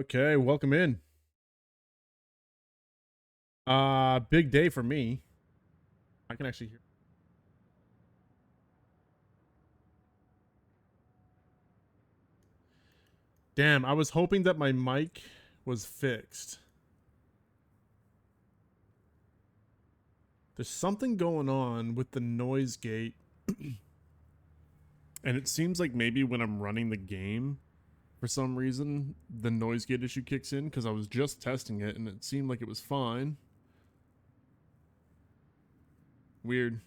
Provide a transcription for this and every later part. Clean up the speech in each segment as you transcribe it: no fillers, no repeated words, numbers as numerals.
Okay, welcome in. Big day for me. I can actually hear. Damn, I was hoping that my mic was fixed. There's something going on with the noise gate, and it seems like maybe when I'm running the game, for some reason, the noise gate issue kicks in because I was just testing it and it seemed like it was fine. Weird.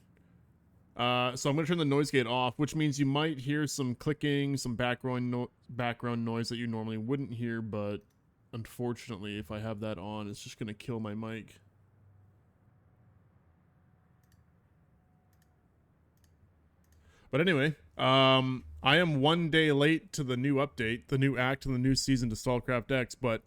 So I'm gonna turn the noise gate off, which means you might hear some clicking, some background noise that you normally wouldn't hear, but unfortunately, if I have that on, it's just gonna kill my mic. But anyway, I am one day late to the new update, the new act, and the new season to Stalcraft X, but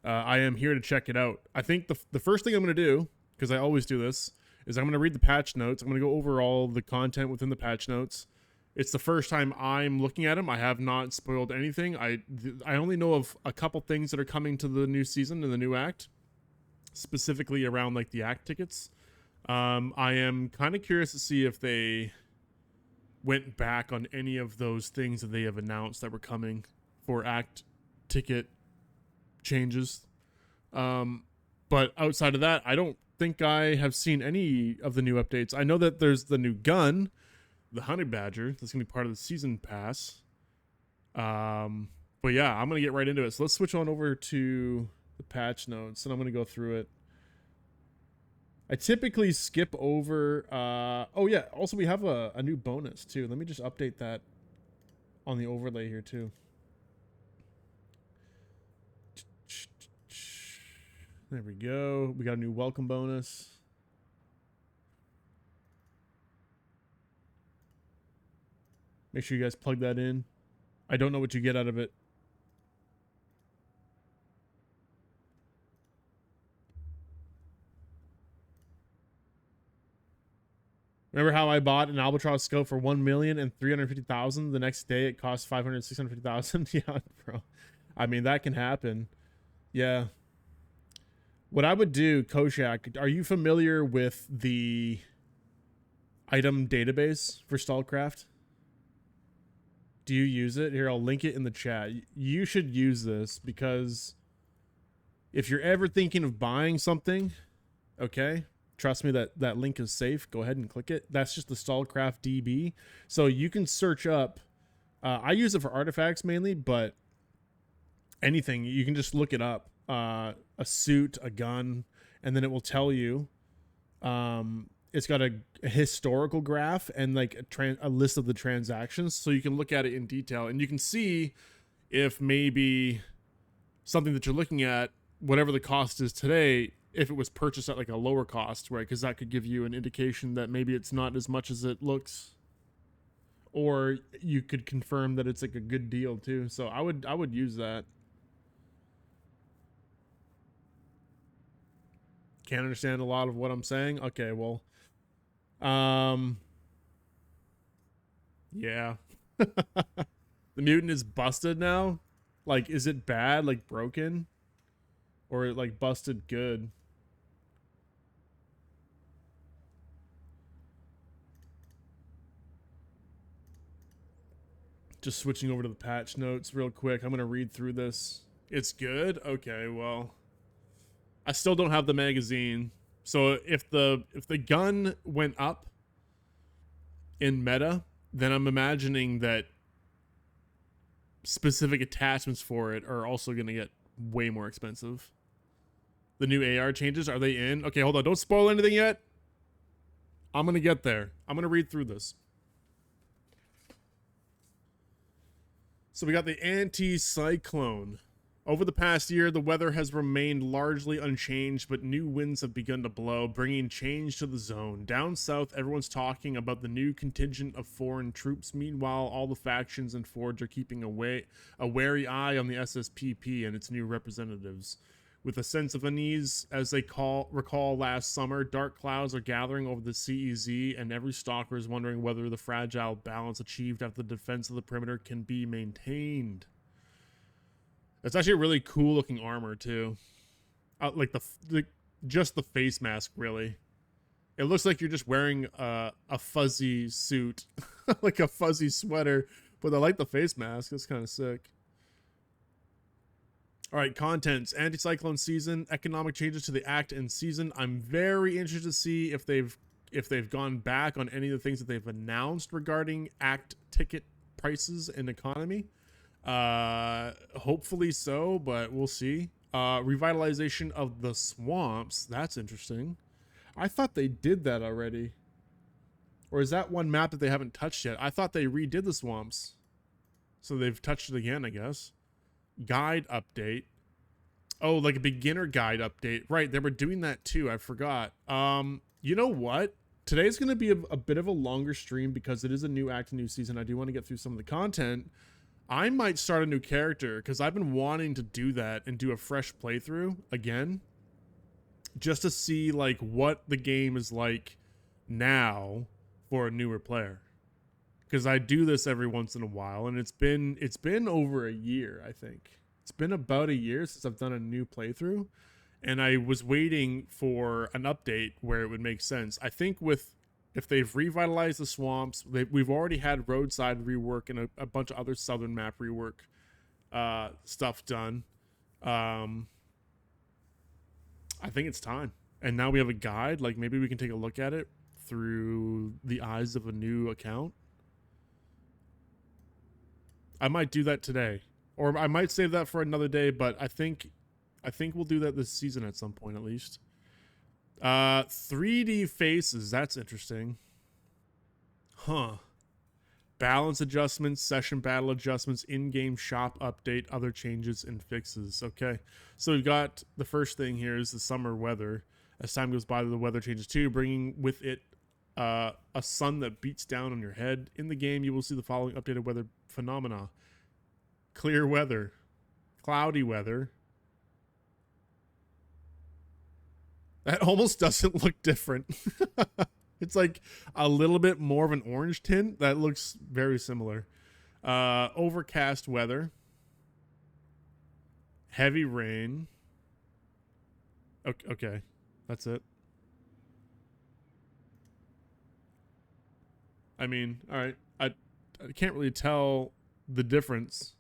I am here to check it out. I think the first thing I'm gonna do, because I always do this, is I'm gonna read the patch notes. I'm gonna go over all the content within the patch notes. It's the first time I'm looking at them. I have not spoiled anything. I only know of a couple things that are coming to the new season and the new act, specifically around like the act tickets. I am kind of curious to see if they went back on any of those things that they have announced that were coming for act ticket changes. But outside of that, I don't think I have seen any of the new updates. I know that there's the new gun, the honey badger, that's gonna be part of the season pass. But yeah, I'm gonna get right into it. So let's switch on over to the patch notes, and I'm gonna go through it. I typically skip over. Oh yeah, also we have a new bonus too. Let me just update that on the overlay here too. There we go. We got a new welcome bonus. Make sure you guys plug that in. I don't know what you get out of it. Remember how I bought an albatross scope for 1,350,000? The next day it cost 500, 650,000. Yeah, bro. I mean, that can happen. Yeah. What I would do, Koshak, are you familiar with the item database for Stalcraft? Do you use it? Here, I'll link it in the chat. You should use this because if you're ever thinking of buying something, okay, trust me that that link is safe. Go ahead and click it. That's just the Stalcraft DB. So you can search up. I use it for artifacts mainly, but anything you can just look it up. A suit, a gun, and then it will tell you. It's got a historical graph and like a list of the transactions, so you can look at it in detail and you can see if maybe something that you're looking at, whatever the cost is today, if it was purchased at like a lower cost, right? Because that could give you an indication that maybe it's not as much as it looks, or you could confirm that it's like a good deal too. So I would use that. Can't understand a lot of what I'm saying. Okay, well, um, yeah. The mutant is busted now. Like, is it bad? Like broken, or like busted good? Just switching over to the patch notes real quick. I'm gonna read through this. It's good. Okay, well, I still don't have the magazine. So if the gun went up in meta, then I'm imagining that specific attachments for it are also going to get way more expensive. The new AR changes, are they in? Okay, hold on. Don't spoil anything yet. I'm going to get there. I'm going to read through this. So we got the anti-cyclone. Over the past year, the weather has remained largely unchanged, but new winds have begun to blow, bringing change to the zone. Down south, everyone's talking about the new contingent of foreign troops. Meanwhile, all the factions and Forge are keeping a wary eye on the SSPP and its new representatives. With a sense of unease, as they recall last summer, dark clouds are gathering over the CEZ, and every stalker is wondering whether the fragile balance achieved after the defense of the perimeter can be maintained. It's actually a really cool looking armor too. Like just the face mask, really. It looks like you're just wearing a fuzzy suit, like a fuzzy sweater. But I like the face mask. It's kind of sick. All right, contents: anti-cyclone season, economic changes to the act and season. I'm very interested to see if they've gone back on any of the things that they've announced regarding act ticket prices and economy. Hopefully so, but we'll see. Revitalization of the swamps. That's interesting. I thought they did that already. Or is that one map that they haven't touched yet? I thought they redid the swamps. So they've touched it again, I guess. Guide update. Oh, like a beginner guide update. Right, they were doing that too. I forgot. You know what? Today's going to be a bit of a longer stream because it is a new act, new season. I do want to get through some of the content. I might start a new character because I've been wanting to do that and do a fresh playthrough again. Just to see like what the game is like now for a newer player. Because I do this every once in a while, and it's been over a year, I think. It's been about a year since I've done a new playthrough, and I was waiting for an update where it would make sense. I think if they've revitalized the swamps, we've already had roadside rework and a bunch of other southern map rework stuff done. I think it's time. And now we have a guide. Like, maybe we can take a look at it through the eyes of a new account. I might do that today, or I might save that for another day, but I think we'll do that this season at some point at least. 3D faces, that's interesting. Huh. Balance adjustments, session battle adjustments, in-game shop update, other changes and fixes. Okay, so we've got the first thing here is the summer weather. As time goes by, the weather changes too, bringing with it a sun that beats down on your head. In the game, you will see the following updated weather phenomena: clear weather, cloudy weather. That almost doesn't look different. It's like a little bit more of an orange tint. That looks very similar. Overcast weather, heavy rain. Okay, that's it. I mean, all right. I can't really tell the difference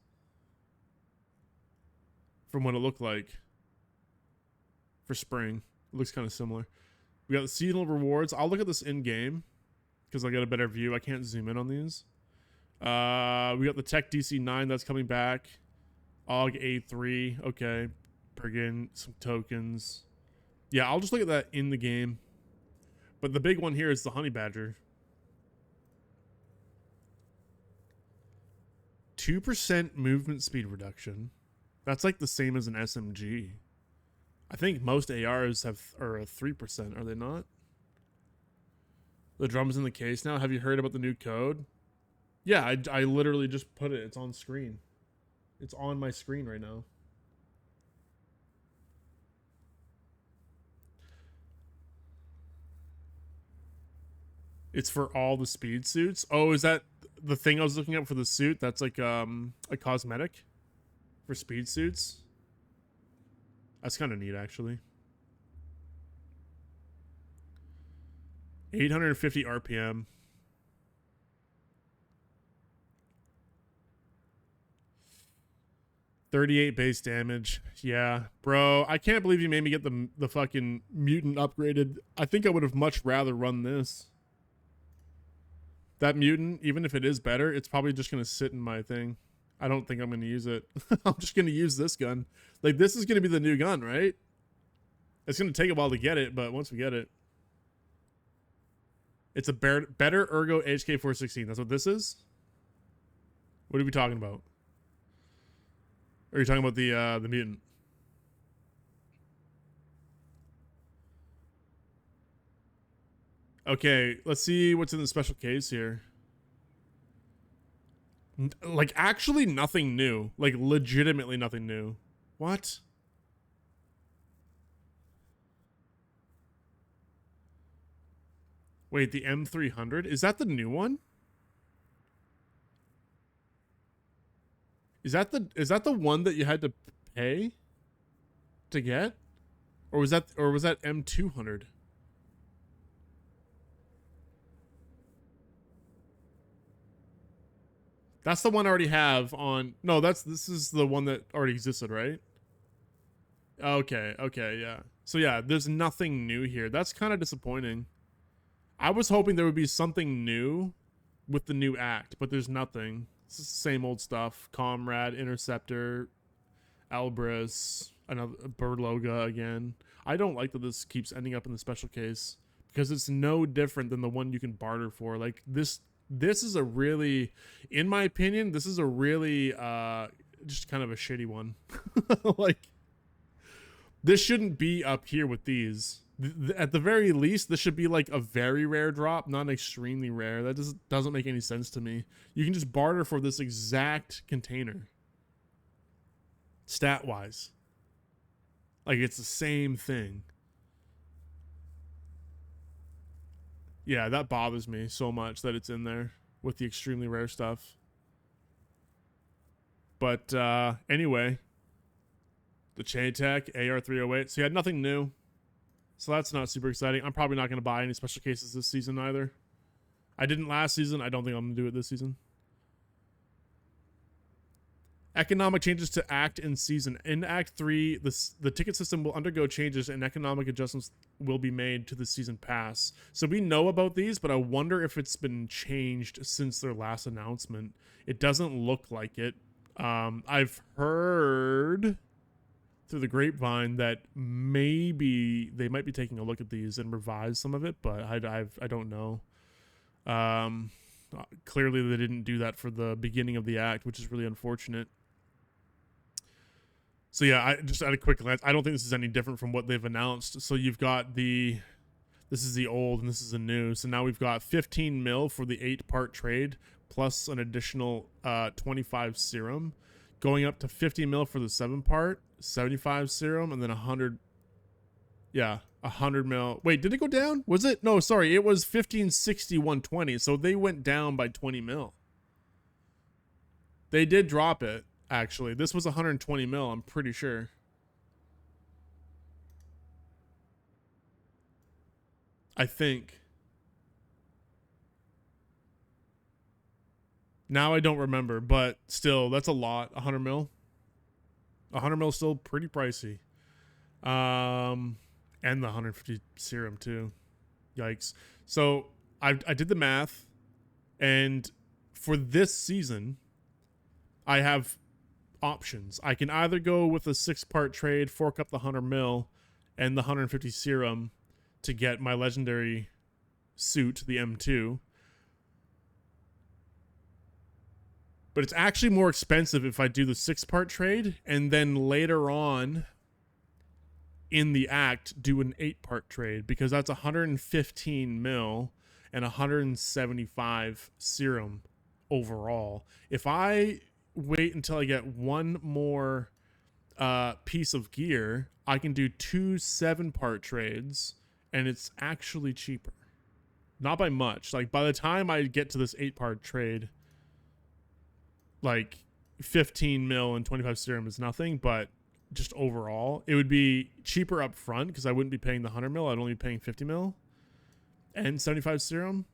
from what it looked like for spring. It looks kind of similar. We got the seasonal rewards. I'll look at this in game because I got a better view. I can't zoom in on these. We got the Tech DC9 that's coming back. AUG A3. Okay. Again, some tokens. Yeah, I'll just look at that in the game. But the big one here is the Honey Badger. 2% movement speed reduction. That's like the same as an SMG. I think most ARs are 3%, are they not? The drum's in the case now. Have you heard about the new code? Yeah, I literally just put it. It's on screen. It's on my screen right now. It's for all the speed suits. Oh, is that the thing I was looking up for the suit? That's like a cosmetic for speed suits. That's kind of neat, actually. 850 RPM. $38 base damage. Yeah, bro. I can't believe you made me get the fucking mutant upgraded. I think I would have much rather run this. That mutant, even if it is better, it's probably just going to sit in my thing. I don't think I'm going to use it. I'm just going to use this gun. Like, this is going to be the new gun, right? It's going to take a while to get it, but once we get it. It's a better Ergo HK416. That's what this is? What are we talking about? Or are you talking about the mutant? Okay, let's see what's in the special case here. Like, actually nothing new. Like, legitimately nothing new. What? Wait, the M300? Is that the new one? Is that the one that you had to pay to get? Or was that M200? That's the one I already have on. No, this is the one that already existed, right? Okay, okay, yeah. So yeah, there's nothing new here. That's kind of disappointing. I was hoping there would be something new with the new act, but there's nothing. It's the same old stuff. Comrade, Interceptor, Albris, another Berloga again. I don't like that this keeps ending up in the special case because it's no different than the one you can barter for. Like this is a really, in my opinion, this is a really just kind of a shitty one. Like this shouldn't be up here with these. At the very least, this should be like a very rare drop, not an extremely rare. That doesn't make any sense to me. You can just barter for this exact container. Stat wise. Like it's the same thing. Yeah, that bothers me so much that it's in there with the extremely rare stuff. But anyway, the Chain Tech AR308. So you had nothing new. So that's not super exciting. I'm probably not going to buy any special cases this season either. I didn't last season. I don't think I'm going to do it this season. Economic changes to Act in season. In Act 3, the ticket system will undergo changes and economic adjustments will be made to the season pass. So we know about these, but I wonder if it's been changed since their last announcement. It doesn't look like it. I've heard through the grapevine that maybe they might be taking a look at these and revise some of it, but I don't know. Clearly they didn't do that for the beginning of the act, which is really unfortunate. So yeah, I just at a quick glance, I don't think this is any different from what they've announced. So you've got this is the old and this is the new. So now we've got 15 mil for the 8-part trade plus an additional 25 serum, going up to 50 mil for the 7-part, 75 serum, and then 100. Yeah, 100 mil. Wait, did it go down? Was it? No, sorry. It was 1560, 120. So they went down by 20 mil. They did drop it, actually. This was 120 mil, I'm pretty sure. I think. Now I don't remember, but still, that's a lot. 100 mil. 100 mil is still pretty pricey. And the 150 serum too. Yikes. So I did the math, and for this season, I have options. I can either go with a 6-part trade, fork up the 100 mil and the 150 serum to get my legendary suit, the M2. But it's actually more expensive if I do the 6-part trade and then later on in the act do an 8-part trade, because that's 115 mil and 175 serum overall. If I wait until I get one more piece of gear, I can do 2 7-part trades and it's actually cheaper. Not by much. Like by the time I get to this 8-part trade, like 15 mil and 25 serum is nothing, but just overall it would be cheaper up front because I wouldn't be paying the 100 mil. I'd only be paying 50 mil and 75 serum,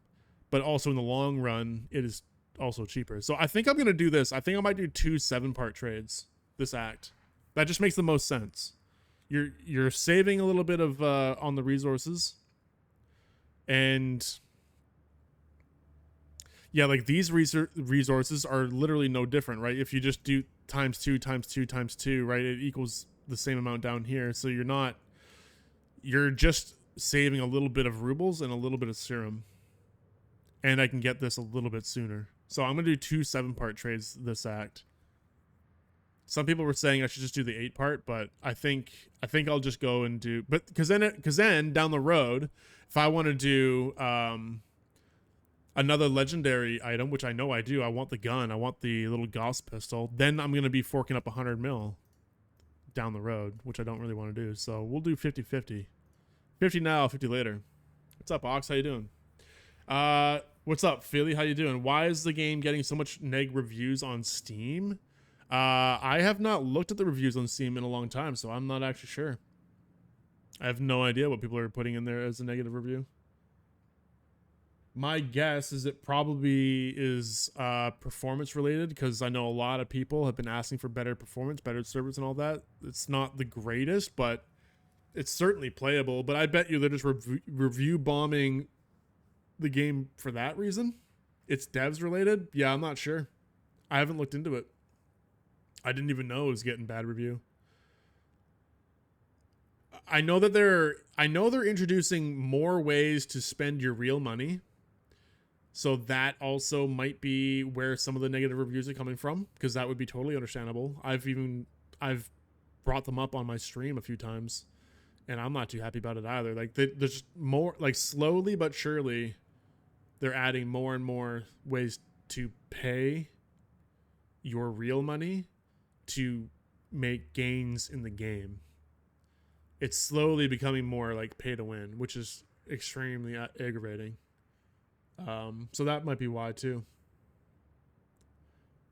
but also in the long run it is also cheaper. So I think I'm gonna do this. I think I might do 2 7-part trades this act. That just makes the most sense. You're saving a little bit of on the resources, and yeah, like these resources are literally no different, right? If you just do times 2 times 2 times 2, right, it equals the same amount down here. So you're just saving a little bit of rubles and a little bit of serum, and I can get this a little bit sooner. So I'm gonna do 2 7-part trades this act. Some people were saying I should just do the 8-part, but I think I'll just go and do, but because then down the road, if I want to do another legendary item, which I know I do, I want the gun, I want the little Gauss pistol, then I'm gonna be forking up 100 mil down the road, which I don't really want to do. So we'll do 50-50. 50 now, 50 later. What's up, Ox? How you doing? What's up, Philly? How you doing? Why is the game getting so much neg reviews on Steam? I have not looked at the reviews on Steam in a long time, so I'm not actually sure. I have no idea what people are putting in there as a negative review. My guess is it probably is performance related, because I know a lot of people have been asking for better performance, better servers, and all that. It's not the greatest, but it's certainly playable. But I bet you they're just review bombing the game for that reason. It's devs related. Yeah, I'm not sure. I haven't looked into it. I didn't even know it was getting bad review. I know they're introducing more ways to spend your real money. So that also might be where some of the negative reviews are coming from, because that would be totally understandable. I've brought them up on my stream a few times, and I'm not too happy about it either. Like there's more, like slowly but surely, they're adding more and more ways to pay your real money to make gains in the game. It's slowly becoming more like pay to win, which is extremely aggravating. So that might be why too.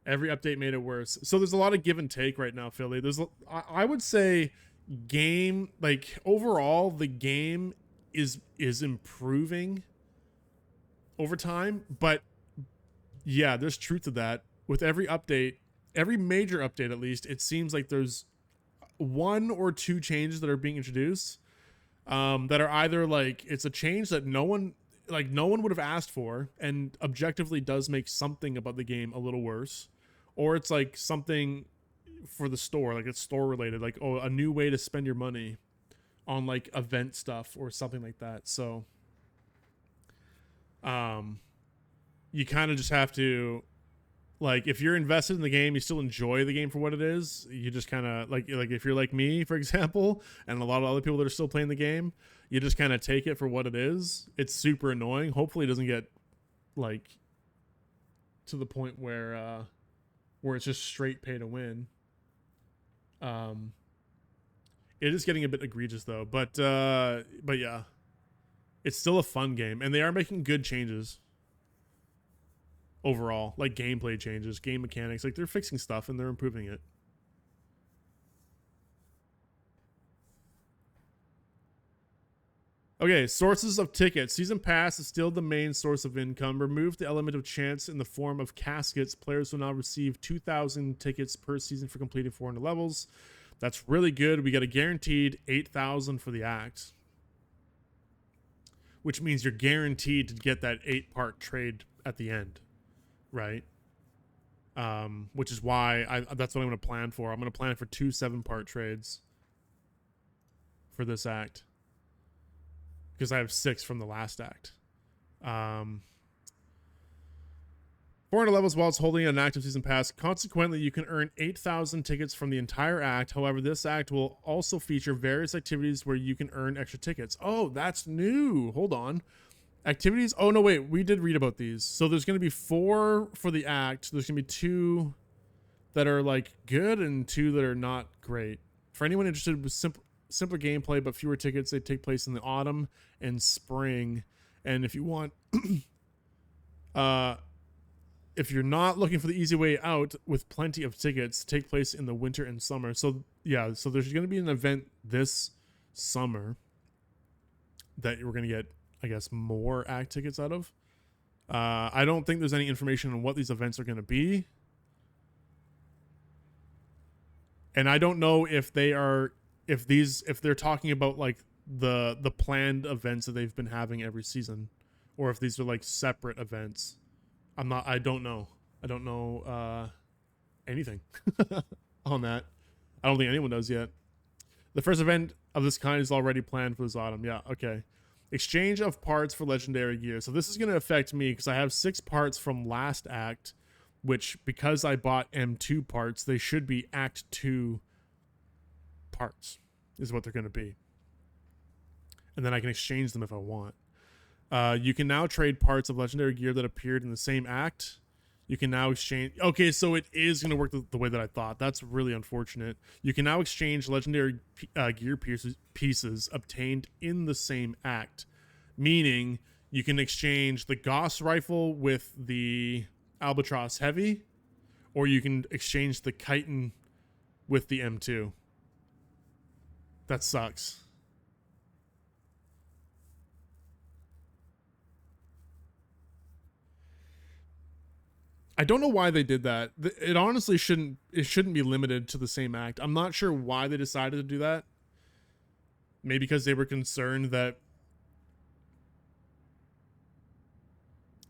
Every update made it worse. So there's a lot of give and take right now, Philly. I would say game, like overall the game is improving over time, but yeah, there's truth to that. With every update, every major update at least, it seems like there's one or two changes that are being introduced that are either like it's a change that no one would have asked for and objectively does make something about the game a little worse, or it's like something for the store, like it's store related, like a new way to spend your money on like event stuff or something like that. So you kind of just have to, like, if you're invested in the game, you still enjoy the game for what it is. You just kind of like if you're like me, for example, and a lot of other people that are still playing the game, you just kind of take it for what it is. It's super annoying. Hopefully it doesn't get like to the point where it's just straight pay to win. It is getting a bit egregious though, but yeah, it's still a fun game, and they are making good changes overall, like gameplay changes, game mechanics. Like they're fixing stuff and they're improving it. Okay, sources of tickets. Season Pass is still the main source of income. Remove the element of chance in the form of caskets. Players will now receive 2,000 tickets per season for completing 400 levels. That's really good. We got a guaranteed 8,000 for the act, which means you're guaranteed to get that 8-part trade at the end, right? Which is why that's what I'm going to plan for. I'm going to plan for 2 7-part trades for this act, because I have 6 from the last act. 400 levels while it's holding an active season pass. Consequently, you can earn 8,000 tickets from the entire act. However, this act will also feature various activities where you can earn extra tickets. Oh, that's new. Hold on. Activities. Oh, no, wait. We did read about these. So there's going to be 4 for the act. There's going to be 2 that are like good and 2 that are not great. For anyone interested with simpler gameplay but fewer tickets, they take place in the autumn and spring. And if you want if you're not looking for the easy way out with plenty of tickets, take place in the winter and summer. So yeah, so there's going to be an event this summer that we're going to get, I guess, more act tickets out of. I don't think there's any information on what these events are going to be, and I don't know if they're talking about like the planned events that they've been having every season, or if these are like separate events. I don't know anything on that. I don't think anyone does yet. The first event of this kind is already planned for this autumn. Yeah, okay. Exchange of parts for legendary gear. So this is going to affect me because I have 6 parts from last act, which, because I bought M2 parts, they should be Act 2 parts, is what they're going to be. And then I can exchange them if I want. You can now trade parts of legendary gear that appeared in the same act. You can now exchange. Okay, so it is going to work the way that I thought. That's really unfortunate. You can now exchange legendary gear pieces obtained in the same act, meaning you can exchange the Gauss rifle with the Albatross Heavy, or you can exchange the chitin with the M2. That sucks. I don't know why they did that. It honestly shouldn't be limited to the same act. I'm not sure why they decided to do that. Maybe because they were concerned that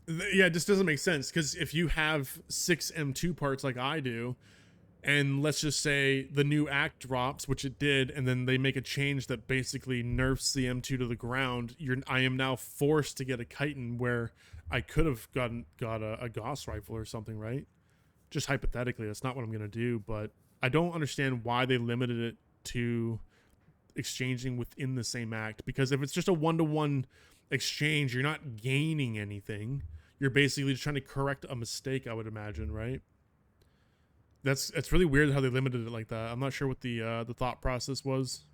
yeah, it just doesn't make sense, because if you have 6 M2 parts like I do, and let's just say the new act drops, which it did, and then they make a change that basically nerfs the M2 to the ground, I am now forced to get a chitin where I could have got a Gauss rifle or something, right? Just hypothetically, that's not what I'm going to do, but I don't understand why they limited it to exchanging within the same act, because if it's just a one-to-one exchange, you're not gaining anything. You're basically just trying to correct a mistake, I would imagine, right? It's really weird how they limited it like that. I'm not sure what the thought process was,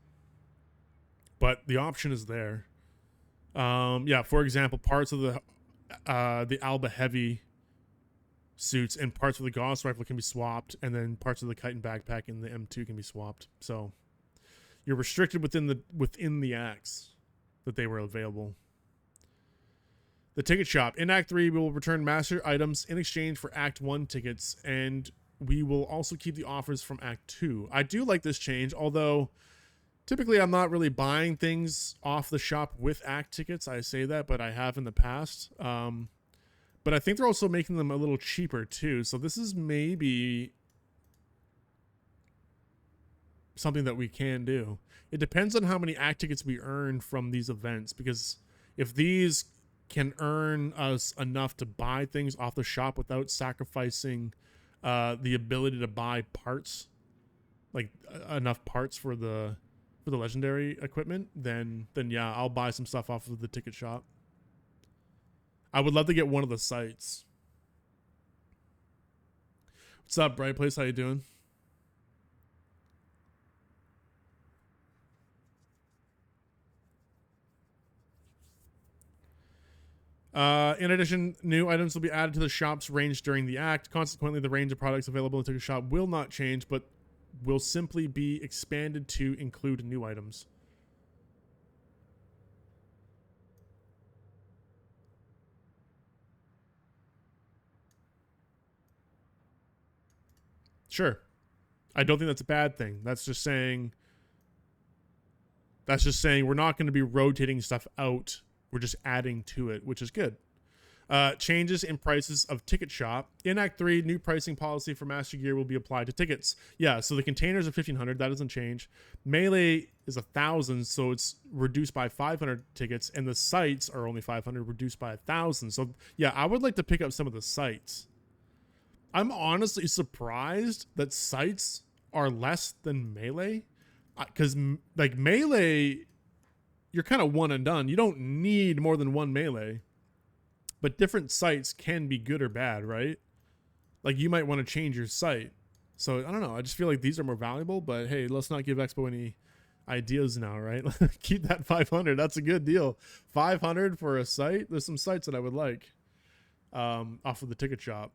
but the option is there. Yeah, for example, parts of the Alba Heavy suits and parts of the Gauss rifle can be swapped, and then parts of the chitin backpack and the M2 can be swapped. So you're restricted within the acts that they were available. The ticket shop. In Act 3, we will return master items in exchange for Act 1 tickets, and we will also keep the offers from Act 2. I do like this change, although typically I'm not really buying things off the shop with Act tickets. I say that, but I have in the past. But I think they're also making them a little cheaper too. So this is maybe something that we can do. It depends on how many Act tickets we earn from these events, because if these can earn us enough to buy things off the shop without sacrificing the ability to buy parts, like enough parts for the legendary equipment, then yeah, I'll buy some stuff off of the ticket shop. I would love to get one of the sites. What's up, Bright Place? How you doing? In addition, new items will be added to the shop's range during the act. Consequently, the range of products available in the ticket shop will not change, but will simply be expanded to include new items. Sure. I don't think that's a bad thing. That's just saying we're not going to be rotating stuff out. We're just adding to it, which is good. Changes in prices of ticket shop. In Act 3, new pricing policy for Master Gear will be applied to tickets. Yeah, so the containers are 1,500. That doesn't change. Melee is 1,000, so it's reduced by 500 tickets, and the sites are only 500, reduced by 1,000. So yeah, I would like to pick up some of the sites. I'm honestly surprised that sites are less than Melee, because like Melee, you're kind of one and done. You don't need more than one Melee. But different sites can be good or bad, right? Like you might want to change your site. So I don't know. I just feel like these are more valuable, but hey, let's not give Expo any ideas now, right? Keep that 500. That's a good deal. 500 for a site. There's some sites that I would like off of the ticket shop.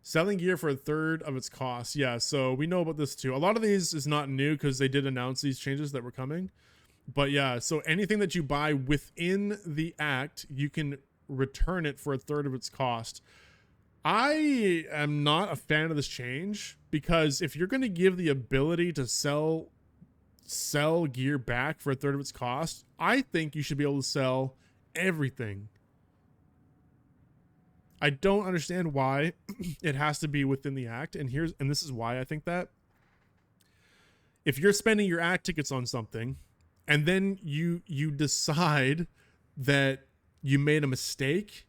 Selling gear for a third of its cost. Yeah, so we know about this too. A lot of these is not new because they did announce these changes that were coming. But yeah, so anything that you buy within the act, you can return it for a third of its cost. I am not a fan of this change, because if you're going to give the ability to sell gear back for a third of its cost, I think you should be able to sell everything. I don't understand why it has to be within the act, and this is why I think that. If you're spending your act tickets on something, and then you decide that you made a mistake,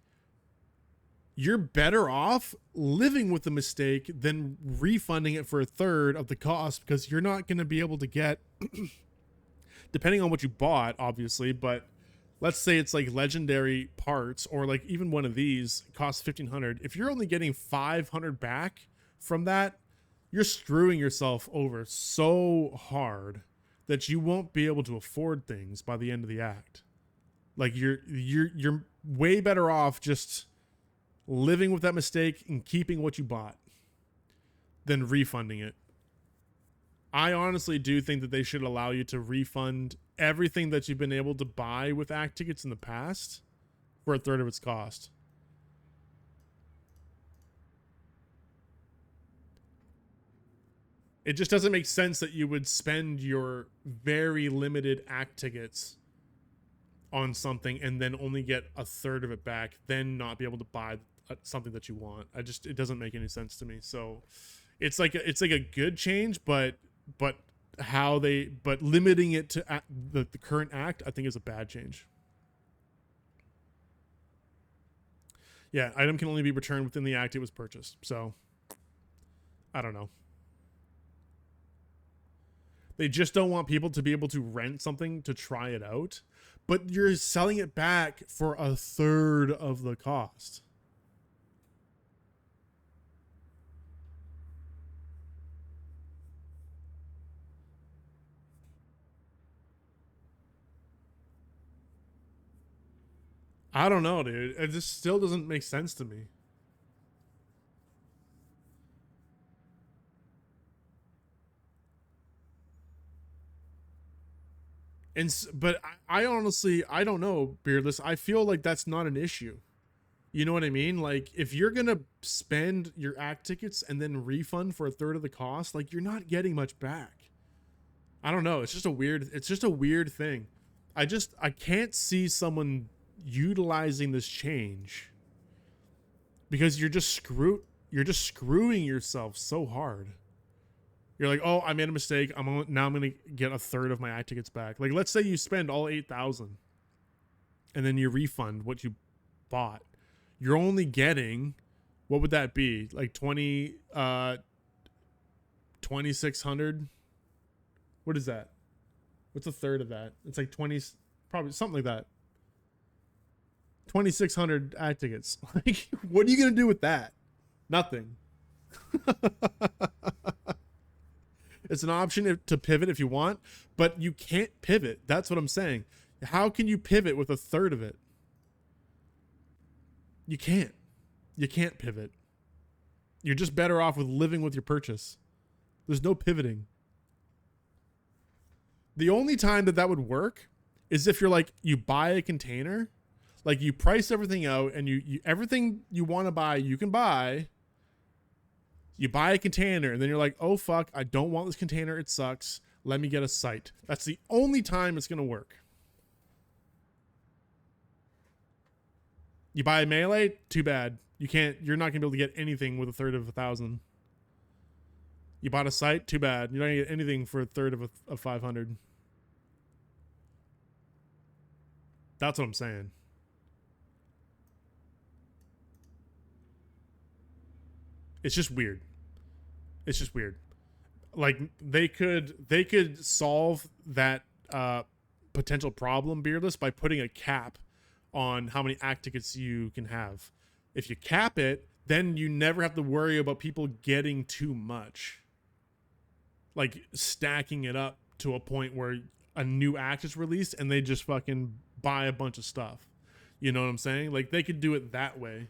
you're better off living with the mistake than refunding it for a third of the cost, because you're not going to be able to get, depending on what you bought, obviously, but let's say it's like legendary parts, or like even one of these costs 1,500. If you're only getting 500 back from that, you're screwing yourself over so hard that you won't be able to afford things by the end of the act. Like you're way better off just living with that mistake and keeping what you bought. than refunding it. I honestly do think that they should allow you to refund everything that you've been able to buy with act tickets in the past for a third of its cost. It just doesn't make sense that you would spend your very limited act tickets on something and then only get a third of it back, then not be able to buy something that you want. It doesn't make any sense to me. So it's like a good change, but limiting it to the current act, I think, is a bad change. Yeah, item can only be returned within the act it was purchased. So I don't know. They just don't want people to be able to rent something to try it out, but you're selling it back for a third of the cost. I don't know, dude. It just still doesn't make sense to me. But I honestly, I don't know, Beardless. I feel like that's not an issue. You know what I mean? Like, if you're gonna spend your act tickets and then refund for a third of the cost, like, you're not getting much back. I don't know. It's just a weird thing. I can't see someone utilizing this change because you're just screwing yourself so hard. You're like, oh, I made a mistake. I'm gonna get a third of my act tickets back. Like, let's say you spend all 8,000, and then you refund what you bought. You're only getting, what would that be? Like 2,600. What is that? What's a third of that? It's like 20, probably something like that. 2,600 act tickets. Like, what are you gonna do with that? Nothing. It's an option to pivot if you want, but you can't pivot. That's what I'm saying. How can you pivot with a third of it? You can't. You can't pivot. You're just better off with living with your purchase. There's no pivoting. The only time that would work is if you're like, you buy a container, like you price everything out, and you everything you want to buy, you can buy. You buy a container, and then you're like, oh, fuck, I don't want this container. It sucks. Let me get a site. That's the only time it's going to work. You buy a melee, too bad. You're not going to be able to get anything with a third of 1,000. You bought a site, too bad. You're not going to get anything for a third of 500. That's what I'm saying. It's just weird. It's just weird. Like, they could solve that potential problem, Beardless, by putting a cap on how many act tickets you can have. If you cap it, then you never have to worry about people getting too much. Like, stacking it up to a point where a new act is released and they just fucking buy a bunch of stuff. You know what I'm saying? Like, they could do it that way.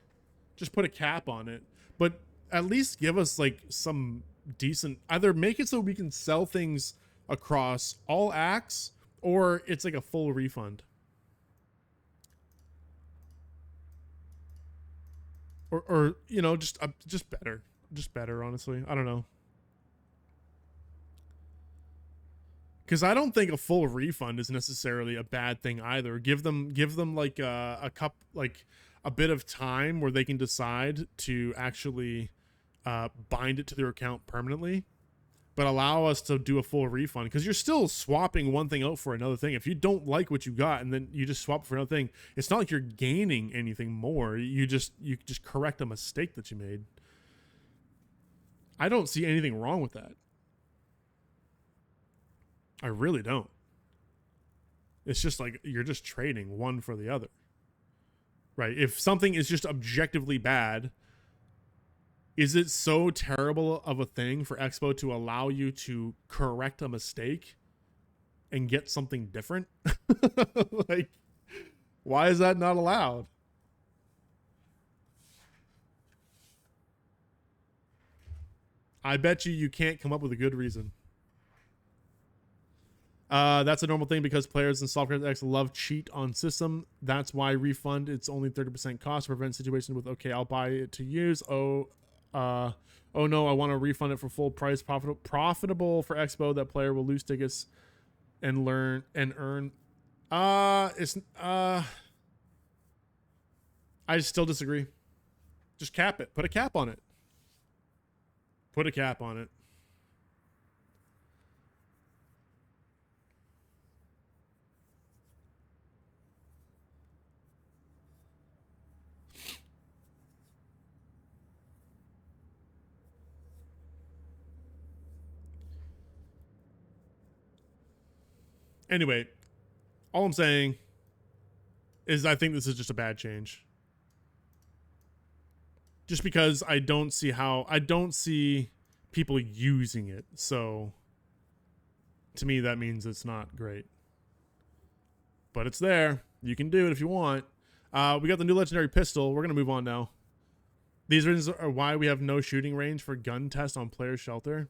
Just put a cap on it. But at least give us like some decent, either make it so we can sell things across all acts, or it's like a full refund, or you know, just better, honestly. I don't know, because I don't think a full refund is necessarily a bad thing either. Give them like a bit of time where they can decide to actually bind it to their account permanently, but allow us to do a full refund, because you're still swapping one thing out for another thing. If you don't like what you got and then you just swap for another thing, it's not like you're gaining anything more. You just correct a mistake that you made. I don't see anything wrong with that. I really don't. It's just like you're just trading one for the other, right? If something is just objectively bad, is it so terrible of a thing for Expo to allow you to correct a mistake and get something different? Like, why is that not allowed? I bet you can't come up with a good reason. That's a normal thing because players in Stalcraft X love cheat on system. That's why refund it's only 30% cost to prevent situations with okay, I'll buy it to use. Oh no, I want to refund it for full price. Profitable for Expo. That player will lose tickets and learn and earn. I still disagree. Just cap it. Put a cap on it. Put a cap on it. Anyway, all I'm saying is I think this is just a bad change. Just because I don't see people using it. So to me, that means it's not great. But it's there. You can do it if you want. We got the new legendary pistol. We're going to move on now. These reasons are why we have no shooting range for gun test on player shelter.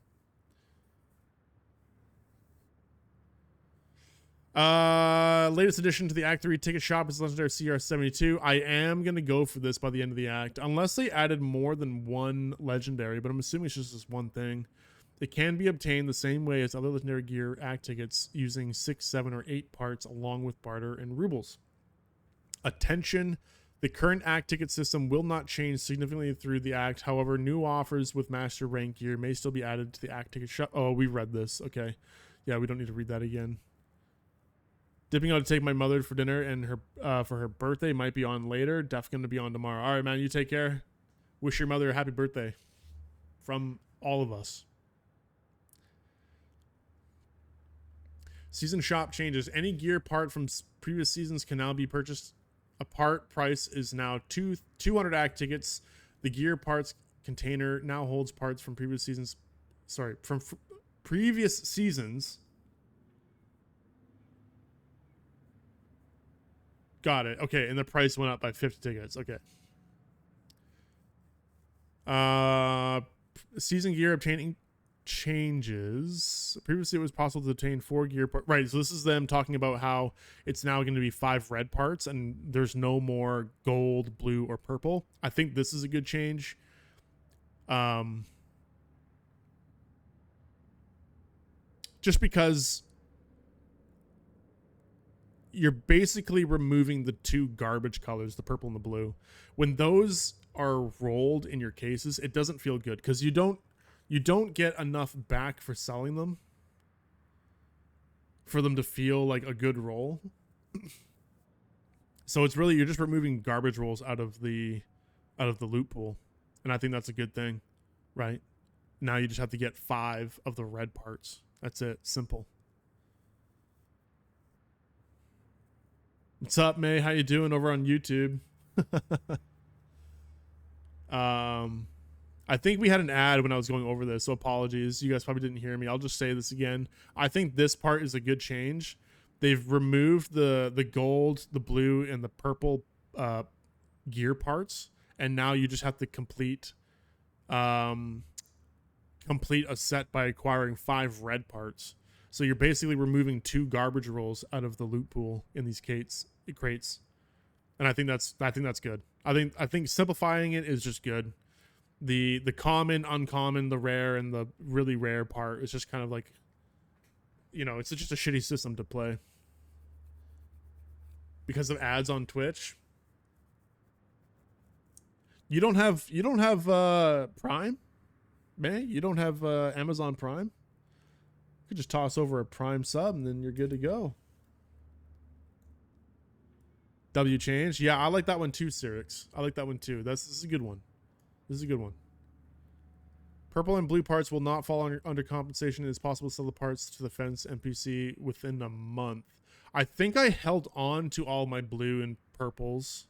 Latest addition to the Act 3 ticket shop is legendary CR72. I am going to go for this by the end of the act. Unless they added more than one legendary, but I'm assuming it's just this one thing. It can be obtained the same way as other legendary gear act tickets using 6, 7, or 8 parts along with barter and rubles. Attention, the current act ticket system will not change significantly through the act. However, new offers with master rank gear may still be added to the act ticket shop. Oh, we read this. Okay. Yeah, we don't need to read that again. Dipping out to take my mother for dinner and her for her birthday might be on later. Definitely going to be on tomorrow. All right, man, you take care. Wish your mother a happy birthday from all of us. Season shop changes. Any gear part from previous seasons can now be purchased. A part price is now 200 act tickets. The gear parts container now holds parts from previous seasons. Sorry, from previous seasons. Got it. Okay, and the price went up by 50 tickets. Okay. Season gear obtaining changes. Previously, it was possible to obtain 4 gear parts. Right, so this is them talking about how it's now going to be 5 red parts, and there's no more gold, blue, or purple. I think this is a good change. Just because you're basically removing the 2 garbage colors, the purple and the blue. When those are rolled in your cases, it doesn't feel good because you don't get enough back for selling them for them to feel like a good roll. So it's really, you're just removing garbage rolls out of the loot pool, and I think that's a good thing, right? Now you just have to get 5 of the red parts. That's it. Simple. What's up, May? How you doing over on YouTube? I think we had an ad when I was going over this, so apologies. You guys probably didn't hear me. I'll just say this again. I think this part is a good change. They've removed the gold, the blue, and the purple gear parts, and now you just have to complete a set by acquiring 5 red parts. So you're basically removing 2 garbage rolls out of the loot pool in these crates, and I think that's good. I think simplifying it is just good. The common, uncommon, the rare, and the really rare part is just kind of like, it's just a shitty system to play because of ads on Twitch. You don't have Prime, man. You don't have Amazon Prime. You could just toss over a Prime sub and then you're good to go. W change. Yeah, I like that one too, Cyrix. I like that one too. This is a good one. This is a good one. Purple and blue parts will not fall under compensation. It is possible to sell the parts to the fence NPC within a month. I think I held on to all my blue and purples,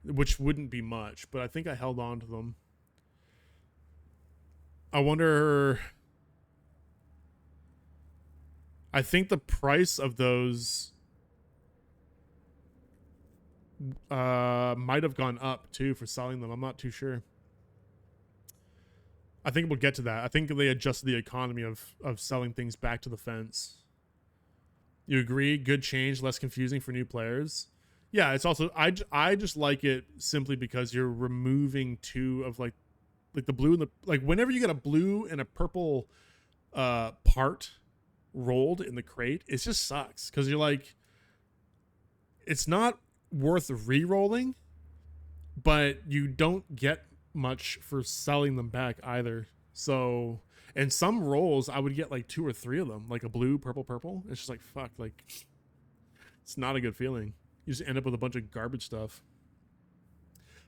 which wouldn't be much, but I think I held on to them. I wonder... I think the price of those might have gone up too for selling them. I'm not too sure. I think we'll get to that. I think they adjusted the economy of selling things back to the fence. You agree? Good change, less confusing for new players. Yeah, it's also I just like it simply because you're removing two of like the blue and the like. Whenever you get a blue and a purple part rolled in the crate, it just sucks because you're like, it's not worth re-rolling, but you don't get much for selling them back either. So, and some rolls I would get like 2 or 3 of them, like a blue, purple, purple. It's just like, fuck, like it's not a good feeling. You just end up with a bunch of garbage stuff.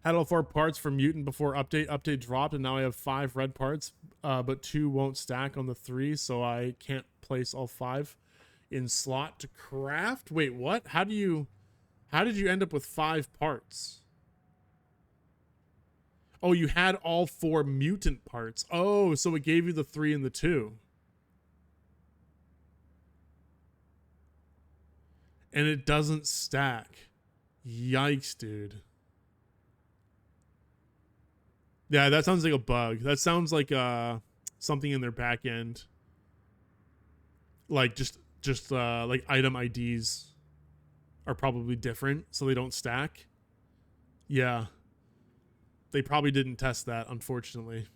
Had all 4 parts for mutant before update dropped, and now I have 5 red parts, but 2 won't stack on the 3, so I can't place all 5 in slot to craft. Wait, what? How did you end up with 5 parts? Oh, you had all 4 mutant parts. Oh, so it gave you the 3 and the 2. And it doesn't stack. Yikes, dude. Yeah, that sounds like a bug. That sounds like something in their back end. Like just like item IDs are probably different, so they don't stack. Yeah. They probably didn't test that, unfortunately.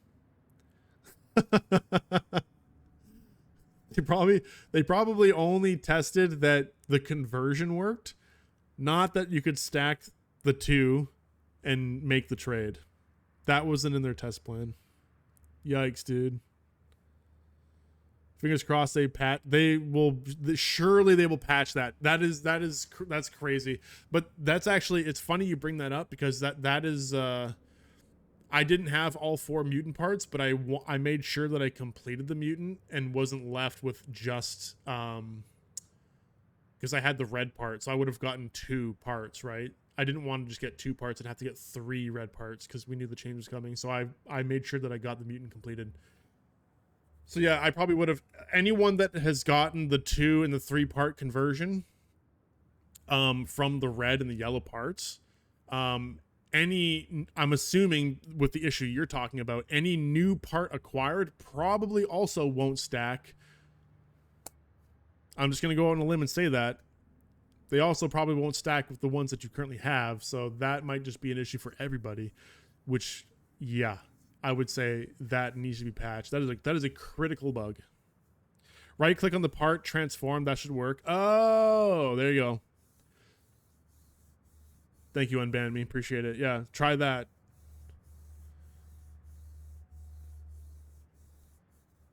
They probably only tested that the conversion worked, not that you could stack the 2 and make the trade. That wasn't in their test plan. Yikes, dude. Fingers crossed they will surely they will patch that. That's crazy. But that's actually, it's funny you bring that up because that is I didn't have all 4 mutant parts, but I made sure that I completed the mutant and wasn't left with just because I had the red part, so I would have gotten 2 parts, right? I didn't want to just get 2 parts and have to get 3 red parts because we knew the change was coming. So I made sure that I got the mutant completed. So yeah, I probably would have, anyone that has gotten the 2 and the 3 part conversion from the red and the yellow parts, I'm assuming with the issue you're talking about, any new part acquired probably also won't stack. I'm just going to go on a limb and say that. They also probably won't stack with the ones that you currently have, so that might just be an issue for everybody, which, yeah, I would say that needs to be patched. That is a critical bug. Right click on the part, transform, that should work. Oh, there you go. Thank you, Unban Me. Appreciate it. Yeah, try that.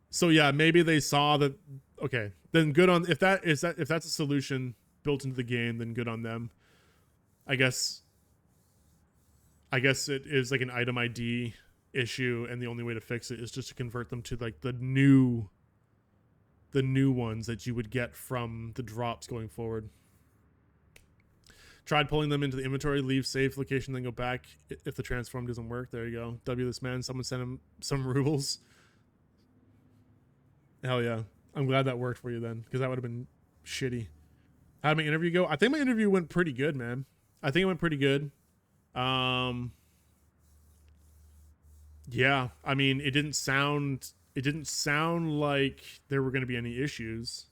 So yeah, maybe they saw that. Okay, then good on if that's a solution built into the game, then good on them. I guess it is like an item ID issue, and the only way to fix it is just to convert them to like the new ones that you would get from the drops going forward. Tried pulling them into the inventory, leave safe location, then go back if the transform doesn't work. There you go. W this man. Someone sent him some rubles. Hell yeah. I'm glad that worked for you then, because that would have been shitty. How did my interview go? I think my interview went pretty good, man. I think it went pretty good. Yeah, I mean, it didn't sound like there were going to be any issues.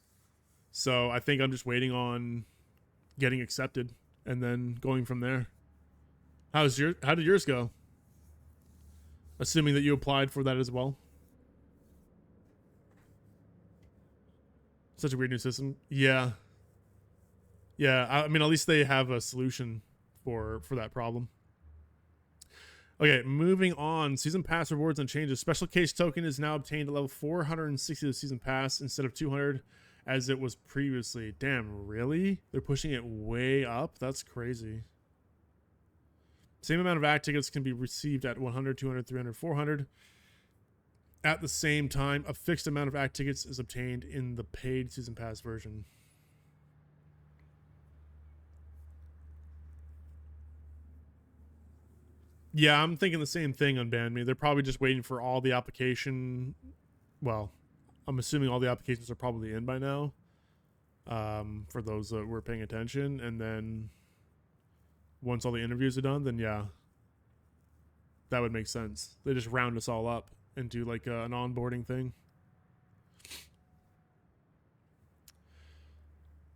So I think I'm just waiting on getting accepted and then going from there. How did yours go? Assuming that you applied for that as well. Such a weird new system. Yeah. Yeah, I mean, at least they have a solution for that problem. Okay, moving on. Season Pass rewards and changes. Special Case Token is now obtained at level 460 of the Season Pass instead of 200 as it was previously. Damn, really? They're pushing it way up? That's crazy. Same amount of act tickets can be received at 100, 200, 300, 400. At the same time, a fixed amount of act tickets is obtained in the paid Season Pass version. Yeah, I'm thinking the same thing on Ban Me. They're probably just waiting for all the application. Well, I'm assuming all the applications are probably in by now. For those that were paying attention, and then once all the interviews are done, then yeah, that would make sense. They just round us all up and do like an onboarding thing.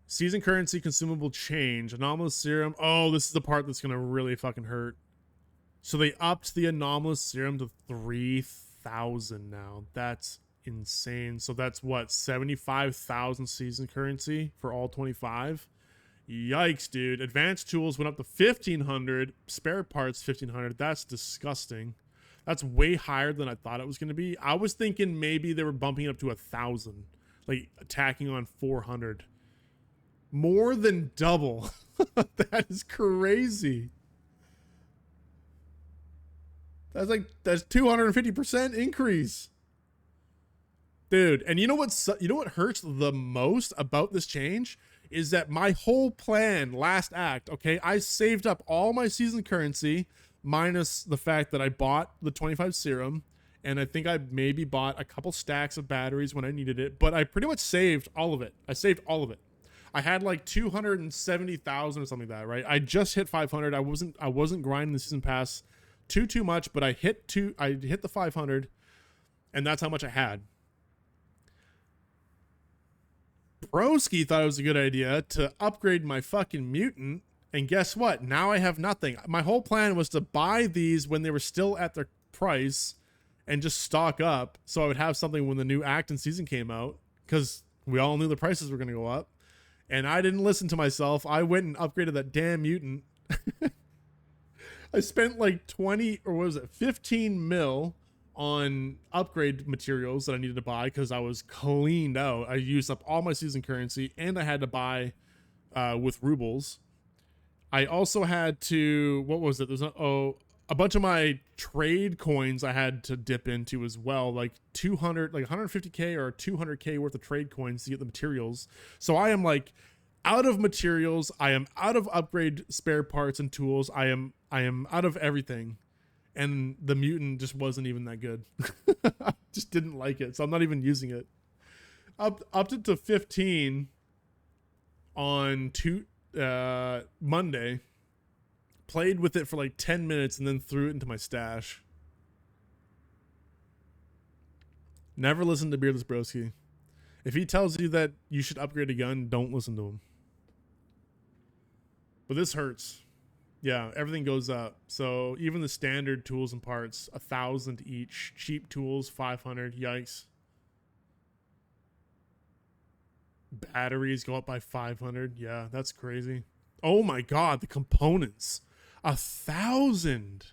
Season currency consumable change. Anomalous serum. Oh, this is the part that's going to really fucking hurt. So they upped the anomalous serum to 3,000 now. That's insane. So that's what, 75,000 season currency for all 25? Yikes, dude. Advanced tools went up to 1,500. Spare parts, 1,500. That's disgusting. That's way higher than I thought it was going to be. I was thinking maybe they were bumping it up to 1,000. Like attacking on 400. More than double. That is crazy. That's 250% increase. Dude, and you know what hurts the most about this change is that my whole plan last act, okay, I saved up all my season currency minus the fact that I bought the 25 serum, and I think I maybe bought a couple stacks of batteries when I needed it, but I pretty much saved all of it. I saved all of it. I had like 270,000 or something like that, right? I just hit 500. I wasn't grinding the season pass too much, but I hit the 500, and that's how much I had. Broski thought it was a good idea to upgrade my fucking mutant, and guess what? Now I have nothing. My whole plan was to buy these when they were still at their price and just stock up so I would have something when the new act and season came out, because we all knew the prices were going to go up. And I didn't listen to myself. I went and upgraded that damn mutant. I spent like 15 mil on upgrade materials that I needed to buy because I was cleaned out. I used up all my season currency, and I had to buy with rubles. I also had to, what was it? There's a bunch of my trade coins I had to dip into as well, like 150k or 200k worth of trade coins to get the materials. So I am like out of materials. I am out of upgrade spare parts and tools. I am out of everything. And the mutant just wasn't even that good. Just didn't like it. So I'm not even using it. Upped it to 15 on Monday. Played with it for like 10 minutes and then threw it into my stash. Never listen to Beardless Broski. If he tells you that you should upgrade a gun, don't listen to him. But this hurts. Yeah, everything goes up. So even the standard tools and parts, 1,000 each. Cheap tools, 500. Yikes. Batteries go up by 500. Yeah, that's crazy. Oh my god, the components. 1,000.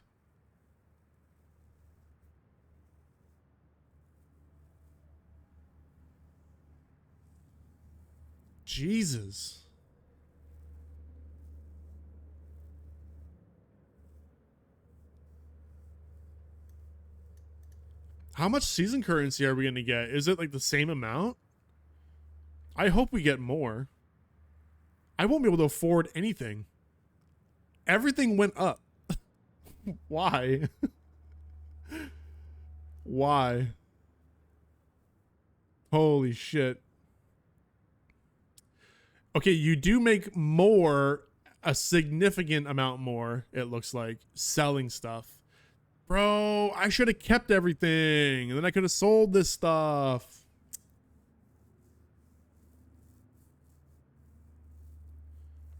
Jesus. How much season currency are we going to get? Is it like the same amount? I hope we get more. I won't be able to afford anything. Everything went up. Why? Why? Holy shit. Okay, you do make more, a significant amount more, it looks like, selling stuff. Bro, I should have kept everything, and then I could have sold this stuff.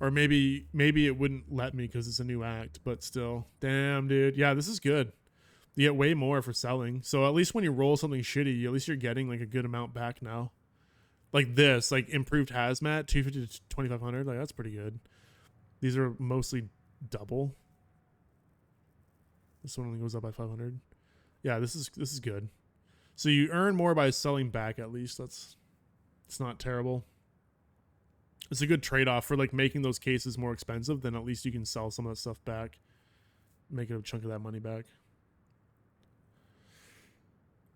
Or maybe it wouldn't let me because it's a new act, but still. Damn, dude. Yeah, this is good. You get way more for selling. So at least when you roll something shitty, at least you're getting like a good amount back now. Like this, like improved hazmat, 250 to 2,500. Like that's pretty good. These are mostly double. This one only goes up by 500. Yeah, this is good. So you earn more by selling back at least. It's not terrible. It's a good trade-off for like making those cases more expensive. Then at least you can sell some of that stuff back, make a chunk of that money back.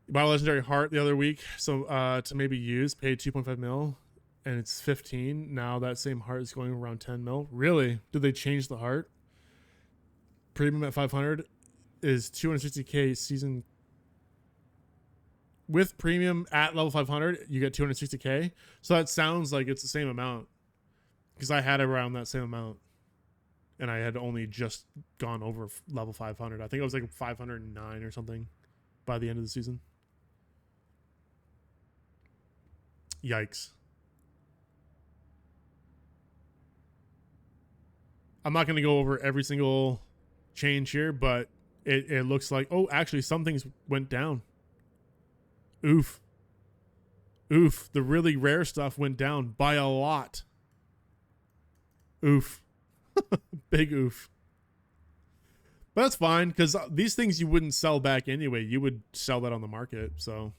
You bought a legendary heart the other week, so to maybe use, paid 2.5 mil, and it's 15. Now that same heart is going around 10 mil. Really? Did they change the heart? Premium at 500 is 260k season. With premium at level 500, you get 260k. So that sounds like it's the same amount. Because I had around that same amount. And I had only just gone over level 500. I think it was like 509 or something. by the end of the season. Yikes. I'm not going to go over every single change here, but it looks like, oh, actually some things went down. Oof. Oof. The really rare stuff went down by a lot. Oof. Big oof. But that's fine, because these things you wouldn't sell back anyway. You would sell that on the market, so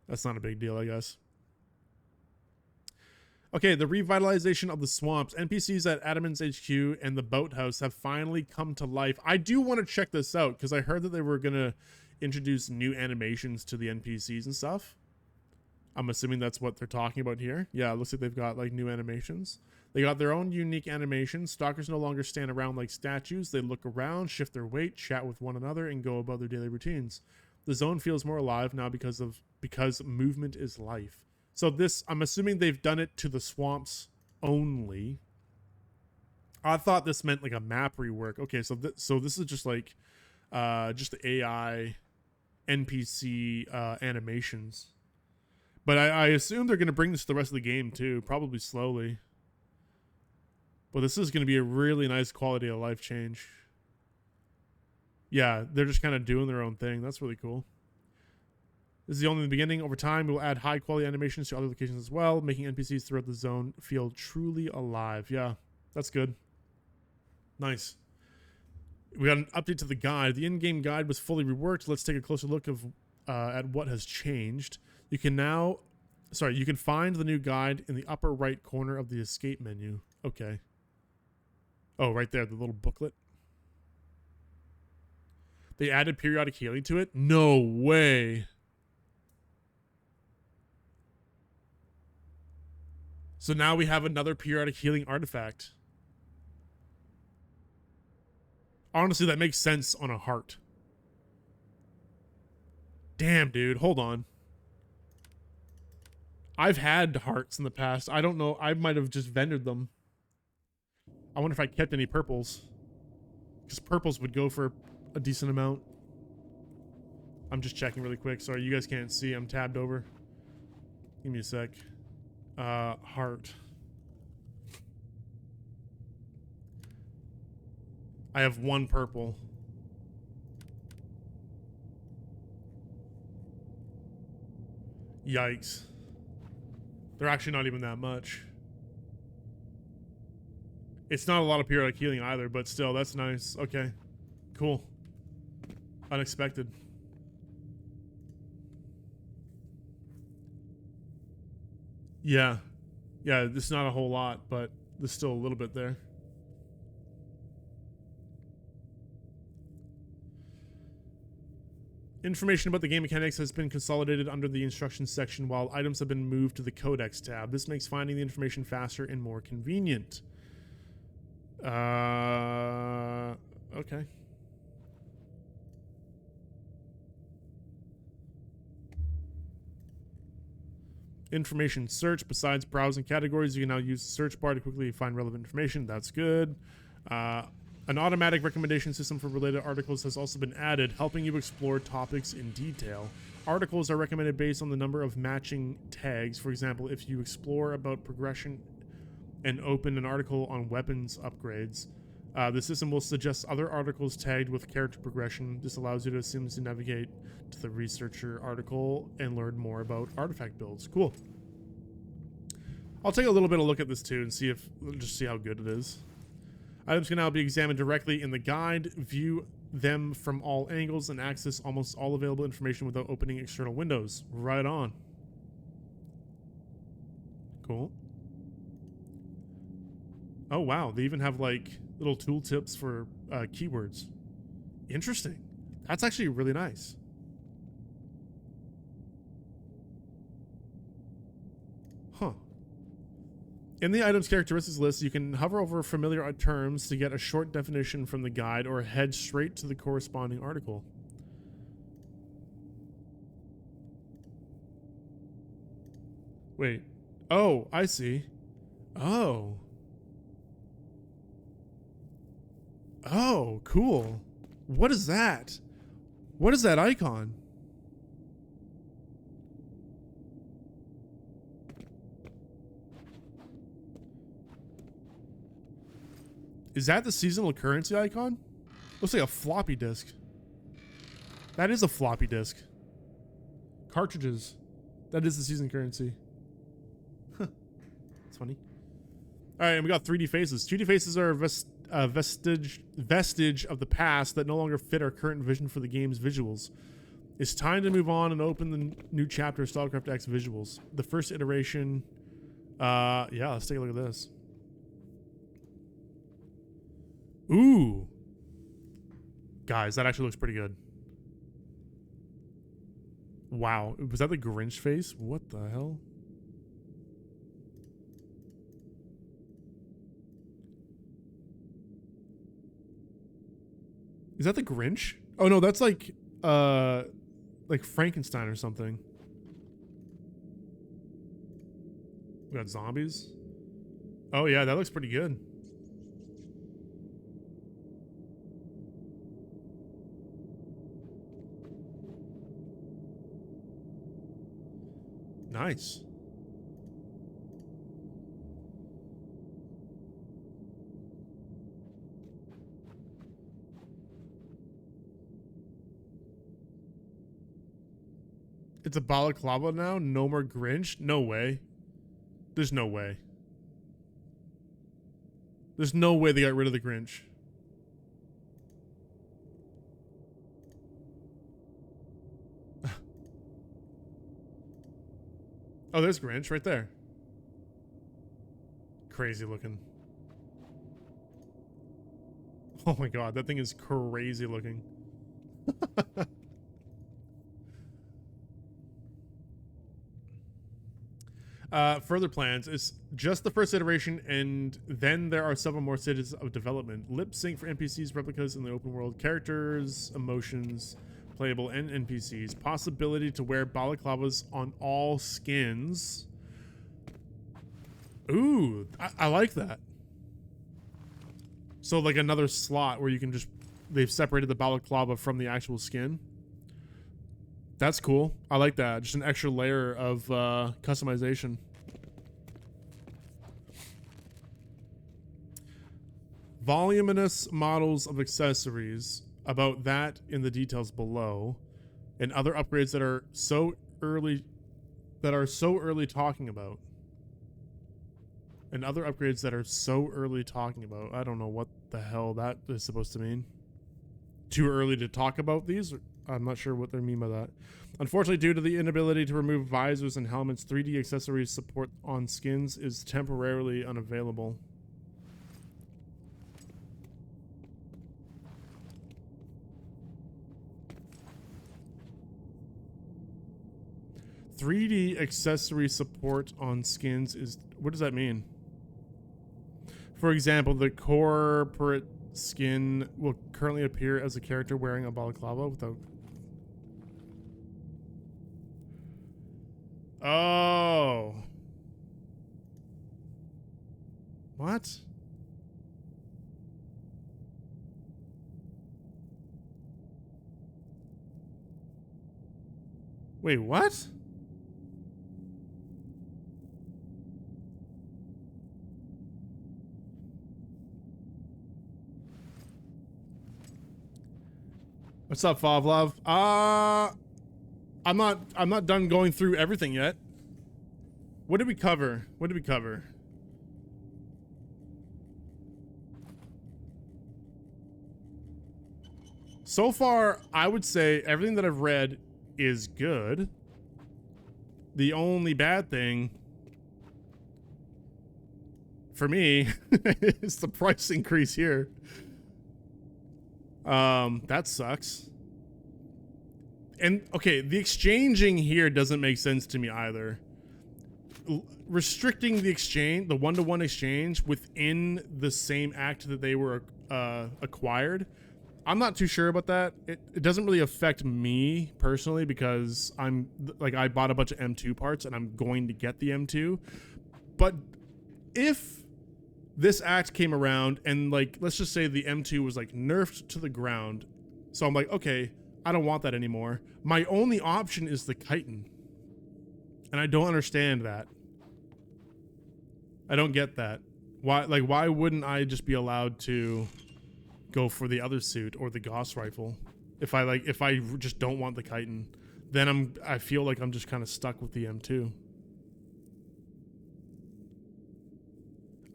that's not a big deal, I guess. Okay, the revitalization of the swamps. NPCs at Adamant's HQ and the boathouse have finally come to life. I do want to check this out, because I heard that they were going to introduce new animations to the NPCs and stuff. I'm assuming that's what they're talking about here. Yeah, it looks like they've got like new animations. They got their own unique animations. Stalkers no longer stand around like statues. They look around, shift their weight, chat with one another, and go about their daily routines. The zone feels more alive now because movement is life. So this, I'm assuming they've done it to the swamps only. I thought this meant like a map rework. Okay, so this is just like just the AI NPC animations. But I assume they're going to bring this to the rest of the game too, probably slowly. But this is going to be a really nice quality of life change. Yeah, they're just kind of doing their own thing. That's really cool. This is only the beginning. Over time, we will add high quality animations to other locations as well, making NPCs throughout the zone feel truly alive. Yeah, that's good. Nice. We got an update to the guide. The in-game guide was fully reworked. Let's take a closer look at what has changed. You can find the new guide in the upper right corner of the escape menu. Okay. Oh, right there, the little booklet. They added periodic healing to it? No way. So now we have another periodic healing artifact. Honestly, that makes sense on a heart. Damn, dude. Hold on. I've had hearts in the past. I don't know. I might have just vendored them. I wonder if I kept any purples. Because purples would go for a decent amount. I'm just checking really quick. Sorry, you guys can't see. I'm tabbed over. Give me a sec. Heart. I have one purple. Yikes. They're actually not even that much. It's not a lot of periodic healing either, but still, that's nice. Okay. Cool. Unexpected. Yeah. Yeah, this is not a whole lot, but there's still a little bit there. Information about the game mechanics has been consolidated under the instructions section, while items have been moved to the codex tab. This makes finding the information faster and more convenient. Okay. Information search. Besides browsing categories, you can now use the search bar to quickly find relevant information. That's good. An automatic recommendation system for related articles has also been added, helping you explore topics in detail. Articles are recommended based on the number of matching tags. For example, if you explore about progression and open an article on weapons upgrades, the system will suggest other articles tagged with character progression. This allows you to seamlessly navigate to the researcher article and learn more about artifact builds. Cool. I'll take a little bit of a look at this too and just see how good it is. Items can now be examined directly in the guide, view them from all angles, and access almost all available information without opening external windows. Right on. Cool. Oh, wow. They even have, like, little tooltips for keywords. Interesting. That's actually really nice. Huh. In the items characteristics list, you can hover over familiar terms to get a short definition from the guide or head straight to the corresponding article. Wait. Oh, I see. Oh. Oh, cool. What is that? What is that icon? Is that the seasonal currency icon? Looks like a floppy disk. That is a floppy disk. Cartridges. That is the season currency. Huh. That's funny. All right, and we got 3D faces. 2D faces are a vestige of the past that no longer fit our current vision for the game's visuals. It's time to move on and open the new chapter of Stalcraft X visuals. The first iteration. Yeah, let's take a look at this. Ooh. Guys, that actually looks pretty good. Wow. Was that the Grinch face? What the hell? Is that the Grinch? Oh no, that's like Frankenstein or something. We got zombies. Oh yeah, that looks pretty good. Nice. It's a balaclava now? No more Grinch? No way. There's no way. There's no way they got rid of the Grinch. Oh, there's Grinch right there. Crazy looking. Oh my god, that thing is crazy looking. Further plans is just the first iteration, and then there are several more stages of development. Lip sync for NPCs, replicas in the open world, characters, emotions, playable and NPCs. Possibility to wear balaclavas on all skins. Ooh, I like that. So like another slot where you can just, they've separated the balaclava from the actual skin. That's cool. I like that. Just an extra layer of customization. Voluminous models of accessories. About that in the details below. And other upgrades that are so early talking about. And other upgrades that are so early talking about. I don't know what the hell that is supposed to mean. Too early to talk about these? I'm not sure what they mean by that. Unfortunately, due to the inability to remove visors and helmets, 3D accessories support on skins is temporarily unavailable. "3D accessory support on skins is..." What does that mean? For example, the corporate skin will currently appear as a character wearing a balaclava without... Oh. What? Wait, what? What's up, Favlov? I'm not done going through everything yet. What did we cover? What did we cover? So far, I would say everything that I've read is good. The only bad thing for me is the price increase here. That sucks. And okay, the exchanging here doesn't make sense to me either. Restricting the exchange, the one-to-one exchange within the same act that they were acquired, I'm not too sure about that. It doesn't really affect me personally because I'm like, I bought a bunch of M2 parts and I'm going to get the M2. But if this act came around and like, let's just say the M2 was like nerfed to the ground. So I'm like, okay, I don't want that anymore. My only option is the chitin. And I don't understand that. I don't get that. Why wouldn't I just be allowed to go for the other suit or the Gauss rifle? If I just don't want the chitin, then I feel like I'm just kind of stuck with the M2.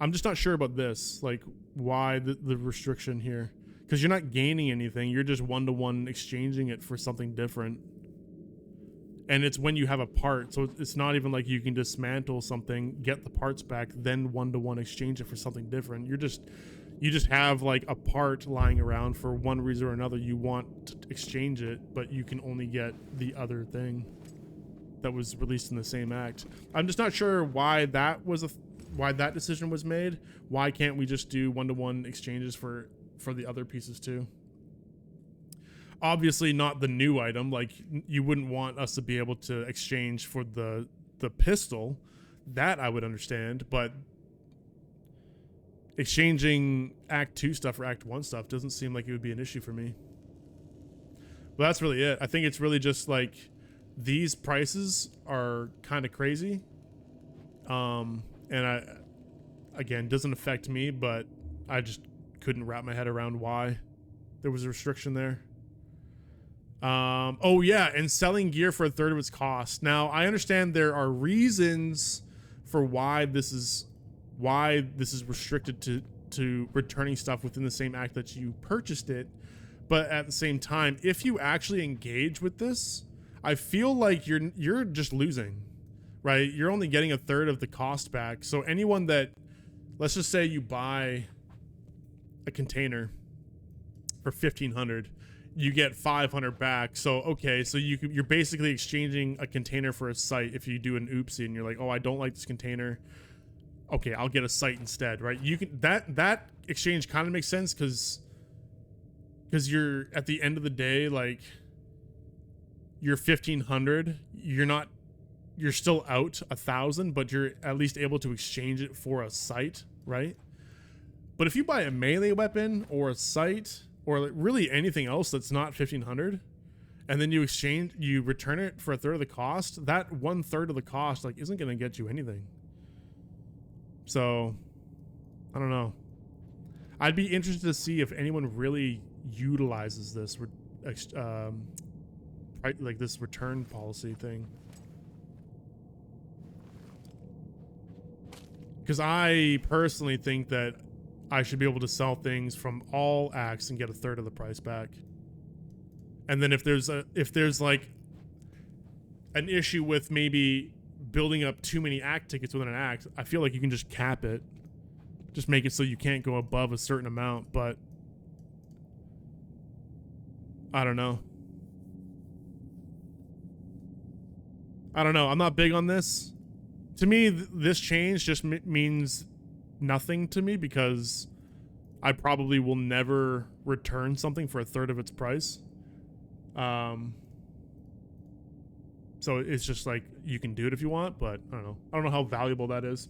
I'm just not sure about this, like why the restriction here, because you're not gaining anything. You're just one-to-one exchanging it for something different. And it's when you have a part, so it's not even like you can dismantle something, get the parts back, then one-to-one exchange it for something different. You just have like a part lying around for one reason or another. You want to exchange it, but you can only get the other thing that was released in the same act. I'm just not sure why that decision was made. Why can't we just do one-to-one exchanges for the other pieces too? Obviously not the new item. Like, you wouldn't want us to be able to exchange for the pistol. That I would understand, but exchanging Act 2 stuff for Act 1 stuff doesn't seem like it would be an issue for me. But that's really it. I think it's really just like these prices are kind of crazy. And again, doesn't affect me, but I just couldn't wrap my head around why there was a restriction there. Oh yeah, and selling gear for a third of its cost. Now, I understand there are reasons for why this is restricted to returning stuff within the same act that you purchased it, but at the same time, if you actually engage with this, I feel like you're just losing, right? You're only getting a third of the cost back. So anyone that, let's just say you buy a container for 1,500, you get 500 back. So okay, so you're basically exchanging a container for a sight. If you do an oopsie and you're like, oh, I don't like this container, okay, I'll get a sight instead, right? You can that exchange kind of makes sense because you're, at the end of the day, like, you're 1,500, you're still out 1,000, but you're at least able to exchange it for a sight, right? But if you buy a melee weapon or a sight or really anything else that's not 1,500, and then you return it for a third of the cost, that 1/3 of the cost like isn't gonna get you anything. So I don't know. I'd be interested to see if anyone really utilizes this like this return policy thing, because I personally think that I should be able to sell things from all acts and get a third of the price back. And then if there's like an issue with maybe building up too many act tickets within an act, I feel like you can just cap it. Just make it so you can't go above a certain amount, but I don't know. I'm not big on this. To me, this change just means nothing to me, because I probably will never return something for a third of its price. So it's just like, you can do it if you want, but I don't know how valuable that is.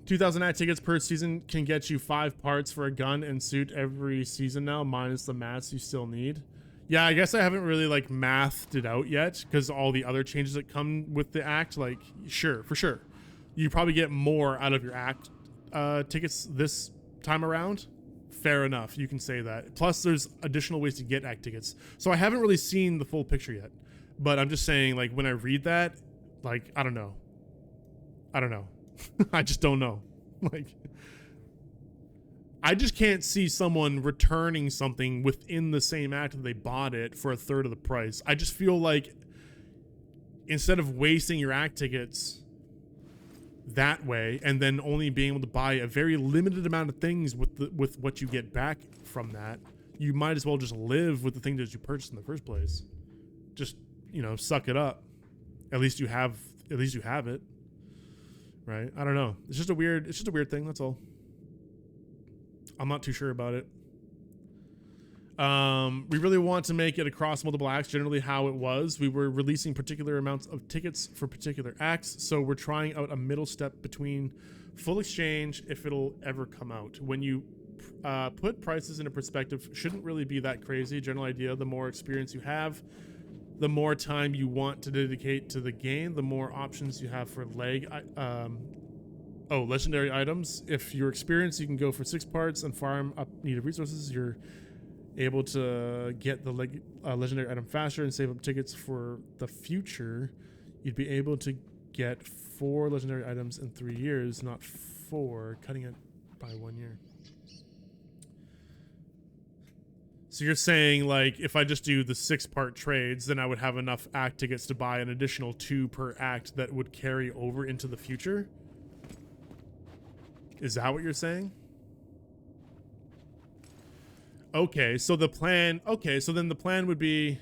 2,000 act tickets per season can get you 5 parts for a gun and suit every season now, minus the mats you still need. Yeah, I guess I haven't really like mathed it out yet, because all the other changes that come with the act, like, sure, for sure, you probably get more out of your act tickets this time around. Fair enough, you can say that. Plus, there's additional ways to get act tickets. So I haven't really seen the full picture yet, but I'm just saying, like, when I read that, like, I don't know. I just don't know. Like, I just can't see someone returning something within the same act that they bought it for a third of the price. I just feel like instead of wasting your act tickets that way and then only being able to buy a very limited amount of things with what you get back from that, you might as well just live with the thing that you purchased in the first place. Just, suck it up. At least you have it. Right? I don't know. It's just a weird thing, that's all. I'm not too sure about it. We really want to make it across multiple acts. Generally how it was, we were releasing particular amounts of tickets for particular acts, so we're trying out a middle step between full exchange, if it'll ever come out. When you put prices into perspective, shouldn't really be that crazy. General idea, the more experience you have, the more time you want to dedicate to the game, the more options you have for legendary items. If you're experienced, you can go for 6 parts and farm up needed resources. You're able to get the legendary item faster and save up tickets for the future. You'd be able to get 4 legendary items in 3 years, not 4, cutting it by 1 year. So you're saying, like, if I just do the 6-part trades, then I would have enough act tickets to buy an additional 2 per act that would carry over into the future? Is that what you're saying? Okay, so the plan... Okay, so then the plan would be...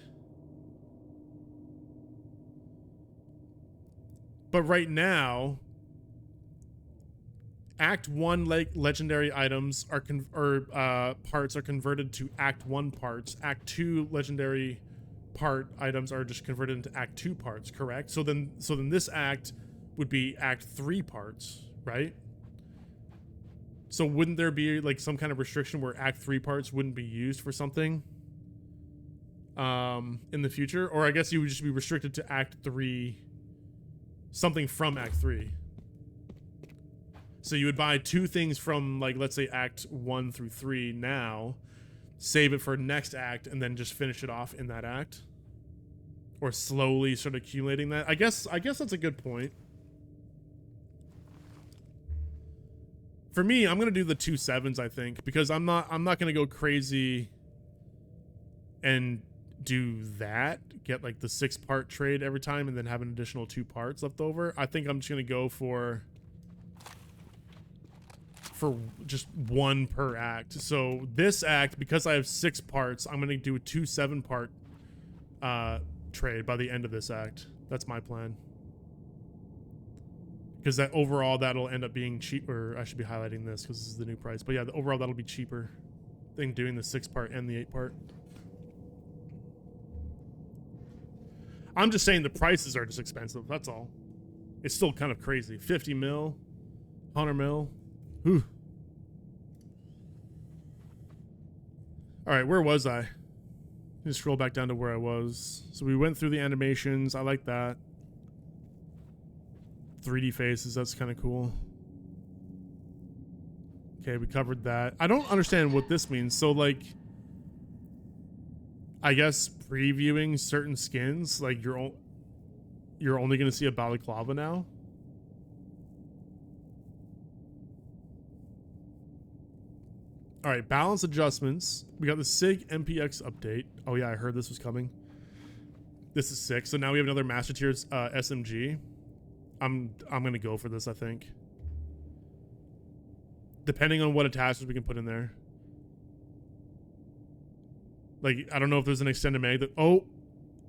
But right now... Act 1 legendary items are parts are converted to Act 1 parts. Act 2 legendary part items are just converted into Act 2 parts, correct? So then this act would be Act 3 parts, right? So wouldn't there be like some kind of restriction where Act 3 parts wouldn't be used for something in the future? Or I guess you would just be restricted to Act 3, something from Act 3. So you would buy 2 things from, like, let's say Act 1 through 3 now, save it for next act, and then just finish it off in that act? Or slowly start accumulating that? I guess that's a good point. For me, I'm gonna do the 2 7s, I think, because I'm not gonna go crazy and do that, get like the 6-part trade every time and then have an additional 2 parts left over. I think I'm just gonna go for just 1 per act. So this act, because I have 6 parts, I'm gonna do a 2 7-part trade by the end of this act. That's my plan. Because that overall, that'll end up being cheaper. I should be highlighting this because this is the new price. But yeah, overall, that'll be cheaper than doing the 6-part and the 8-part. I'm just saying the prices are just expensive. That's all. It's still kind of crazy. 50 mil, 100 mil. Whew. All right, where was I? Just scroll back down to where I was. So we went through the animations. I like that. 3D faces, that's kind of cool. Okay, we covered that. I don't understand what this means. So, like, I guess previewing certain skins, like you're only going to see a balaclava now. All right, balance adjustments. We got the SIG MPX update. Oh yeah, I heard this was coming. This is sick. So now we have another Master Tier SMG. I'm gonna go for this, I think. Depending on what attachments we can put in there. Like, I don't know if there's an extended mag that... Oh!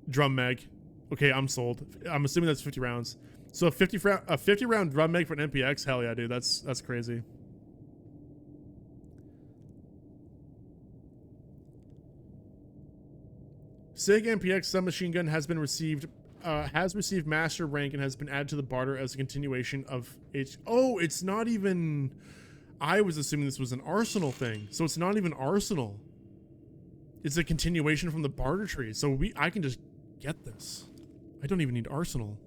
Drum mag. Okay, I'm sold. I'm assuming that's 50 rounds. So a 50 round drum mag for an MPX? Hell yeah, dude. That's crazy. SIG MPX submachine gun has received master rank and has been added to the barter as a continuation of Oh, it's not even... I was assuming this was an arsenal thing. So it's not even arsenal. It's a continuation from the barter tree. So I can just get this. I don't even need arsenal.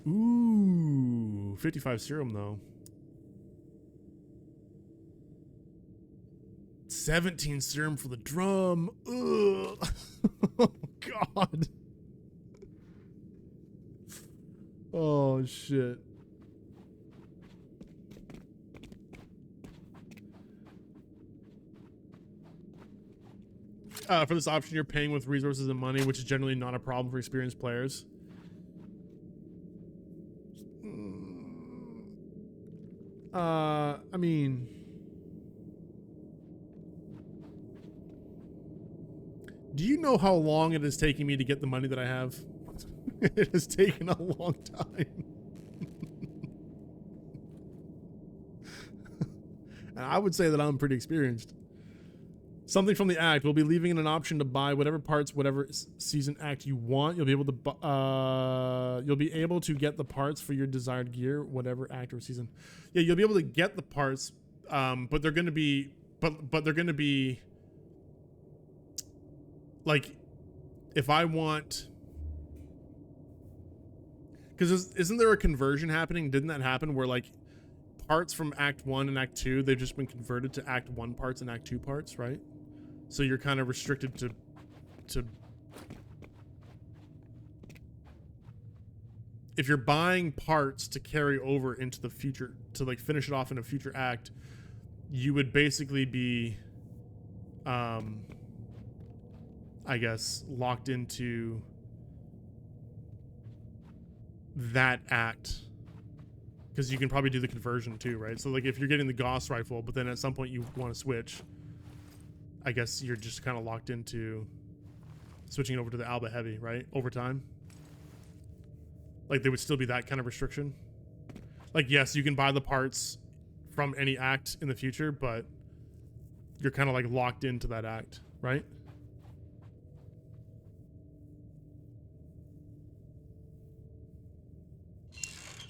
Ooh, 55 serum though. 17 serum for the drum. Ugh. Oh god. Oh shit. For this option, you're paying with resources and money, which is generally not a problem for experienced players. I mean... Do you know how long it is taking me to get the money that I have? It has taken a long time. And I would say that I'm pretty experienced. Something from the act. We'll be leaving in an option to buy whatever parts, whatever season act you want. You'll be able to get the parts for your desired gear, whatever act or season. Yeah, you'll be able to get the parts, but they're going to be, but they're going to be like, if I want, because isn't there a conversion happening? Didn't that happen where like parts from Act 1 and Act 2, they've just been converted to Act 1 parts and Act 2 parts, right? So you're kind of restricted to if you're buying parts to carry over into the future, to like finish it off in a future act, you would basically be, I guess, locked into that act. Because you can probably do the conversion too, right? So like if you're getting the Gauss rifle, but then at some point you want to switch, I guess you're just kind of locked into switching it over to the Alba Heavy, right? Over time. Like there would still be that kind of restriction. Like, yes, you can buy the parts from any act in the future, but you're kind of like locked into that act, right?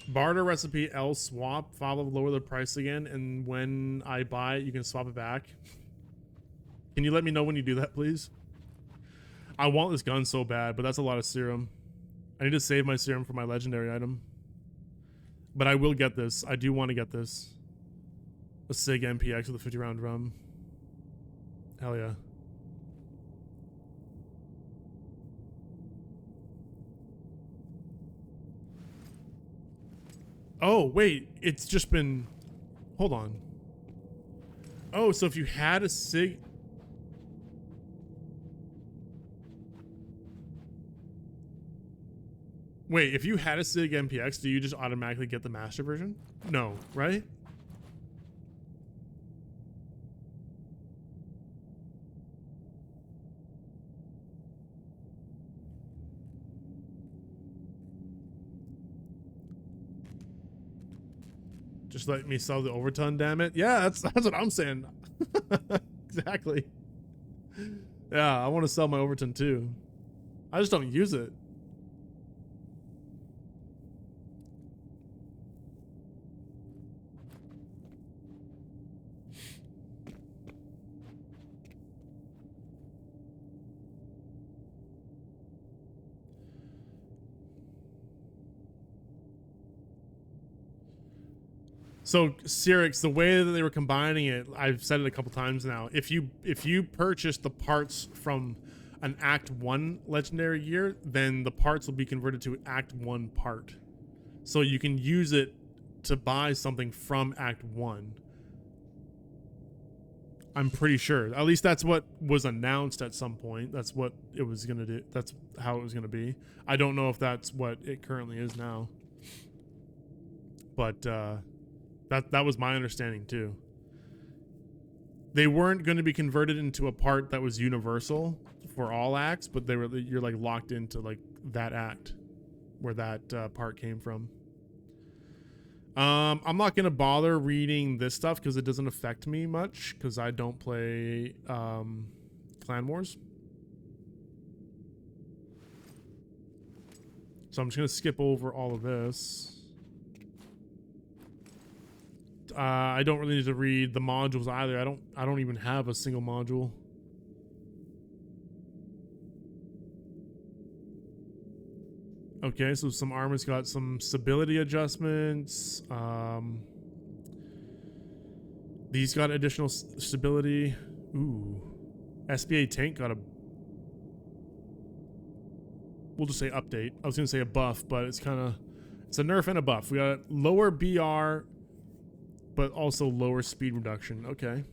Barter recipe L swap. Fava lower the price again, and when I buy it, you can swap it back. Can you let me know when you do that, please? I want this gun so bad, but that's a lot of serum. I need to save my serum for my legendary item. But I will get this. I do want to get this. A SIG MPX with a 50 round drum. Hell yeah. Oh, wait. It's just been... Hold on. Oh, so if you had a SIG... Wait, if you had a SIG MPX, do you just automatically get the master version? No, right? Just let me sell the overton, damn it. Yeah, that's what I'm saying. Exactly. Yeah, I want to sell my overton too. I just don't use it. So Cyrix, the way that they were combining it, I've said it a couple times now. If you purchase the parts from an Act 1 legendary gear, then the parts will be converted to Act 1 part. So you can use it to buy something from Act 1. I'm pretty sure. At least that's what was announced at some point. That's what it was going to do. That's how it was going to be. I don't know if that's what it currently is now. But that was my understanding too. They weren't going to be converted into a part that was universal for all acts, but you're like locked into like that act where that part came from. I'm not going to bother reading this stuff because it doesn't affect me much because I don't play Clan Wars. So I'm just going to skip over all of this. I don't really need to read the modules either. I don't even have a single module. Okay, so some armor's got some stability adjustments. These got additional stability. Ooh. SBA tank got a... We'll just say update. I was going to say a buff, but it's kind of... It's a nerf and a buff. We got lower BR, but also lower speed reduction. Okay.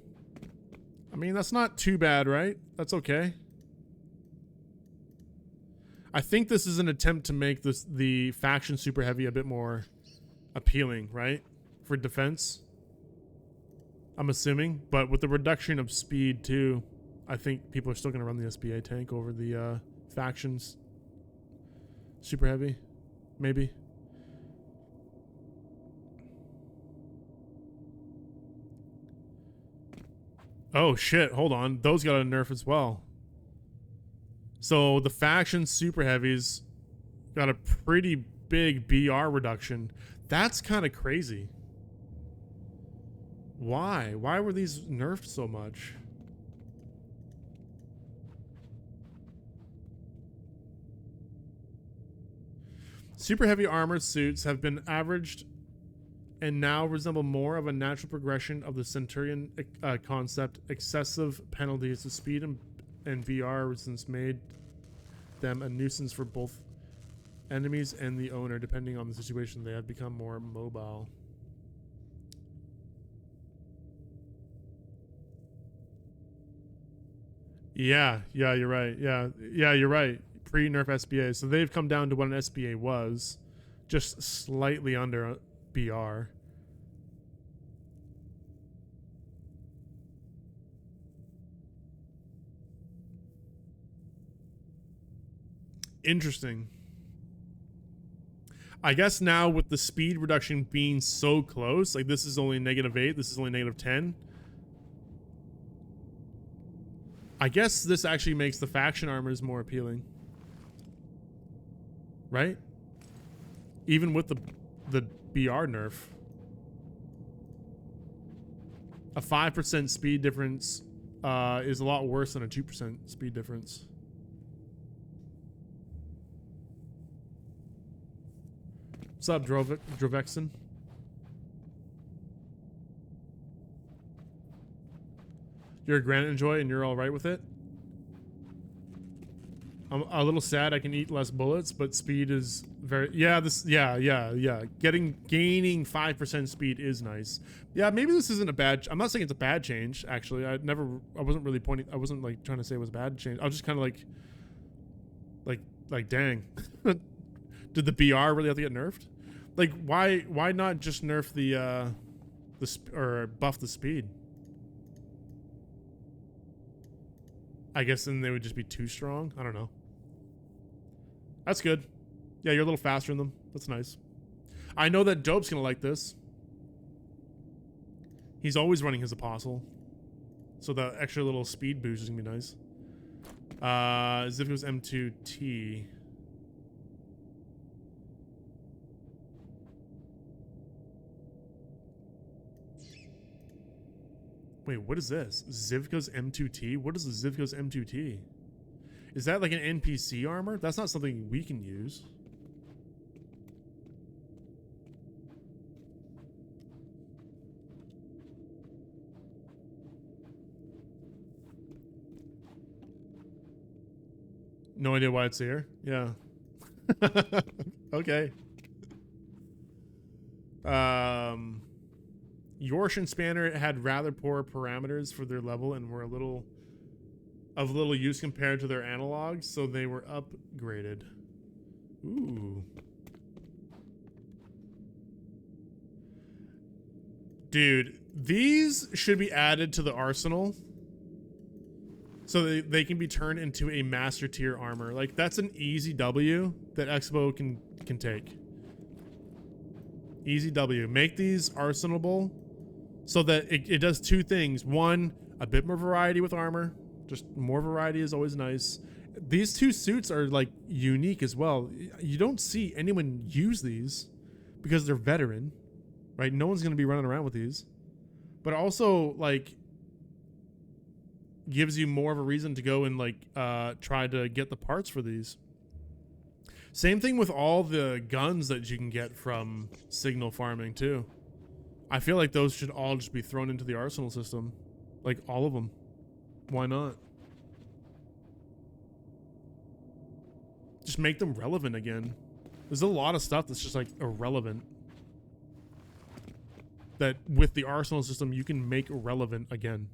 I mean, that's not too bad, right? That's okay. I think this is an attempt to make the faction super heavy a bit more appealing, right? For defense. I'm assuming. But with the reduction of speed too, I think people are still going to run the SBA tank over the factions super heavy. Maybe. Oh shit, hold on. Those got a nerf as well. So the faction super heavies got a pretty big BR reduction. That's kind of crazy. Why? Why were these nerfed so much? Super heavy armored suits have been averaged and now resemble more of a natural progression of the Centurion concept. Excessive penalties to speed and BR resistance made them a nuisance for both enemies and the owner. Depending on the situation, they have become more mobile. Yeah, you're right. Yeah, you're right. Pre-nerf SBA. So they've come down to what an SBA was, just slightly under BR. Interesting. I guess now with the speed reduction being so close, like this is only -8, this is only -10. I guess this actually makes the faction armors more appealing. Right? Even with the BR nerf. A 5% speed difference is a lot worse than a 2% speed difference. What's up, Drovexen? You're a Granite Enjoy and you're alright with it? I'm a little sad I can eat less bullets, but speed is very... Yeah, Gaining 5% speed is nice. Yeah, maybe this isn't a bad... I'm not saying it's a bad change, actually. I wasn't really pointing... I wasn't, like, trying to say it was a bad change. I was just kind of like, dang. Did the BR really have to get nerfed? Like, why not just nerf or buff the speed? I guess then they would just be too strong. I don't know. That's good. Yeah, you're a little faster than them. That's nice. I know that Dope's gonna like this. He's always running his Apostle. So the extra little speed boost is gonna be nice. As if it was M2T. Wait, what is this? Zivka's M2T? What is the Zivka's M2T? Is that like an NPC armor? That's not something we can use. No idea why it's here. Yeah. Okay. Yorsh and Spanner had rather poor parameters for their level and were of little use compared to their analogs, so they were upgraded. Ooh. Dude, these should be added to the arsenal so they can be turned into a master tier armor. Like, that's an easy W that Expo can take. Easy W. Make these arsenalable so that it does two things. One, a bit more variety with armor. Just more variety is always nice. These two suits are like unique as well. You don't see anyone use these because they're veteran, right? No one's going to be running around with these. But also, like, gives you more of a reason to go and, like, try to get the parts for these. Same thing with all the guns that you can get from signal farming, too. I feel like those should all just be thrown into the arsenal system. Like, all of them. Why not? Just make them relevant again. There's a lot of stuff that's just, like, irrelevant. That with the arsenal system, you can make relevant again.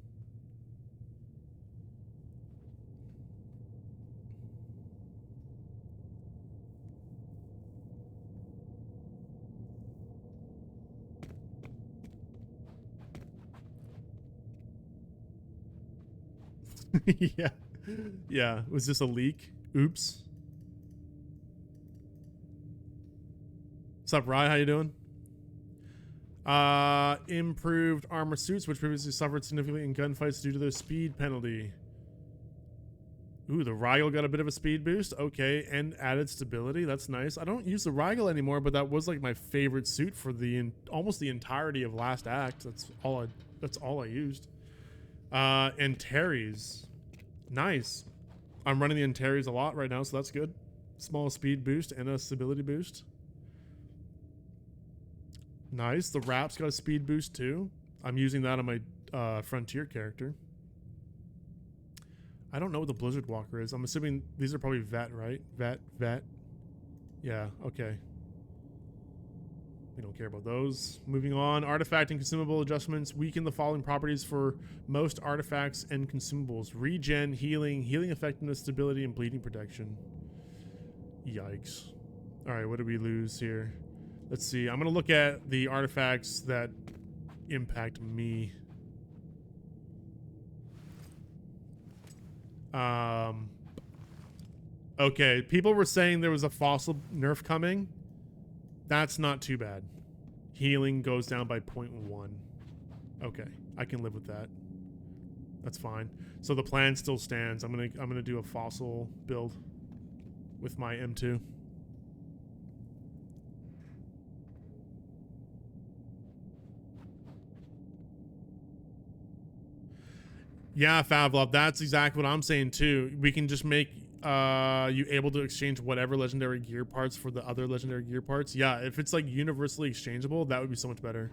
Yeah. Yeah. Was this a leak? Oops. What's up, Rye? How you doing? Improved armor suits, which previously suffered significantly in gunfights due to their speed penalty. Ooh, the Rigel got a bit of a speed boost. Okay, and added stability. That's nice. I don't use the Rigel anymore, but that was like my favorite suit for the almost the entirety of Last Act. That's all I used. Antares. Nice. I'm running the Antares a lot right now, so that's good. Small speed boost and a stability boost. Nice. The Rap's got a speed boost too. I'm using that on my Frontier character. I don't know what the Blizzard Walker is. I'm assuming these are probably Vet, right? Vet. Yeah, okay. We don't care about those. Moving on. Artifact and consumable adjustments. Weaken the following properties for most artifacts and consumables. Regen, healing effectiveness, stability, and bleeding protection. Yikes. Alright, what did we lose here? Let's see. I'm going to look at the artifacts that impact me. Okay, people were saying there was a fossil nerf coming. That's not too bad. Healing goes down by 0.1. Okay, I can live with that. That's fine. So the plan still stands. I'm gonna do a fossil build with my M2. Yeah, Favlov, that's exactly what I'm saying too. We can just make you able to exchange whatever legendary gear parts for the other legendary gear parts. Yeah, if it's like universally exchangeable, that would be so much better.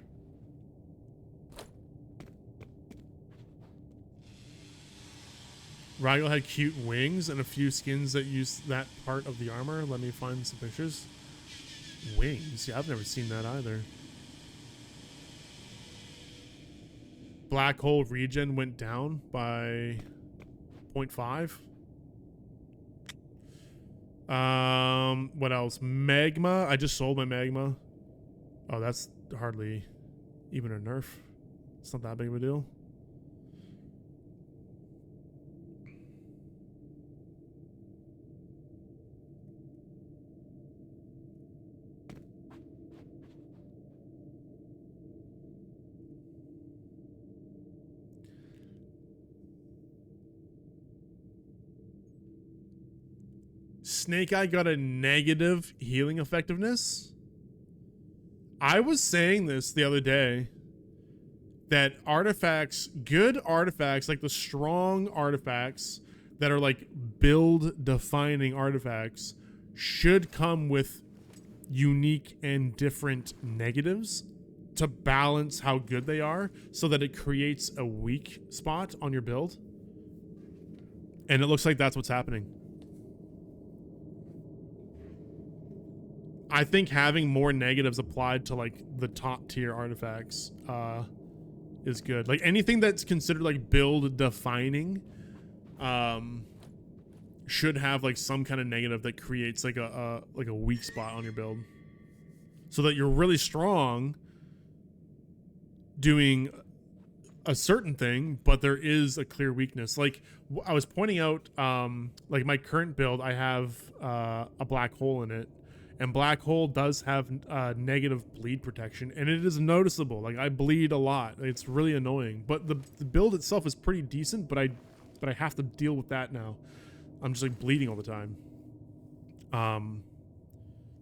Rigel had cute wings and a few skins that use that part of the armor. Let me find some pictures. Wings? Yeah, I've never seen that either. Black hole regen went down by 0.5. What else? Magma. I just sold my magma. Oh, that's hardly even a nerf. It's not that big of a deal. Snake Eye got a negative healing effectiveness. I was saying this the other day that artifacts, good artifacts, like the strong artifacts that are like build defining artifacts, should come with unique and different negatives to balance how good they are so that it creates a weak spot on your build. And it looks like that's what's happening. I think having more negatives applied to like the top tier artifacts is good. Like anything that's considered like build defining should have like some kind of negative that creates like a weak spot on your build, so that you're really strong doing a certain thing, but there is a clear weakness. Like I was pointing out, like my current build, I have a black hole in it. And black hole does have negative bleed protection, and it is noticeable. Like I bleed a lot. It's really annoying. But the build itself is pretty decent. But I have to deal with that now. I'm just like bleeding all the time.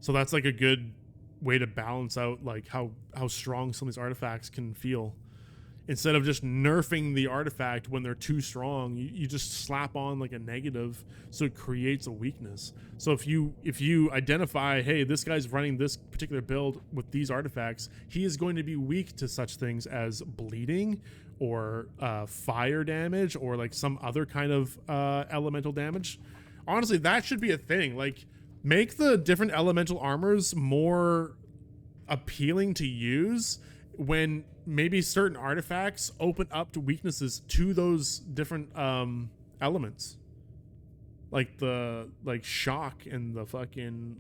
So that's like a good way to balance out like how strong some of these artifacts can feel. Instead of just nerfing the artifact when they're too strong, you just slap on like a negative so it creates a weakness. So if you identify, hey, this guy's running this particular build with these artifacts, he is going to be weak to such things as bleeding or fire damage or like some other kind of elemental damage. Honestly, that should be a thing. Like make the different elemental armors more appealing to use when maybe certain artifacts open up to weaknesses to those different elements, like the shock and the fucking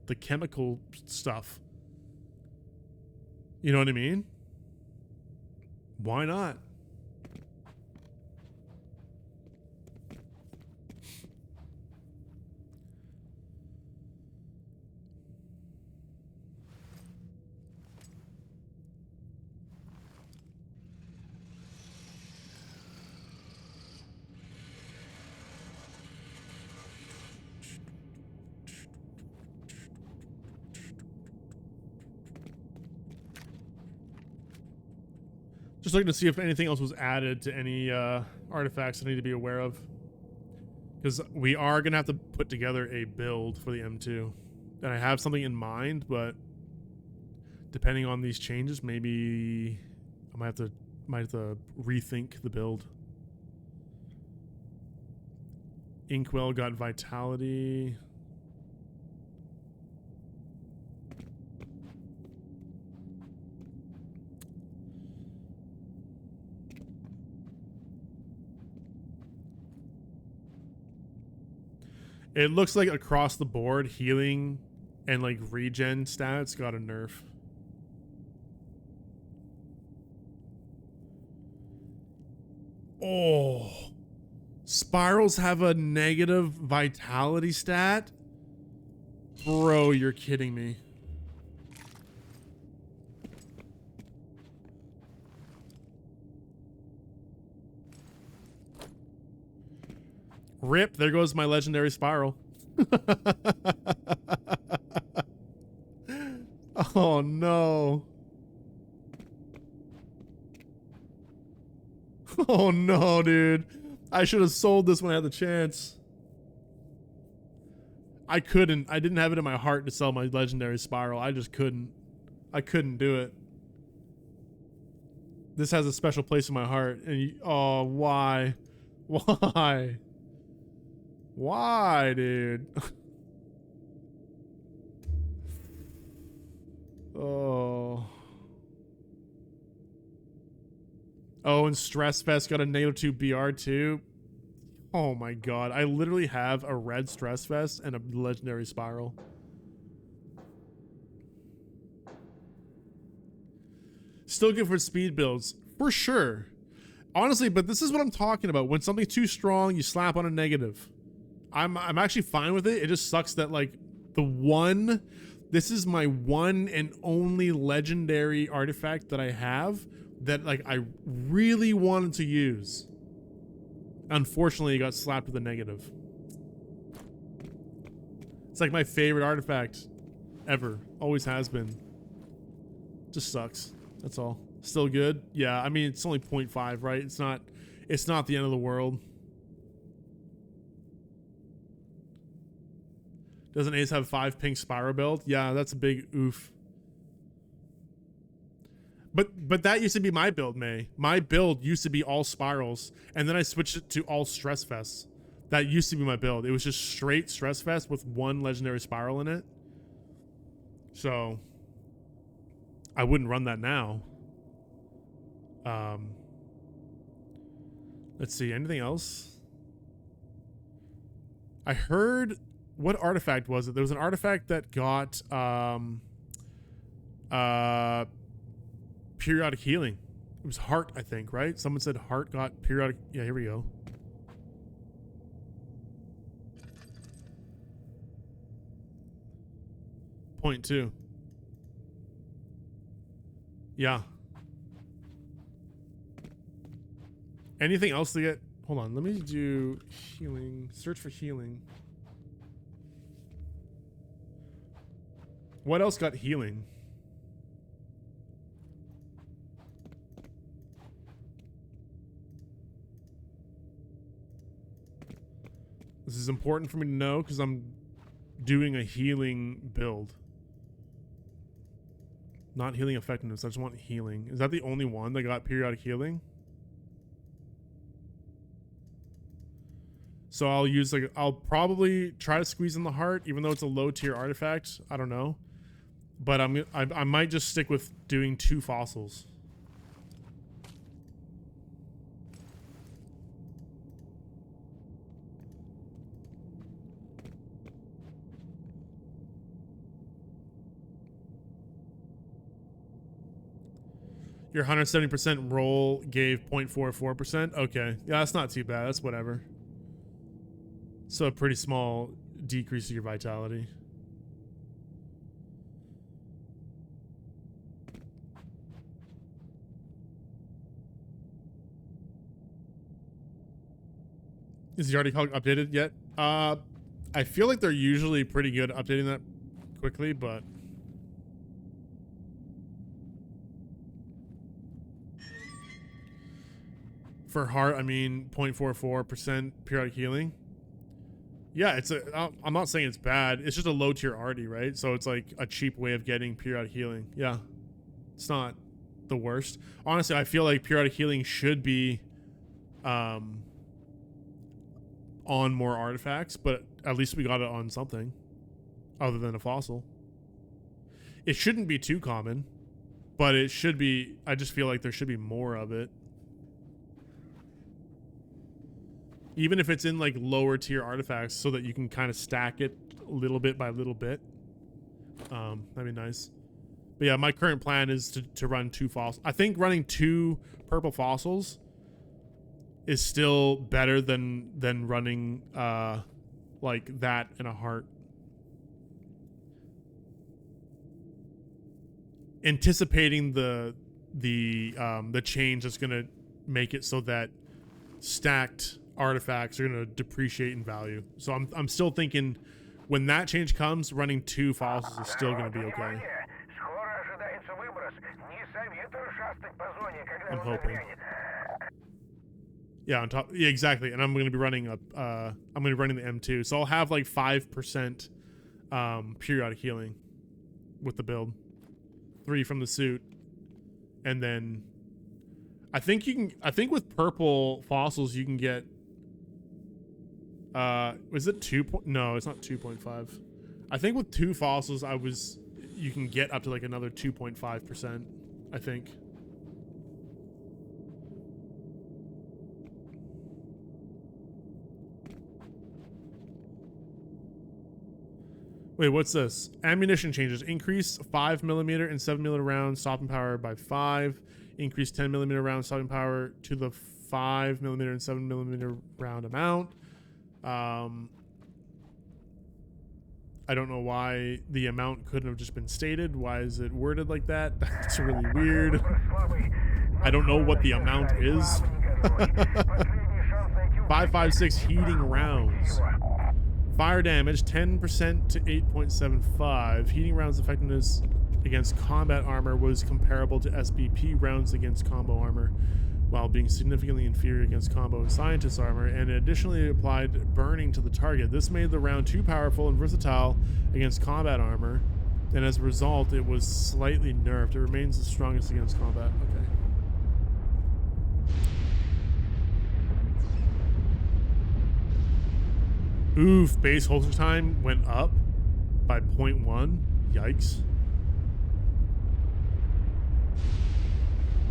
the chemical stuff. You know what I mean? Why not? Just looking to see if anything else was added to any artifacts I need to be aware of. Because we are going to have to put together a build for the M2. And I have something in mind, but depending on these changes, maybe I might have to rethink the build. Inkwell got vitality. It looks like across the board, healing and like regen stats got a nerf. Oh, spirals have a negative vitality stat? Bro, you're kidding me. Rip, there goes my legendary spiral. Oh no. Oh no, dude. I should have sold this when I had the chance. I couldn't. I didn't have it in my heart to sell my legendary spiral. I just couldn't. I couldn't do it. This has a special place in my heart. And oh, why? Why? Why, dude? Oh. Oh, and Stress Fest got a -2 BR too. Oh my god. I literally have a red Stress Vest and a legendary spiral. Still good for speed builds. For sure. Honestly, but this is what I'm talking about. When something's too strong, you slap on a negative. I'm actually fine with it. It just sucks that like this is my one and only legendary artifact that I have that like I really wanted to use. Unfortunately, it got slapped with a negative. It's like my favorite artifact ever. Always has been. Just sucks. That's all. Still good? Yeah, I mean, it's only 0.5, right? It's not the end of the world. Doesn't Ace have 5 pink spiral build? Yeah, that's a big oof. But that used to be my build, May. My build used to be all spirals, and then I switched it to all Stress Fests. That used to be my build. It was just straight Stress Fest with 1 legendary spiral in it. So I wouldn't run that now. Let's see, anything else? I heard, what artifact was it? There was an artifact that got periodic healing. It was heart, I think, right? Someone said heart got periodic. Yeah, here we go. Point 2. Yeah. Anything else to get? Hold on, let me do healing. Search for healing. What else got healing? This is important for me to know because I'm doing a healing build. Not healing effectiveness, I just want healing. Is that the only one that got periodic healing? So I'll use like, I'll probably try to squeeze in the heart, even though it's a low tier artifact. I don't know. But I might just stick with doing 2 fossils. Your 170% roll gave 0.44%. Okay. Yeah, that's not too bad. That's whatever. So a pretty small decrease in your vitality. Is the article updated yet? I feel like they're usually pretty good at updating that quickly, but For heart, I mean 0.44% periodic healing. Yeah, I'm not saying it's bad. It's just a low tier arty, right? So it's like a cheap way of getting periodic healing. Yeah, it's not the worst. Honestly, I feel like periodic healing should be on more artifacts, but at least we got it on something other than a fossil. It shouldn't be too common, but it should be. I just feel like there should be more of it. Even if it's in like lower tier artifacts so that you can kind of stack it little bit by little bit. That'd be nice. But yeah, my current plan is to run 2 fossils. I think running 2 purple fossils is still better than running like that and a heart. Anticipating the change that's gonna make it so that stacked artifacts are gonna depreciate in value. So I'm still thinking when that change comes, running 2 fossils is still gonna be okay. I'm hoping. Yeah, on top. Yeah, exactly. And I'm gonna be running I'm gonna be running the M2, so I'll have like 5% periodic healing with the build, 3 from the suit, and then I think with purple fossils you can get was it 2 point? No, it's not 2.5. I think with 2 fossils you can get up to like another 2.5%, I think. Wait, what's this? Ammunition changes. Increase 5mm and 7mm rounds stopping power by 5. Increase 10mm round stopping power to the 5mm and 7mm round amount. I don't know why the amount couldn't have just been stated. Why is it worded like that? That's really weird. I don't know what the amount is. 5.56 heating rounds. Fire damage 10% to 8.75. Heating rounds effectiveness against combat armor was comparable to SBP rounds against combo armor, while being significantly inferior against combo and scientist armor, and it additionally applied burning to the target. This made the round too powerful and versatile against combat armor, and as a result, it was slightly nerfed. It remains the strongest against combat. Okay. Oof, base holster time went up by 0.1. Yikes.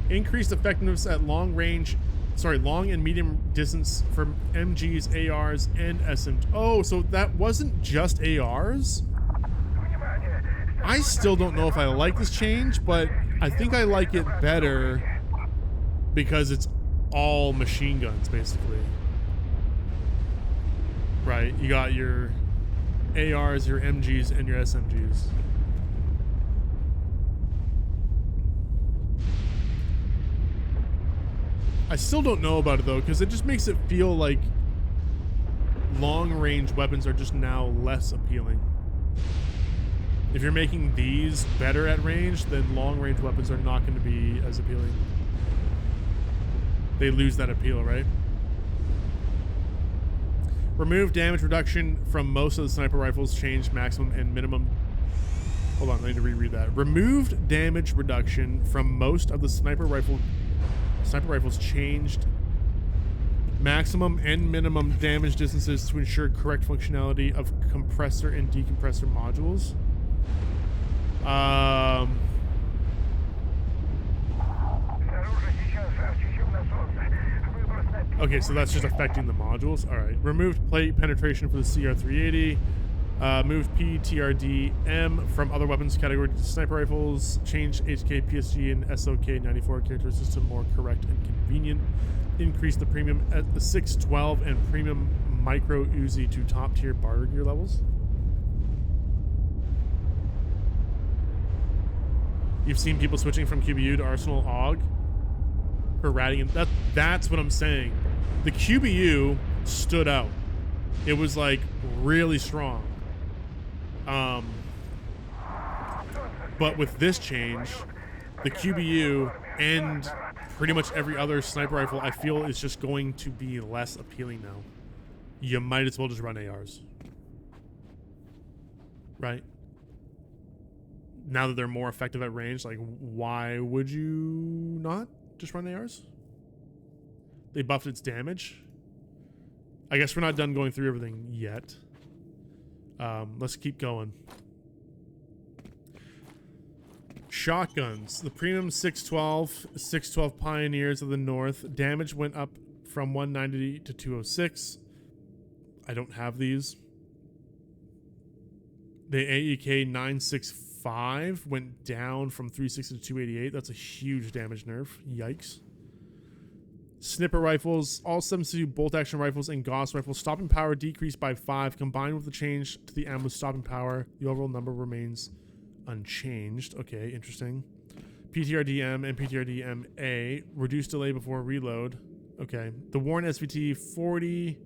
Increased effectiveness at long and medium distance for MGs, ARs, and SMGs. Oh, so that wasn't just ARs? I still don't know if I like this change, but I think I like it better because it's all machine guns, basically. Right, you got your ARs, your MGs, and your SMGs. I still don't know about it though, because it just makes it feel like long-range weapons are just now less appealing. If you're making these better at range, then long-range weapons are not going to be as appealing. They lose that appeal, right? Remove damage reduction from most of the sniper rifles. Changed maximum and minimum. Hold on, I need to reread that. Removed damage reduction from most of the sniper rifles. Changed maximum and minimum damage distances to ensure correct functionality of compressor and decompressor modules. Okay, so that's just affecting the modules. All right. Removed plate penetration for the CR380. Moved PTRD-M from other weapons category to sniper rifles. Changed HK, PSG, and SOK-94 characteristics to more correct and convenient. Increased the premium at the 612 and premium micro Uzi to top tier barter gear levels. You've seen people switching from QBU to Arsenal AUG for ratting, and that's what I'm saying. The QBU stood out. It was like really strong. But with this change, the QBU and pretty much every other sniper rifle I feel is just going to be less appealing now. You might as well just run ARs. Right? Now that they're more effective at range, like, why would you not just run ARs? They buffed its damage. I guess we're not done going through everything yet. Let's keep going. Shotguns. The premium 612 Pioneers of the North. Damage went up from 190 to 206. I don't have these. The AEK 965 went down from 360 to 288. That's a huge damage nerf. Yikes. Sniper rifles, all 7.62 bolt action rifles and Gauss rifles. Stopping power decreased by 5. Combined with the change to the ammo stopping power, the overall number remains unchanged. Okay, interesting. PTRDM and PTRDM-A. Reduced delay before reload. Okay. The Warren SVT 40.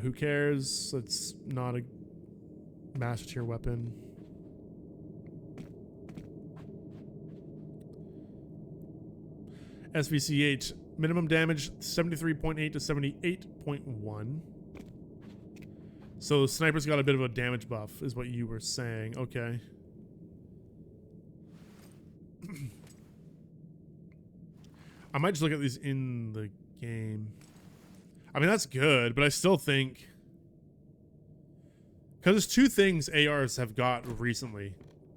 Who cares? It's not a master tier weapon. SVCH. Minimum damage 73.8 to 78.1. So sniper's got a bit of a damage buff, is what you were saying. Okay. I might just look at these in the game. I mean, that's good, but I still think, because there's two things ARs have got recently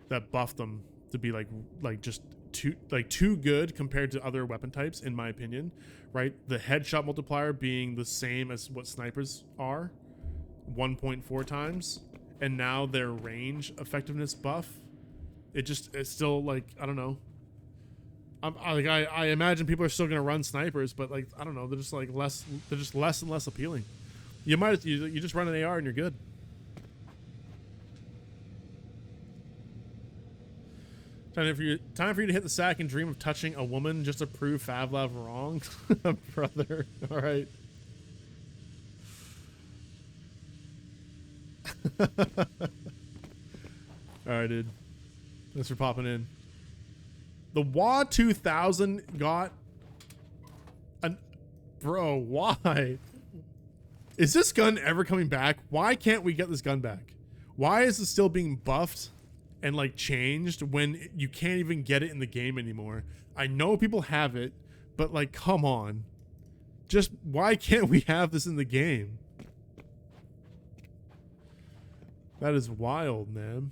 that buffed them to be like just too good compared to other weapon types, in my opinion, right? The headshot multiplier being the same as what snipers are, 1.4 times, and now their range effectiveness buff. It's still like, I don't know. I imagine people are still gonna run snipers, but like, I don't know, they're just like less. They're just less and less appealing. You just run an AR and you're good. Time for you to hit the sack and dream of touching a woman just to prove Favlav wrong, brother. All right. All right, dude. Thanks for popping in. The WA 2000 got an... Bro, why? Is this gun ever coming back? Why can't we get this gun back? Why is it still being buffed and like changed when you can't even get it in the game anymore? I know people have it, but like, come on. Just why can't we have this in the game? That is wild, man.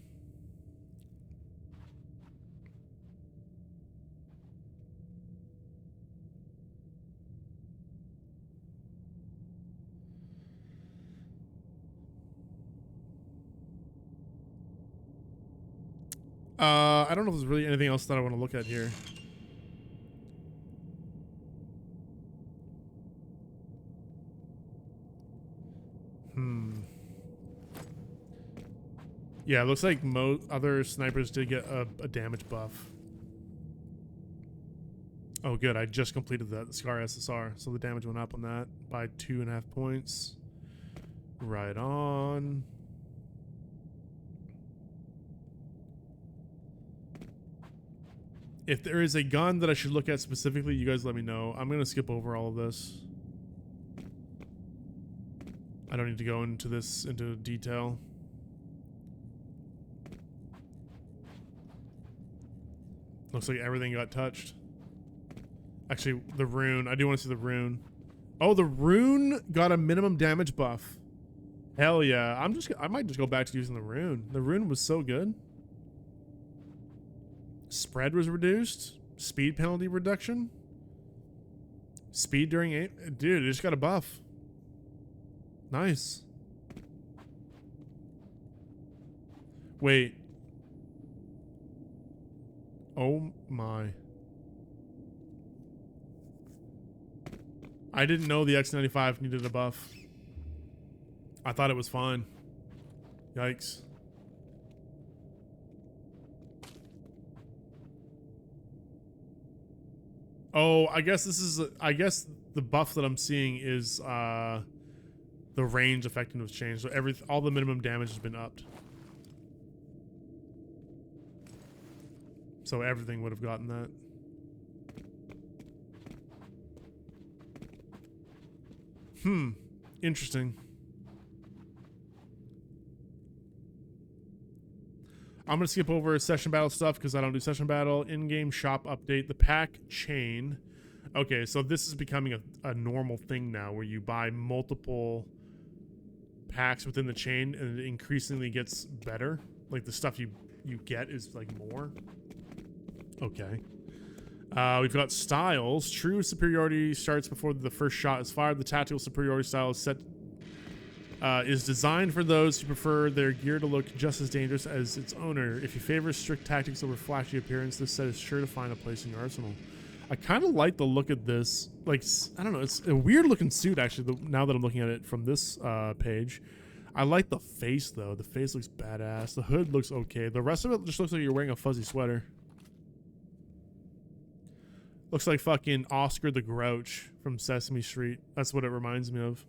I don't know if there's really anything else that I want to look at here. Yeah, it looks like other snipers did get a damage buff. Oh, good. I just completed that Scar SSR, so the damage went up on that by 2.5 points. Right on. If there is a gun that I should look at specifically, you guys let me know. I'm going to skip over all of this. I don't need to go into this into detail. Looks like everything got touched. Actually, the rune. I do want to see the rune. Oh, the rune got a minimum damage buff. Hell yeah. I might just go back to using the rune. The rune was so good. Spread was reduced. Speed penalty reduction. Speed during aim. Dude, it just got a buff. Nice. Wait. Oh my. I didn't know the X95 needed a buff. I thought it was fine. Yikes. Oh, I guess this is I guess the buff that I'm seeing is the range effectiveness change. So all the minimum damage has been upped. So everything would have gotten that. Interesting. I'm going to skip over session battle stuff because I don't do session battle. In-game shop update. The pack chain. Okay, so this is becoming a normal thing now where you buy multiple packs within the chain and it increasingly gets better. Like the stuff you get is like more. Okay. We've got styles. True superiority starts before the first shot is fired. The tactical superiority style is set is designed for those who prefer their gear to look just as dangerous as its owner. If you favor strict tactics over flashy appearance, this set is sure to find a place in your arsenal. I kind of like the look of this. Like, I don't know, it's a weird looking suit actually, now that I'm looking at it from this page. I like the face though. The face looks badass. The hood looks okay. The rest of it just looks like you're wearing a fuzzy sweater. Looks like fucking Oscar the Grouch from Sesame Street. That's what it reminds me of.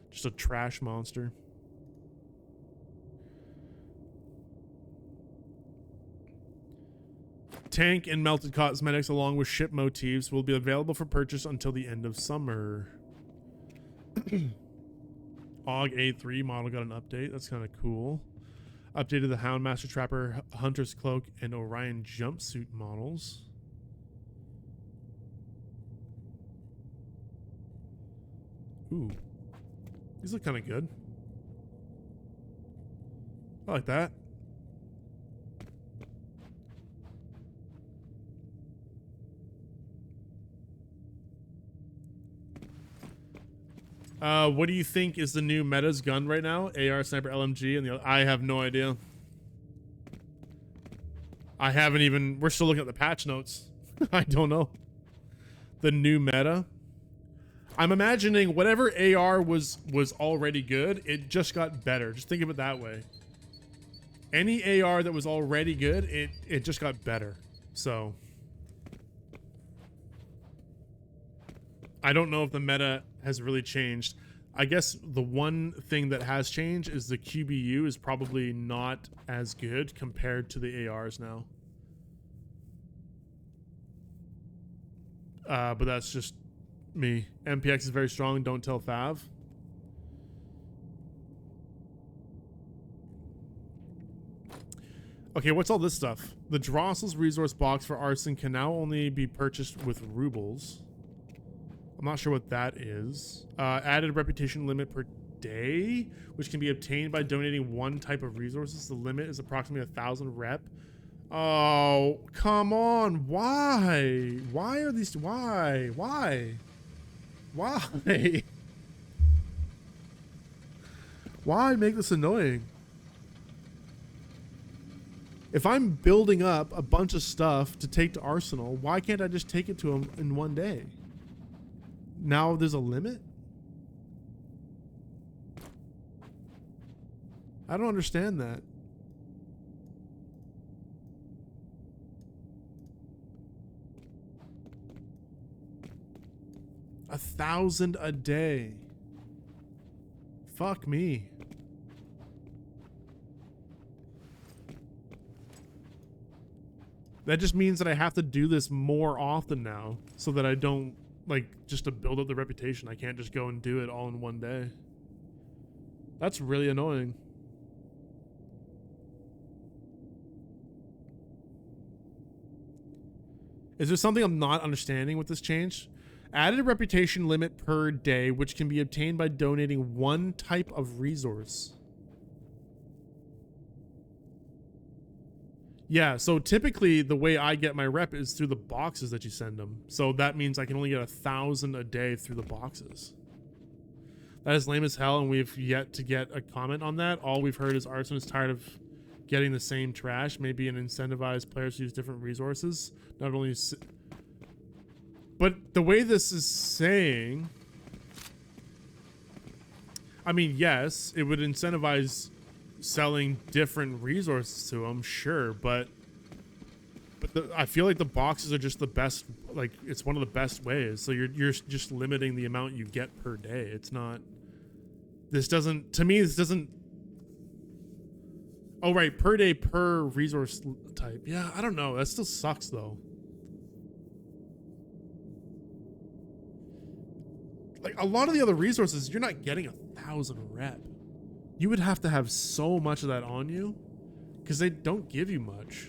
Just a trash monster. Tank and melted cosmetics along with ship motifs will be available for purchase until the end of summer. Og A3 model got an update. That's kind of cool. Updated the Houndmaster Trapper, Hunter's Cloak, and Orion jumpsuit models. Ooh. These look kind of good. I like that. What do you think is the new meta's gun right now? AR, Sniper, LMG, and the other? I have no idea. I haven't even... We're still looking at the patch notes. I don't know. The new meta. I'm imagining whatever AR was already good, it just got better. Just think of it that way. Any AR that was already good, it just got better. So I don't know if the meta has really changed. I guess the one thing that has changed is the QBU is probably not as good compared to the ARs now. But that's just me. MPX is very strong. Don't tell Fav. Okay, what's all this stuff? The Drossel's resource box for arson can now only be purchased with rubles. I'm not sure what that is. Added reputation limit per day, which can be obtained by donating one type of resources. The limit is approximately 1,000 rep. Oh, come on. Why? Why are these? Why? Why? Why? Why make this annoying? If I'm building up a bunch of stuff to take to Arsenal, why can't I just take it to him in one day? Now there's a limit? I don't understand that. $1,000 a day. Fuck me. That just means that I have to do this more often now so that I don't, like, just to build up the reputation. I can't just go and do it all in one day. That's really annoying. Is there something I'm not understanding with this change? Added a reputation limit per day, which can be obtained by donating one type of resource. Yeah, so typically the way I get my rep is through the boxes that you send them. So that means I can only get 1,000 a day through the boxes. That is lame as hell, and we've yet to get a comment on that. All we've heard is Arson is tired of getting the same trash. Maybe an incentivize players to use different resources. Not only... But the way this is saying... I mean, yes, it would incentivize selling different resources to them, sure, but I feel like the boxes are just the best. Like, it's one of the best ways. So you're just limiting the amount you get per day. It's not. This doesn't. To me, this doesn't. Oh right, per day per resource type. Yeah, I don't know. That still sucks though. Like a lot of the other resources, you're not getting 1,000 rep. You would have to have so much of that on you because they don't give you much.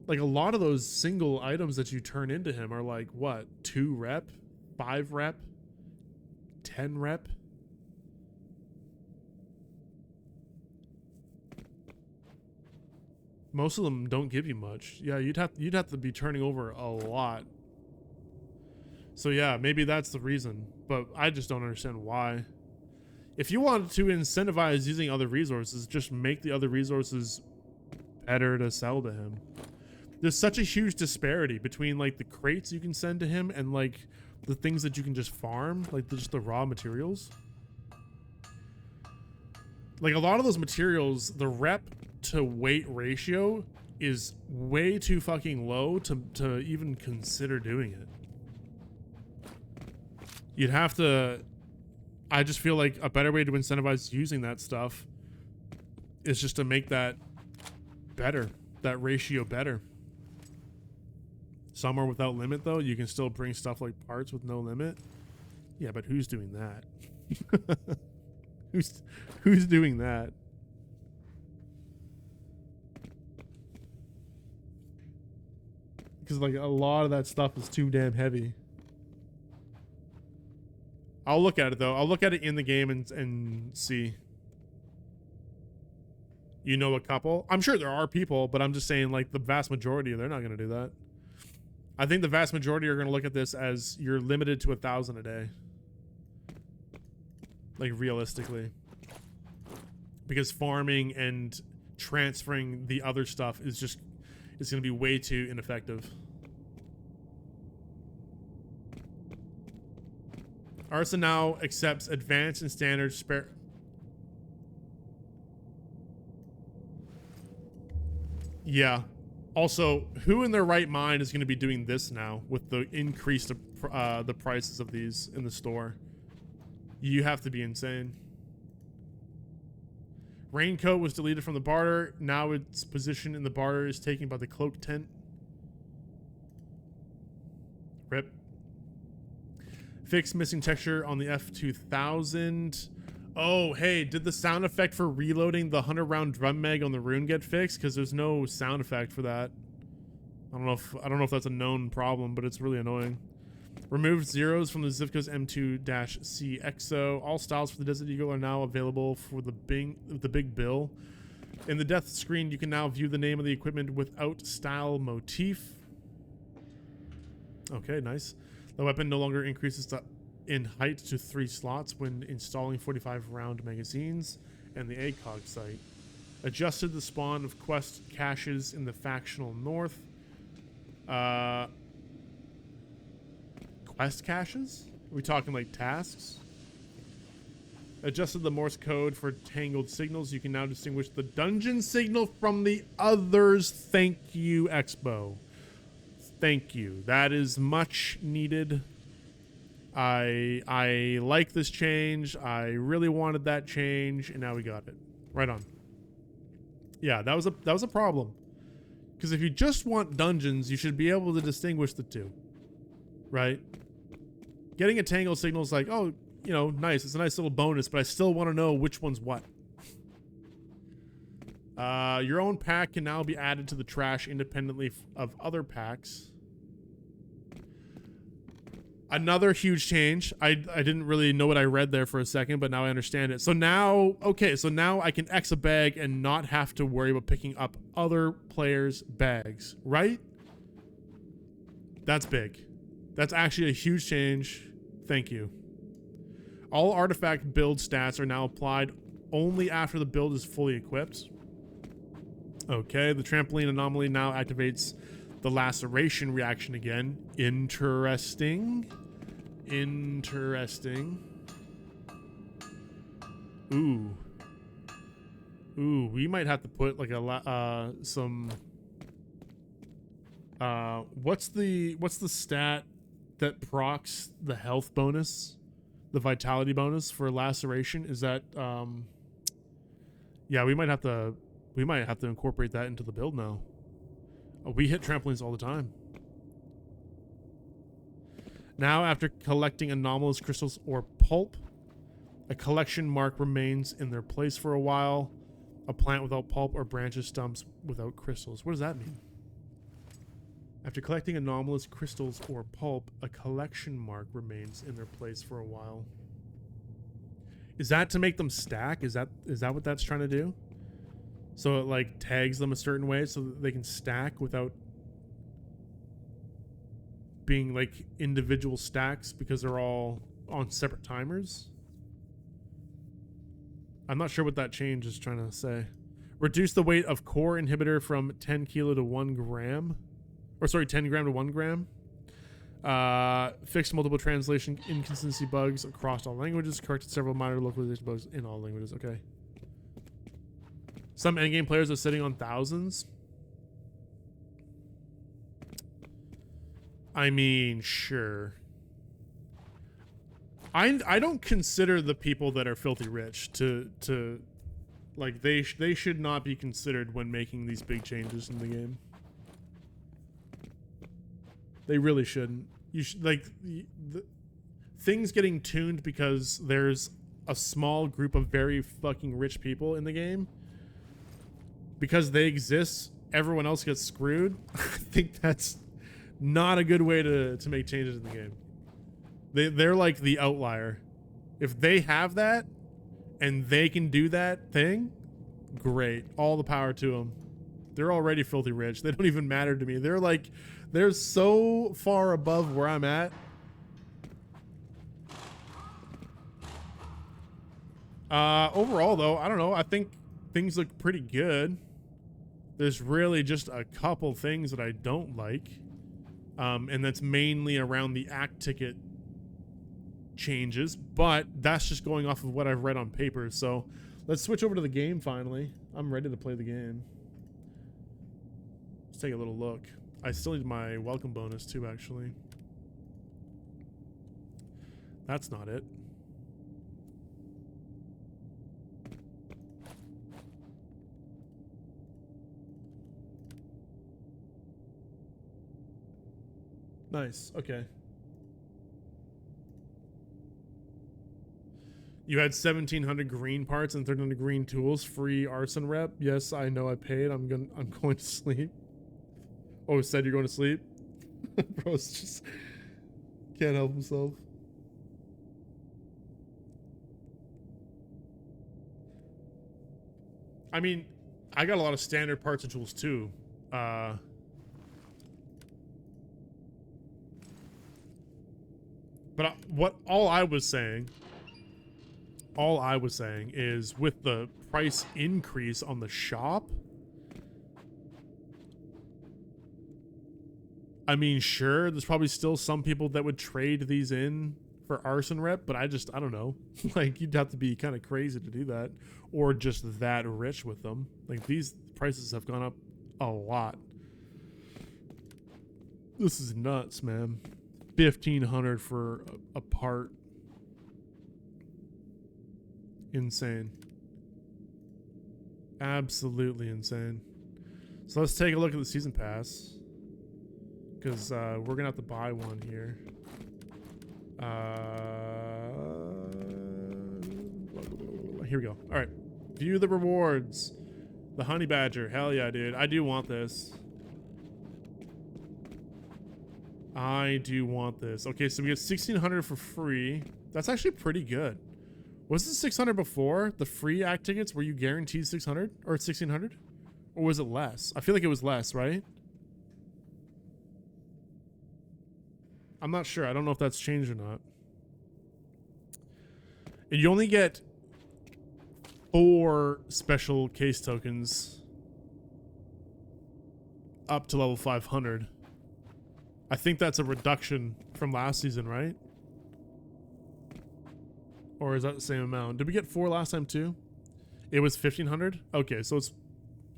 Like a lot of those single items that you turn into him are like what, 2 rep, 5 rep, 10 rep. Most of them don't give you much. Yeah, you'd have to be turning over a lot. So yeah, maybe that's the reason, but I just don't understand why. If you wanted to incentivize using other resources, just make the other resources better to sell to him. There's such a huge disparity between like the crates you can send to him and like the things that you can just farm, like just the raw materials. Like a lot of those materials, the rep to weight ratio is way too fucking low to even consider doing it. You'd have to, I just feel like a better way to incentivize using that stuff is just to make that better, that ratio better. Somewhere without limit though, you can still bring stuff like parts with no limit. Yeah, but who's doing that? Who's doing that? Because like a lot of that stuff is too damn heavy. I'll look at it though. I'll look at it in the game and see. You know, a couple. I'm sure there are people, but I'm just saying like the vast majority, they're not going to do that. I think the vast majority are going to look at this as you're limited to 1,000 a day. Like realistically. Because farming and transferring the other stuff is just, it's going to be way too ineffective. Arson now accepts advanced and standard spare. Yeah. Also, who in their right mind is going to be doing this now with the increased the prices of these in the store? You have to be insane. Raincoat was deleted from the barter. Now its position in the barter is taken by the cloak tent. Rip. Fix missing texture on the F2000. Oh, hey, did the sound effect for reloading the 100-round drum mag on the rune get fixed? Because there's no sound effect for that. I don't know if that's a known problem, but it's really annoying. Removed zeros from the Zivko's M2-C EXO. All styles for the Desert Eagle are now available for the big bill. In the death screen, you can now view the name of the equipment without style motif. Okay, nice. The weapon no longer increases in height to 3 slots when installing 45-round magazines and the ACOG sight. Adjusted the spawn of quest caches in the factional north. Quest caches? Are we talking like tasks? Adjusted the Morse code for tangled signals. You can now distinguish the dungeon signal from the others. Thank you, Expo. Thank you. That is much needed. I like this change. I really wanted that change, and now we got it. Right on. Yeah, that was a problem. Because if you just want dungeons, you should be able to distinguish the two. Right? Getting a tangle signal is like, oh, you know, nice. It's a nice little bonus, but I still want to know which one's what. Your own pack can now be added to the trash independently of other packs. Another huge change. I didn't really know what I read there for a second, but now I understand it. So now, okay, so now I can X a bag and not have to worry about picking up other players' bags, right? That's big. That's actually a huge change. Thank you. All artifact build stats are now applied only after the build is fully equipped. Okay, the trampoline anomaly now activates the laceration reaction again. Interesting. Interesting. Ooh. Ooh, we might have to put like a some what's the stat that procs the health bonus? The vitality bonus for laceration? Is that yeah, we might have to incorporate that into the build now. Oh, we hit trampolines all the time. Now, after collecting anomalous crystals or pulp, a collection mark remains in their place for a while. A plant without pulp or branches, stumps without crystals. What does that mean? After collecting anomalous crystals or pulp, a collection mark remains in their place for a while. Is that to make them stack? Is that what that's trying to do? So it like tags them a certain way so that they can stack without being like individual stacks because they're all on separate timers? I'm not sure what that change is trying to say. Reduce the weight of core inhibitor from 10 kilo to 1 gram. Or sorry, 10 gram to 1 gram. Fixed multiple translation inconsistency bugs across all languages. Corrected several minor localization bugs in all languages. Okay. Some endgame players are sitting on thousands. I mean, sure. I don't consider the people that are filthy rich to like they should not be considered when making these big changes in the game. They really shouldn't. You should like the things getting tuned because there's a small group of very fucking rich people in the game. Because they exist, everyone else gets screwed. I think that's not a good way to make changes in the game. They're like the outlier. If they have that and they can do that thing, great. All the power to them. They're already filthy rich. They don't even matter to me. They're so far above where I'm at. Overall though, I don't know. I think things look pretty good. There's really just a couple things that I don't like. And that's mainly around the act ticket changes, but that's just going off of what I've read on paper. So let's switch over to the game finally. I'm ready to play the game. Let's take a little look. I still need my welcome bonus too, actually. That's not it. Nice. Okay. You had 1,700 green parts and 1,300 green tools. Free arson rep. Yes, I know I paid. I'm going to sleep. Oh, said you're going to sleep? Bro's just can't help himself. I mean, I got a lot of standard parts and tools too. But all I was saying is with the price increase on the shop, I mean, sure, there's probably still some people that would trade these in for arson rep, but I don't know. Like, you'd have to be kind of crazy to do that, or just that rich with them. Like, these prices have gone up a lot. This is nuts, man. 1,500 for a part. Insane. Absolutely insane. So let's take a look at the season pass, because we're gonna have to buy one here. Here we go. All right, view the rewards. The honey badger. Hell yeah, dude. I do want this. I do want this. Okay, so we get 1,600 for free. That's actually pretty good. Was it 600 before? The free act tickets, were you guaranteed 600 or 1,600? Or was it less? I feel like it was less, right? I'm not sure. I don't know if that's changed or not. And you only get 4 special case tokens up to level 500. I think that's a reduction from last season, right? Or is that the same amount? Did we get 4 last time too? It was 1,500? Okay, so it's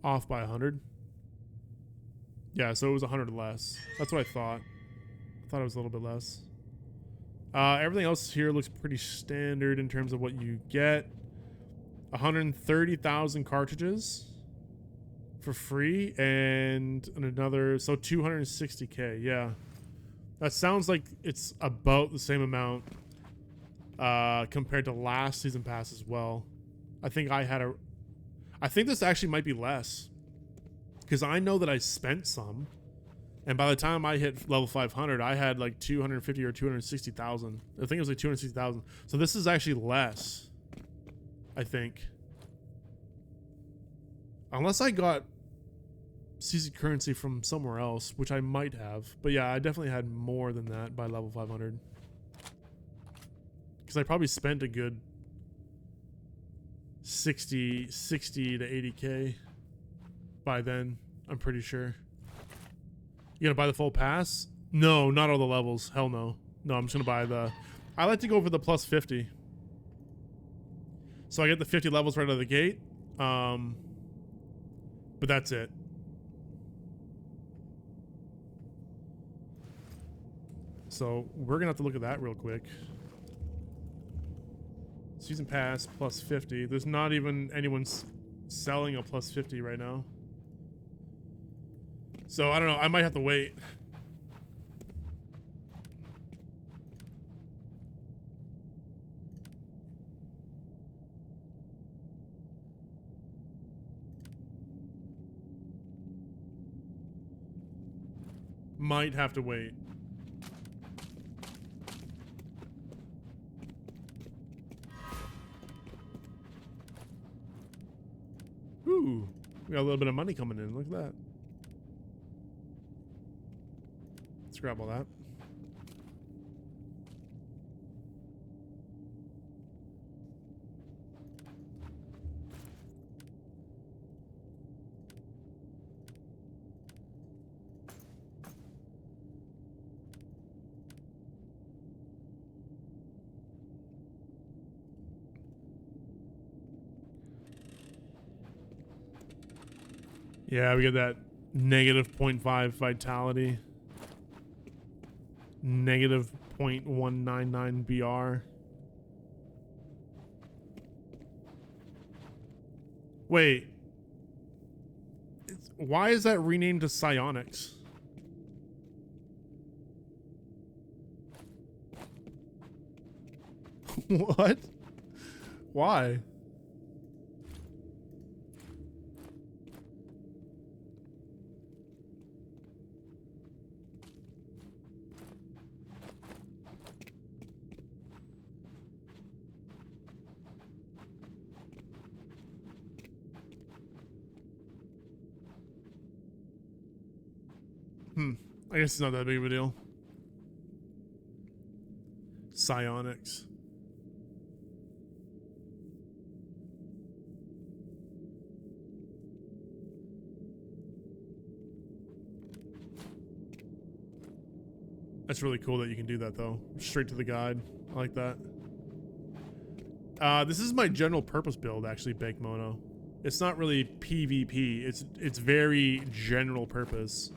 off by 100. Yeah, so it was 100 less. That's what I thought. I thought it was a little bit less. Everything else here looks pretty standard in terms of what you get. 130,000 cartridges for free, and another, so 260k. Yeah, That sounds like it's about the same amount compared to last season pass as well. I think this actually might be less because I know that I spent some, and by the time I hit level 500, I had like 250 or 260,000. I think it was like 260,000. So this is actually less, I think, unless I got CZ currency from somewhere else, which I might have. But yeah, I definitely had more than that by level 500. Because I probably spent a good 60 to 80k by then, I'm pretty sure. You gonna buy the full pass? No, not all the levels. Hell no. No, I'm just gonna buy the... I like to go for the plus 50. So I get the 50 levels right out of the gate. But that's it. So we're gonna have to look at that real quick. Season pass plus 50. There's not even anyone selling a plus 50 right now. So I don't know. I might have to wait. Might have to wait. Ooh, we got a little bit of money coming in. Look at that. Let's grab all that. Yeah, we get that negative 0.5 vitality. Negative 0.199 BR. Wait. Why is that renamed to psionics? What? Why? I guess it's not that big of a deal. Psionics. That's really cool that you can do that though. Straight to the guide. I like that. This is my general purpose build actually, Bake Mono. It's not really PvP. It's very general purpose.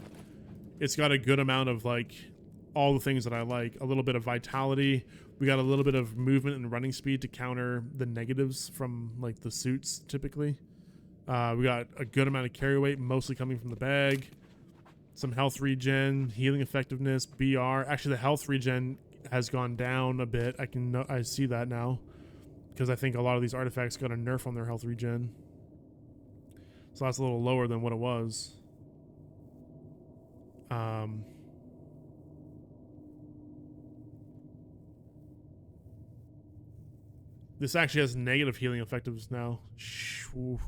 It's got a good amount of like all the things that I like. A little bit of vitality. We got a little bit of movement and running speed to counter the negatives from like the suits typically. We got a good amount of carry weight, mostly coming from the bag. Some health regen, healing effectiveness, BR. Actually, the health regen has gone down a bit. I see that now because I think a lot of these artifacts got a nerf on their health regen. So that's a little lower than what it was. This actually has negative healing effectiveness now. Ooh.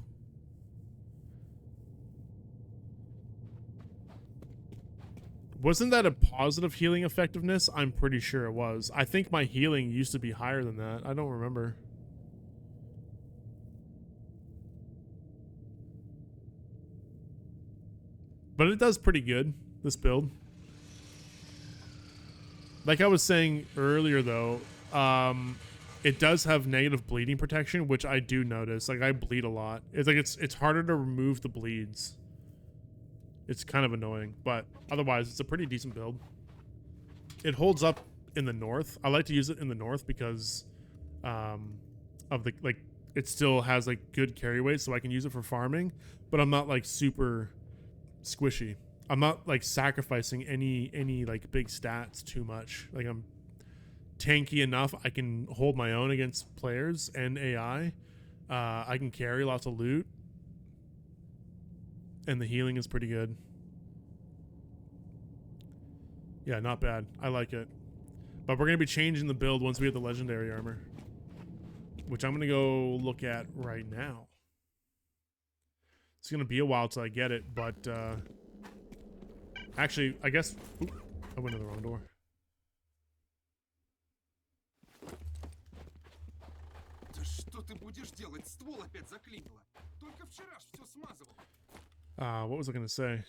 Wasn't that a positive healing effectiveness? I'm pretty sure it was. I think my healing used to be higher than that. I don't remember. But it does pretty good, this build. Like I was saying earlier though, it does have negative bleeding protection, which I do notice. Like I bleed a lot. It's like it's harder to remove the bleeds. It's kind of annoying, but otherwise it's a pretty decent build. It holds up in the north. I like to use it in the north because of the like it still has like good carry weight, so I can use it for farming, but I'm not like super squishy. I'm not like sacrificing any like big stats too much. Like I'm tanky enough. I can hold my own against players and AI. I can carry lots of loot, and the healing is pretty good. Yeah, not bad. I like it. But we're gonna be changing the build once we get the legendary armor, which I'm gonna go look at right now. It's gonna be a while till I get it, but actually, I guess I went to the wrong door. What was I gonna say?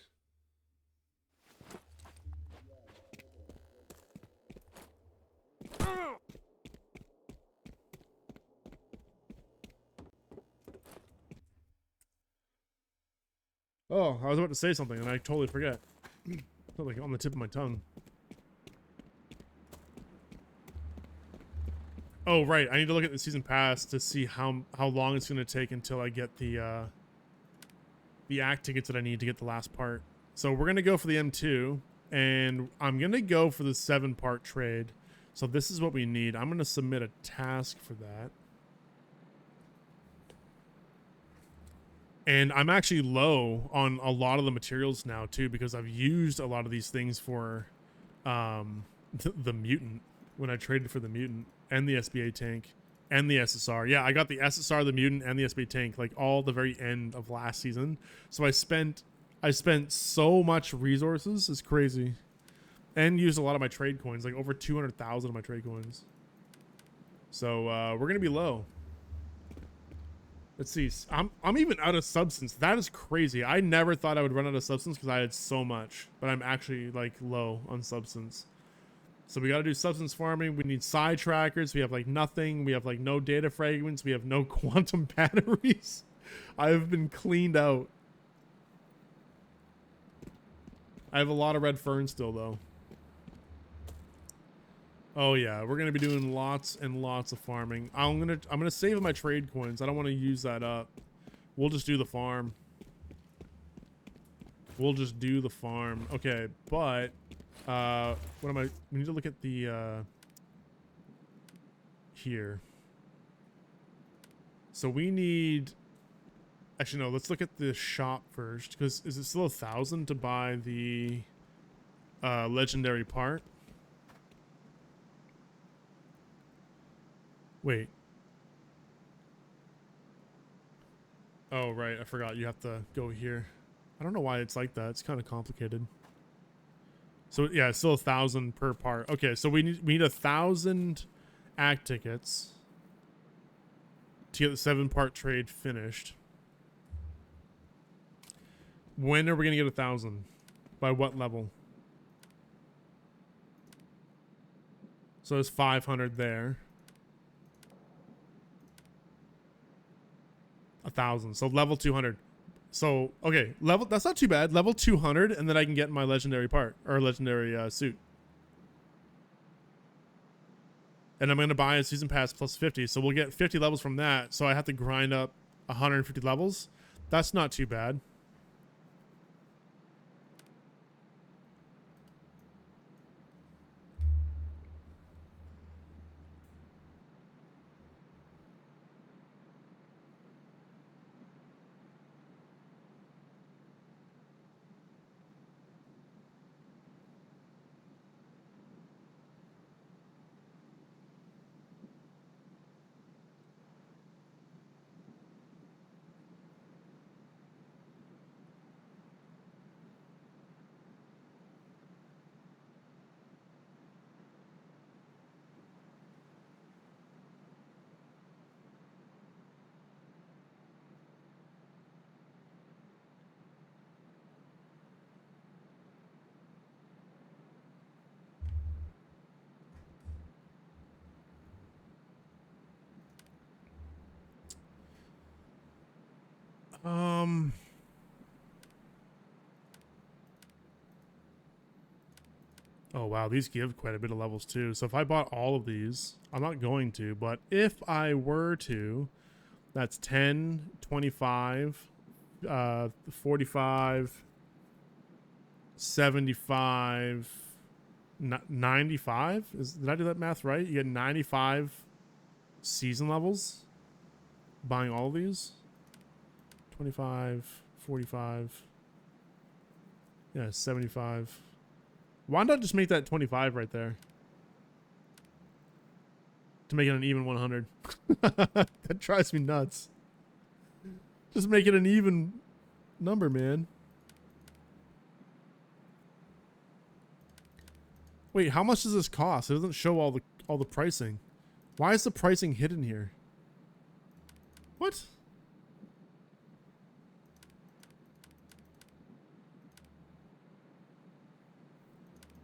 Oh, I was about to say something and I totally forget. Like on the tip of my tongue. Oh, right. I need to look at the season pass to see how long it's going to take until I get the act tickets that I need to get the last part. So we're going to go for the M2, and I'm going to go for the 7-part trade. So this is what we need. I'm going to submit a task for that. And I'm actually low on a lot of the materials now, too, because I've used a lot of these things for the mutant when I traded for the mutant and the SBA tank and the SSR. Yeah, I got the SSR, the mutant, and the SBA tank like all the very end of last season. So I spent so much resources. It's crazy. And used a lot of my trade coins, like over 200,000 of my trade coins. So we're going to be low. Let's see. I'm even out of substance. That is crazy. I never thought I would run out of substance because I had so much, but I'm actually like low on substance. So we got to do substance farming. We need side trackers. We have like nothing. We have like no data fragments. We have no quantum batteries. I've been cleaned out. I have a lot of red fern still though. Oh yeah, we're gonna be doing lots and lots of farming. I'm gonna save my trade coins. I don't want to use that up. We'll just do the farm. We'll just do the farm. Okay, but what am I? We need to look at the here. So we need. Actually, no. Let's look at the shop first, because is it still 1,000 to buy the legendary part? Wait. Oh, right. I forgot. You have to go here. I don't know why it's like that. It's kind of complicated. So, yeah, it's still 1,000 per part. Okay, so we need 1,000 act tickets to get the 7-part trade finished. When are we going to get 1,000? By what level? So there's 500 there. 1,000. So level 200. So, okay, that's not too bad. Level 200, and then I can get my legendary part, or legendary suit. And I'm going to buy a season pass plus 50, so we'll get 50 levels from that. So I have to grind up 150 levels. That's not too bad. Oh wow, these give quite a bit of levels too. So if I bought all of these, I'm not going to, but if I were to, that's 10, 25, 45, 75, 95? Did I do that math right? You get 95 season levels buying all of these. 25, 45. Yeah, 75. Why not just make that 25 right there? To make it an even 100. That drives me nuts. Just make it an even number, man. Wait, how much does this cost? It doesn't show all the pricing. Why is the pricing hidden here? What?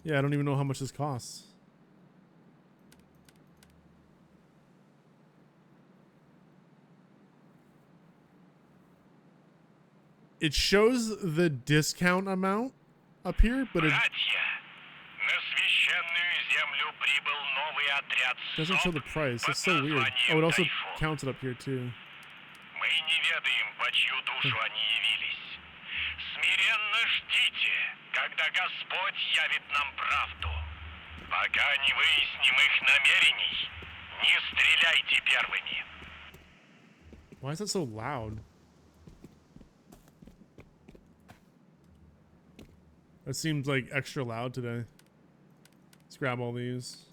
Yeah, I don't even know how much this costs. It shows the discount amount up here, but it doesn't show the price. That's so weird. Oh, it also counts it up here too. Why is that so loud? That seems like extra loud today. Let's grab all these.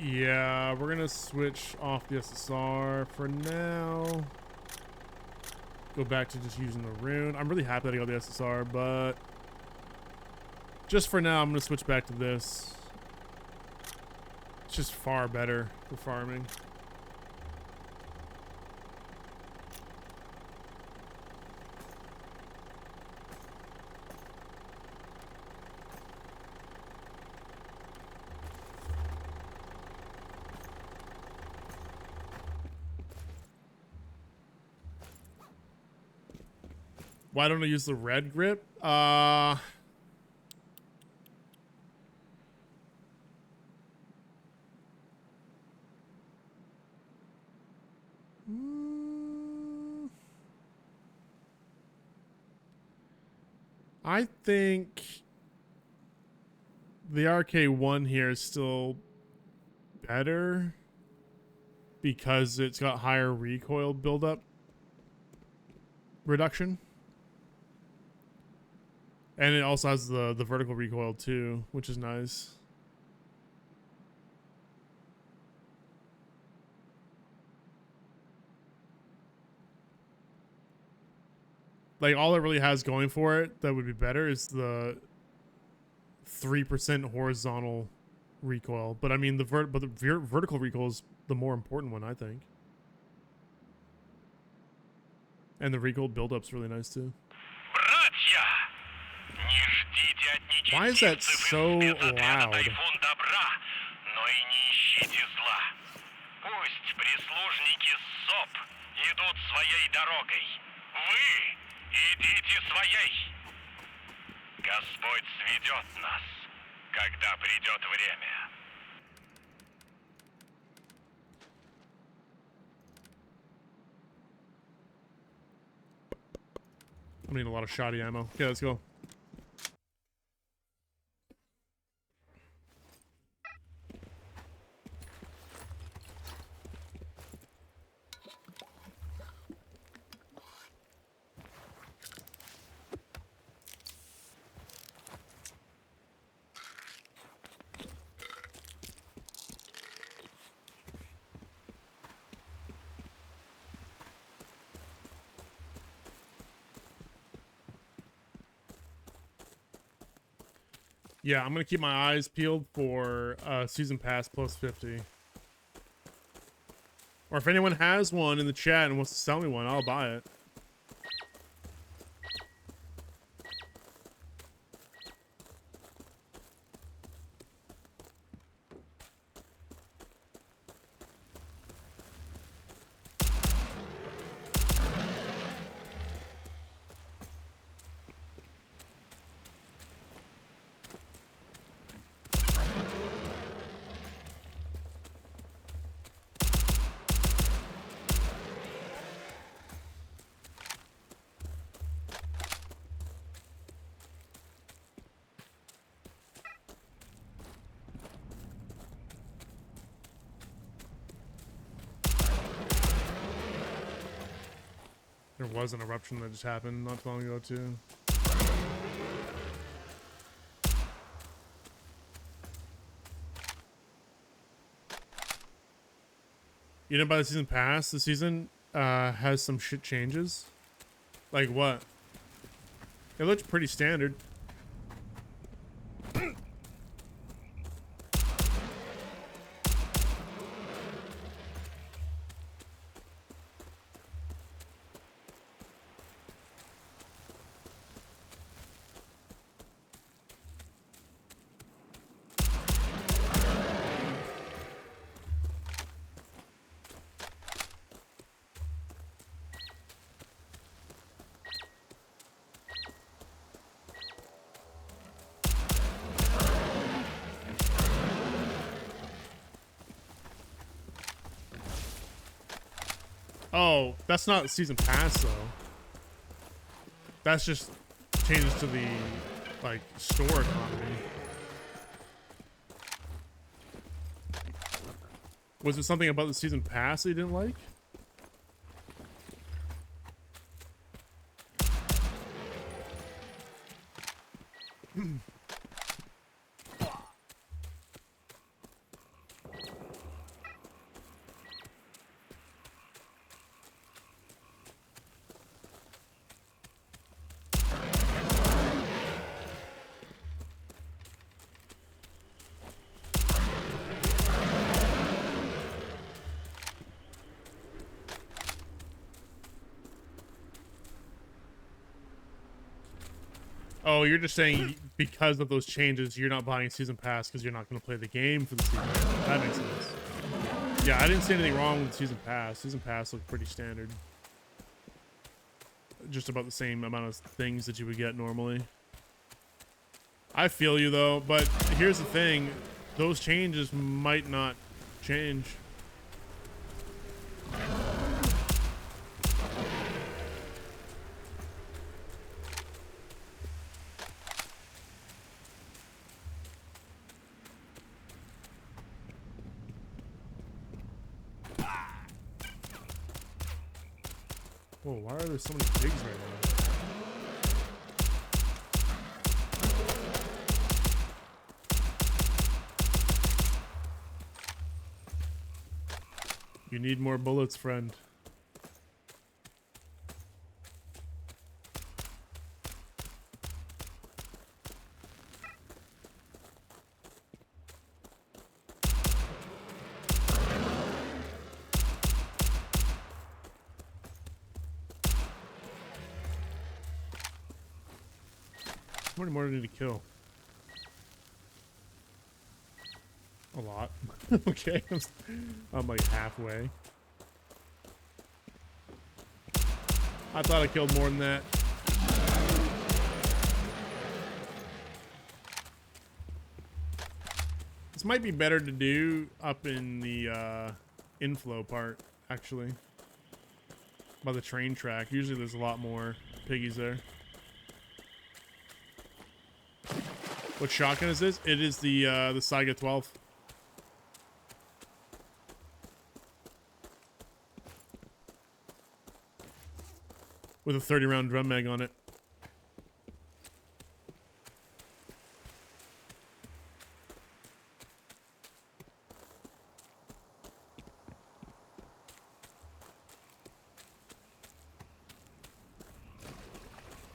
Yeah, we're gonna switch off the SSR for now. Go back to just using the rune. I'm really happy that I got the SSR, but just for now, I'm gonna switch back to this. It's just far better for farming. Why don't I use the red grip? I think the RK1 here is still better because it's got higher recoil buildup reduction. And it also has the vertical recoil too, which is nice. Like, all it really has going for it that would be better is the 3% horizontal recoil. But I mean, the vertical recoil is the more important one, I think. And the recoil buildup's really nice too. Why is that so loud? Господь сведет нас, когда придет время. I need a lot of shoddy ammo. Okay, let's go. Yeah, I'm gonna keep my eyes peeled for season pass plus 50. Or if anyone has one in the chat and wants to sell me one, I'll buy it. There was an eruption that just happened not too long ago too. You know, by the season pass, the season has some shit changes. Like what? It looks pretty standard. Oh, that's not season pass though. That's just changes to the like store economy. Was it something about the season pass that you didn't like? Oh, you're just saying because of those changes, you're not buying season pass because you're not going to play the game for the season. That makes sense. Yeah, I didn't see anything wrong with season pass. Season pass looked pretty standard. Just about the same amount of things that you would get normally. I feel you though, but here's the thing. Those changes might not change. Whoa, why are there so many pigs right now? You need more bullets, friend. How many more do I need to kill? A lot. Okay, I'm like halfway. I thought I killed more than that. This might be better to do up in the inflow part, actually. By the train track. Usually there's a lot more piggies there. What shotgun is this? It is the Saiga 12. With a 30 round drum mag on it.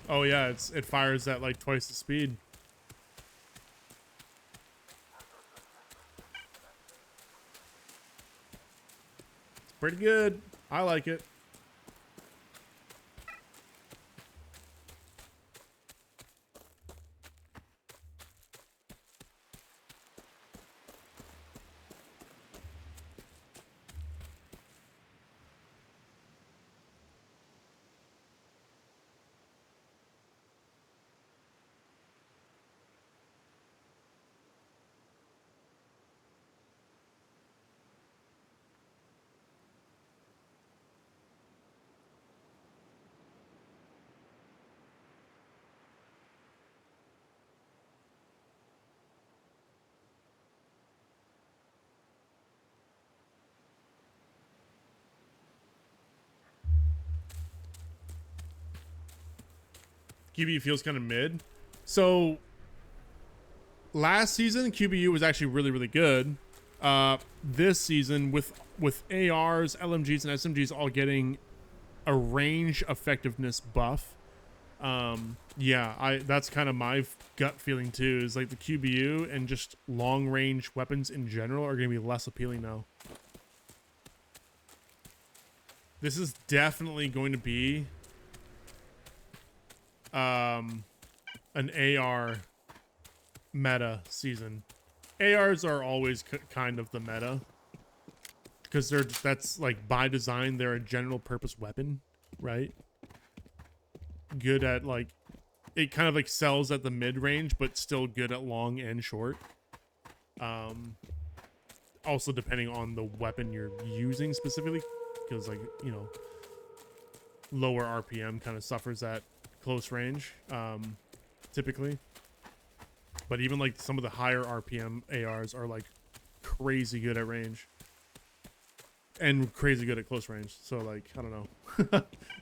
Oh yeah, it fires at like twice the speed. It's pretty good. I like it. QBU feels kind of mid. So last season, QBU was actually really, really good. This season, with ARs, LMGs, and SMGs all getting a range effectiveness buff, yeah, that's kind of my gut feeling too. Is like the QBU and just long range weapons in general are going to be less appealing now. This is definitely going to be an AR meta season. ARs are always kind of the meta because that's like by design they're a general purpose weapon, right? Good at like, it kind of excels at the mid range but still good at long and short. Also depending on the weapon you're using specifically, because like, you know, lower RPM kind of suffers at close range typically. But even like some of the higher RPM ARs are like crazy good at range and crazy good at close range. So like, I don't know.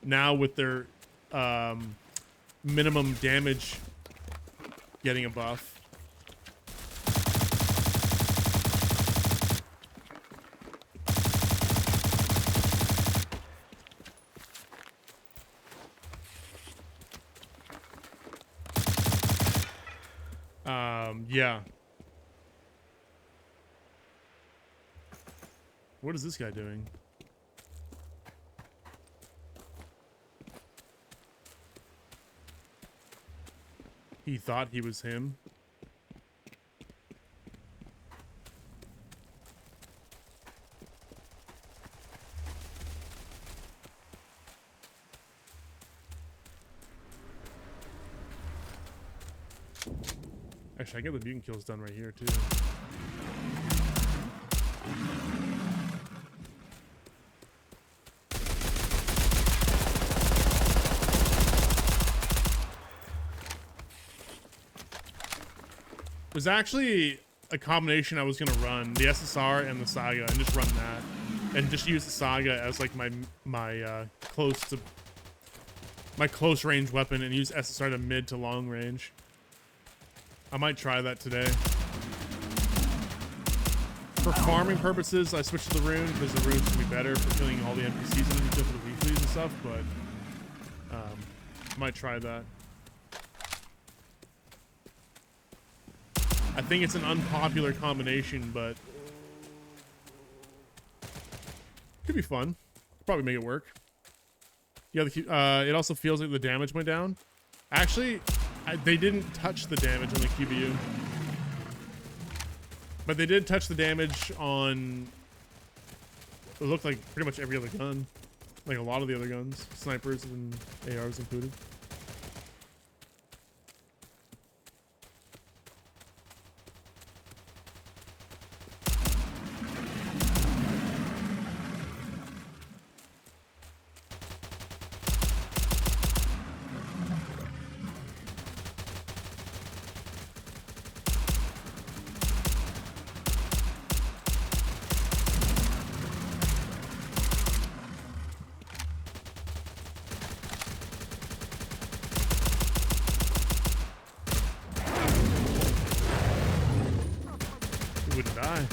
Now with their minimum damage getting a buff, yeah. What is this guy doing? He thought he was him. Actually, I get the mutant kills done right here too. There's actually a combination I was gonna run, the SSR and the Saga, and just run that, and just use the Saga as like my close range weapon, and use SSR to mid to long range. I might try that today. For farming purposes, I switched to the rune because the rune's gonna be better for killing all the NPCs and for the weeklies and stuff. But I might try that. I think it's an unpopular combination, but could be fun. Probably make it work. Yeah, it also feels like the damage went down. Actually, they didn't touch the damage on the QBU, but they did touch the damage on, it looked like pretty much every other gun, like a lot of the other guns, snipers and ARs included. Wouldn't die.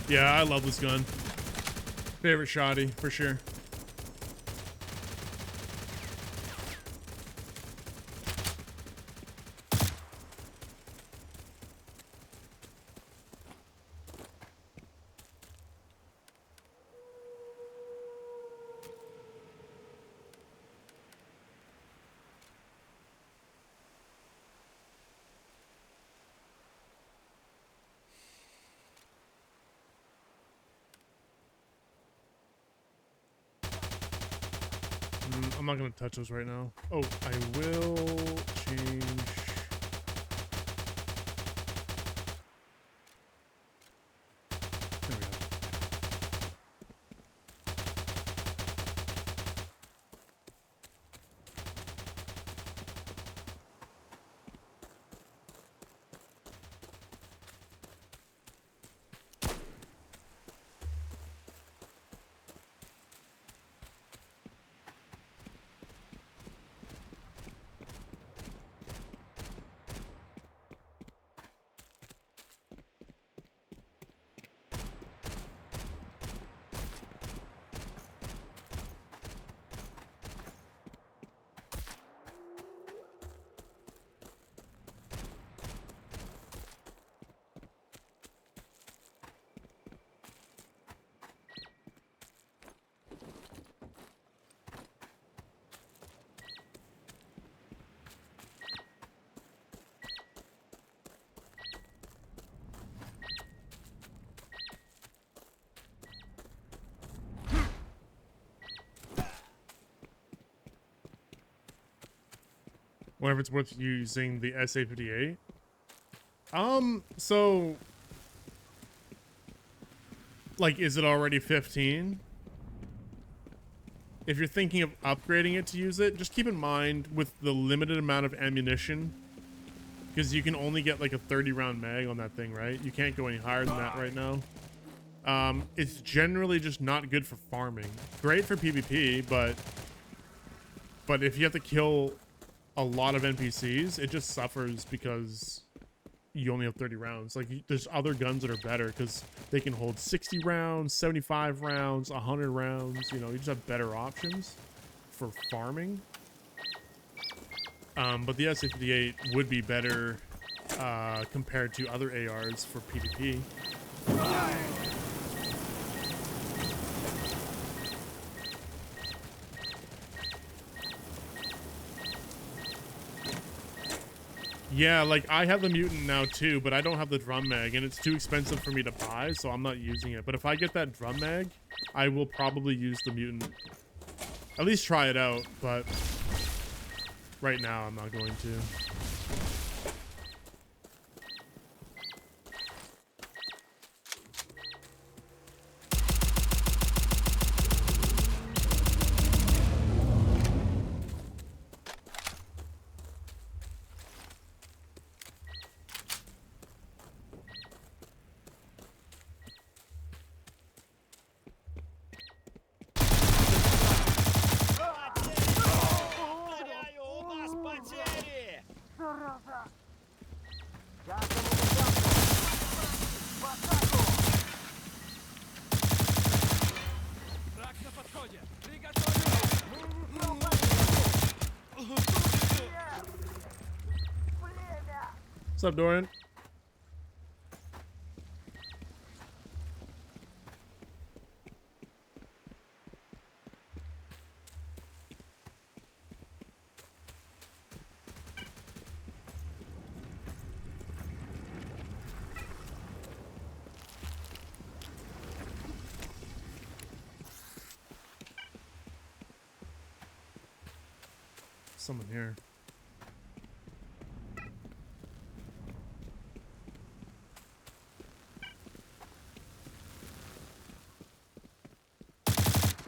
Yeah, I love this gun. Favorite shotty for sure. I'm not gonna touch those right now. Oh, I will change. There we go. Whenever it's worth using the SA58. So like, is it already 15? If you're thinking of upgrading it to use it, just keep in mind with the limited amount of ammunition, because you can only get like a 30 round mag on that thing, right? You can't go any higher than that right now. It's generally just not good for farming. Great for PvP, but if you have to kill a lot of NPCs, it just suffers because you only have 30 rounds. Like, there's other guns that are better because they can hold 60 rounds, 75 rounds, 100 rounds. You know, you just have better options for farming. But the SA58 would be better compared to other ARs for PvP. Yeah, like, I have the mutant now too, but I don't have the drum mag, and it's too expensive for me to buy, so I'm not using it. But if I get that drum mag, I will probably use the mutant. At least try it out, but right now I'm not going to. What's up, Dorian? Someone here.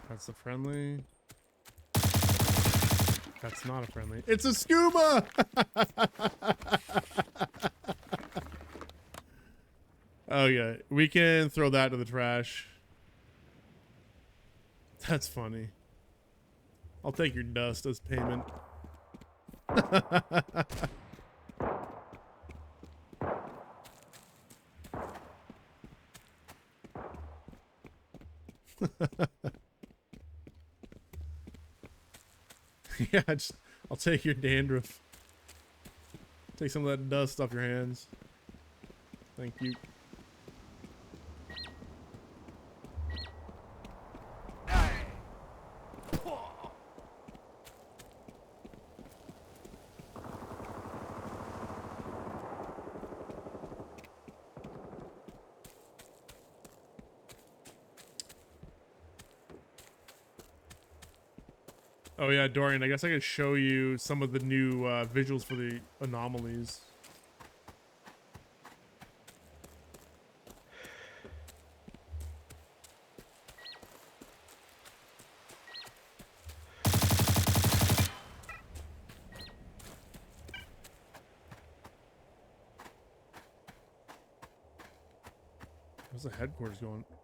That's a friendly. That's not a friendly. It's a scuba! Oh yeah, we can throw that to the trash. That's funny. I'll take your dust as payment. Yeah, I'll take your dandruff. Take some of that dust off your hands. Thank you. Oh yeah, Dorian, I guess I could show you some of the new visuals for the anomalies. There's a headquarters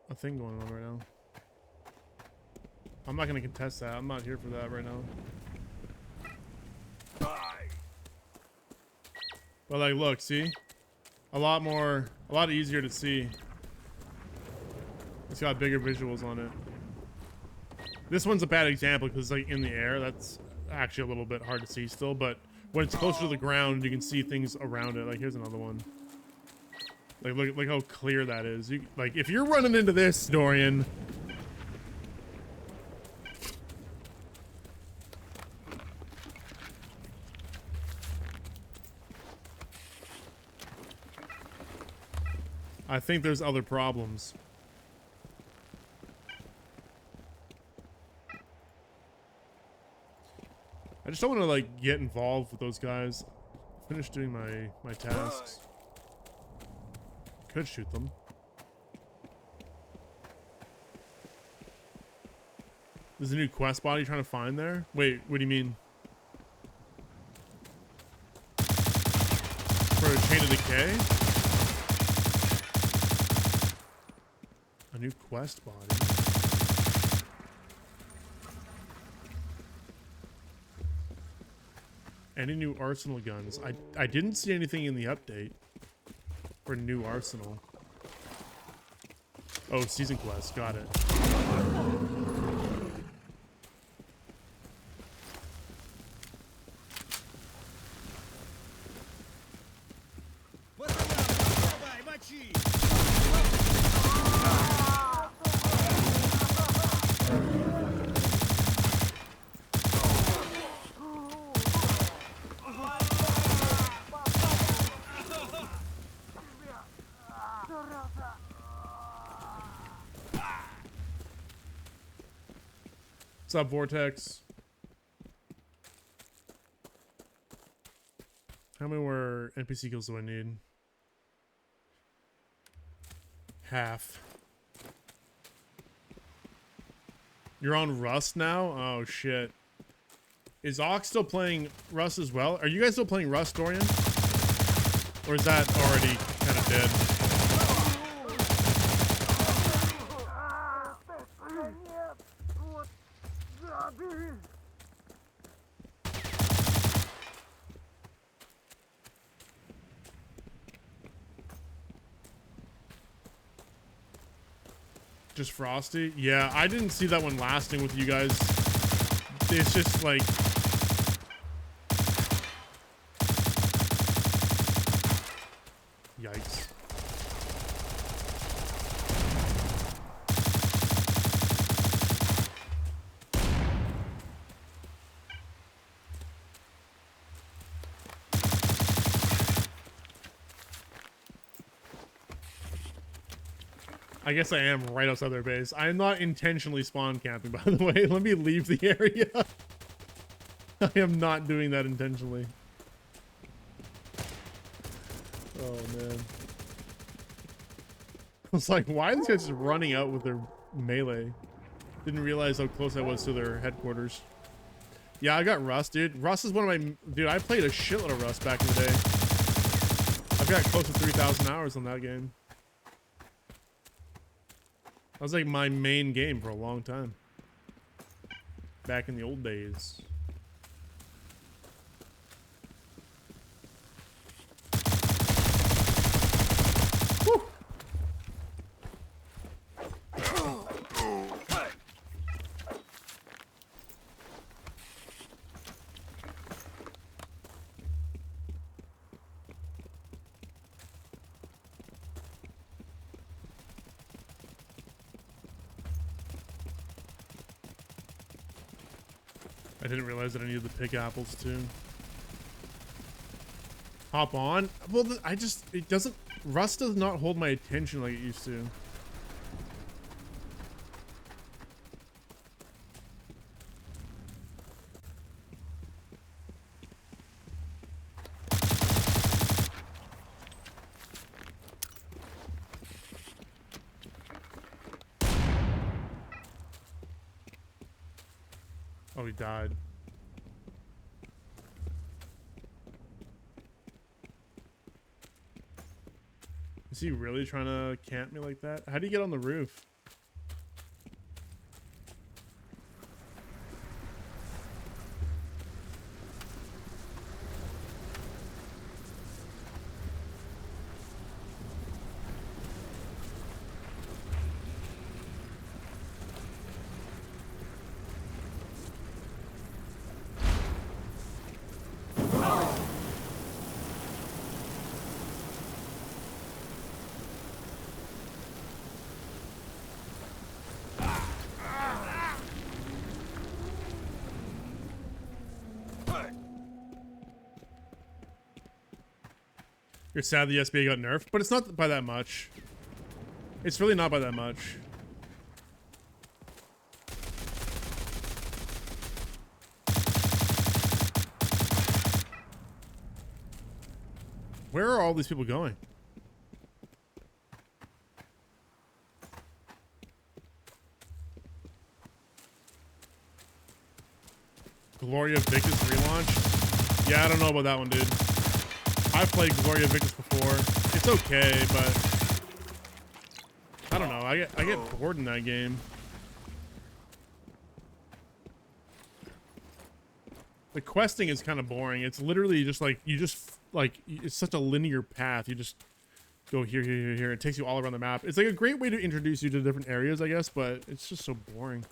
a thing going on right now. I'm not gonna contest that. I'm not here for that right now. But like, look, see? A lot easier to see. It's got bigger visuals on it. This one's a bad example because like in the air, that's actually a little bit hard to see still, but when it's closer to the ground, you can see things around it. Like, here's another one. Like, look how clear that is. Like, if you're running into this, Dorian... I think there's other problems. I just don't want to like get involved with those guys. Finish doing my tasks. Could shoot them. There's a new quest body trying to find there. Wait, what do you mean? For a chain of decay? A new quest body. Any new arsenal guns? I didn't see anything in the update for new arsenal. Oh, season quest. Got it. What's up, Vortex? How many more NPC kills do I need? Half. You're on Rust now? Oh, shit. Is Ox still playing Rust as well? Are you guys still playing Rust, Dorian? Or is that already kind of dead? Just Frosty? Yeah, I didn't see that one lasting with you guys. It's just like... Yikes. I guess I am right outside their base. I am not intentionally spawn camping, by the way. Let me leave the area. I am not doing that intentionally. Oh, man. I was like, why are these guys just running out with their melee? Didn't realize how close I was to their headquarters. Yeah, I got Rust, dude. Rust is one of my... Dude, I played a shitload of Rust back in the day. I've got close to 3,000 hours on that game. That was like my main game for a long time. Back in the old days. Woo! I didn't realize that I needed the pick apples too. Hop on? Well, it doesn't, Rust does not hold my attention like it used to. Oh, he died. Is he really trying to camp me like that? How do you get on the roof? You're sad the SBA got nerfed, but it's not by that much. It's really not by that much. Where are all these people going? Gloria Victus relaunch? Yeah, I don't know about that one, dude. I've played Gloria Victus before. It's okay, but I don't know. I get bored in that game. The questing is kind of boring. It's literally just like it's such a linear path. You just go here, here, here, here. It takes you all around the map. It's like a great way to introduce you to different areas, I guess, but it's just so boring.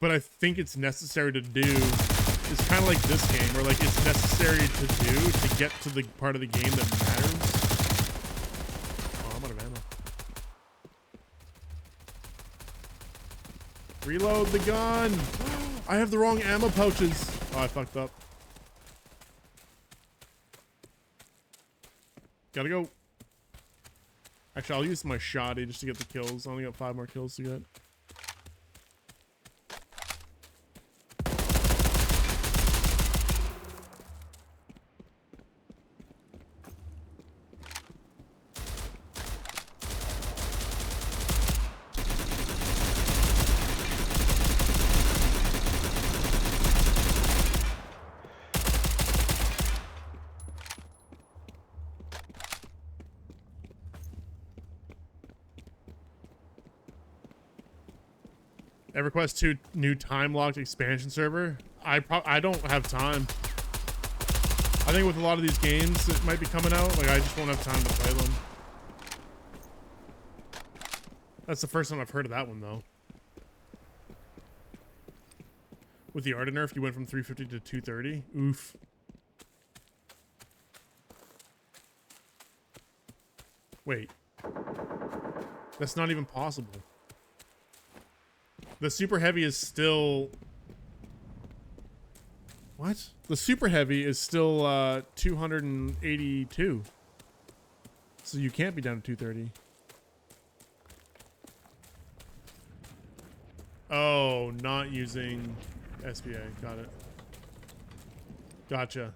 But I think it's necessary to do. It's kind of like this game, where like it's necessary to do to get to the part of the game that matters. Oh, I'm out of ammo. Reload the gun. I have the wrong ammo pouches. Oh, I fucked up. Gotta go. Actually, I'll use my shotty just to get the kills. I only got 5 more kills to get. EverQuest 2 new time-locked expansion server. I don't have time. I think with a lot of these games that might be coming out, like I just won't have time to play them. That's the first time I've heard of that one though. With the Arda nerf, you went from 350 to 230. Oof. Wait. That's not even possible. The super heavy is still... What? The super heavy is still 282. So you can't be down to 230. Oh, not using SBA. Got it. Gotcha.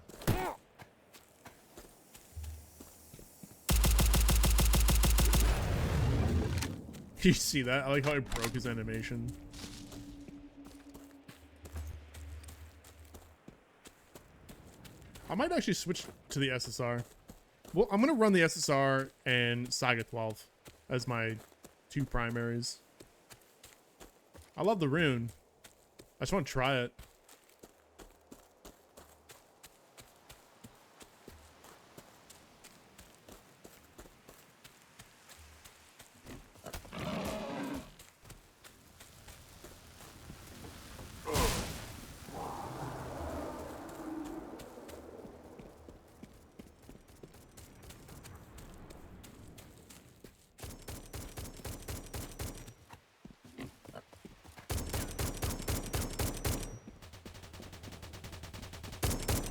You see that? I like how I broke his animation. I might actually switch to the SSR. Well, I'm going to run the SSR and Saga 12 as my 2 primaries. I love the rune. I just want to try it.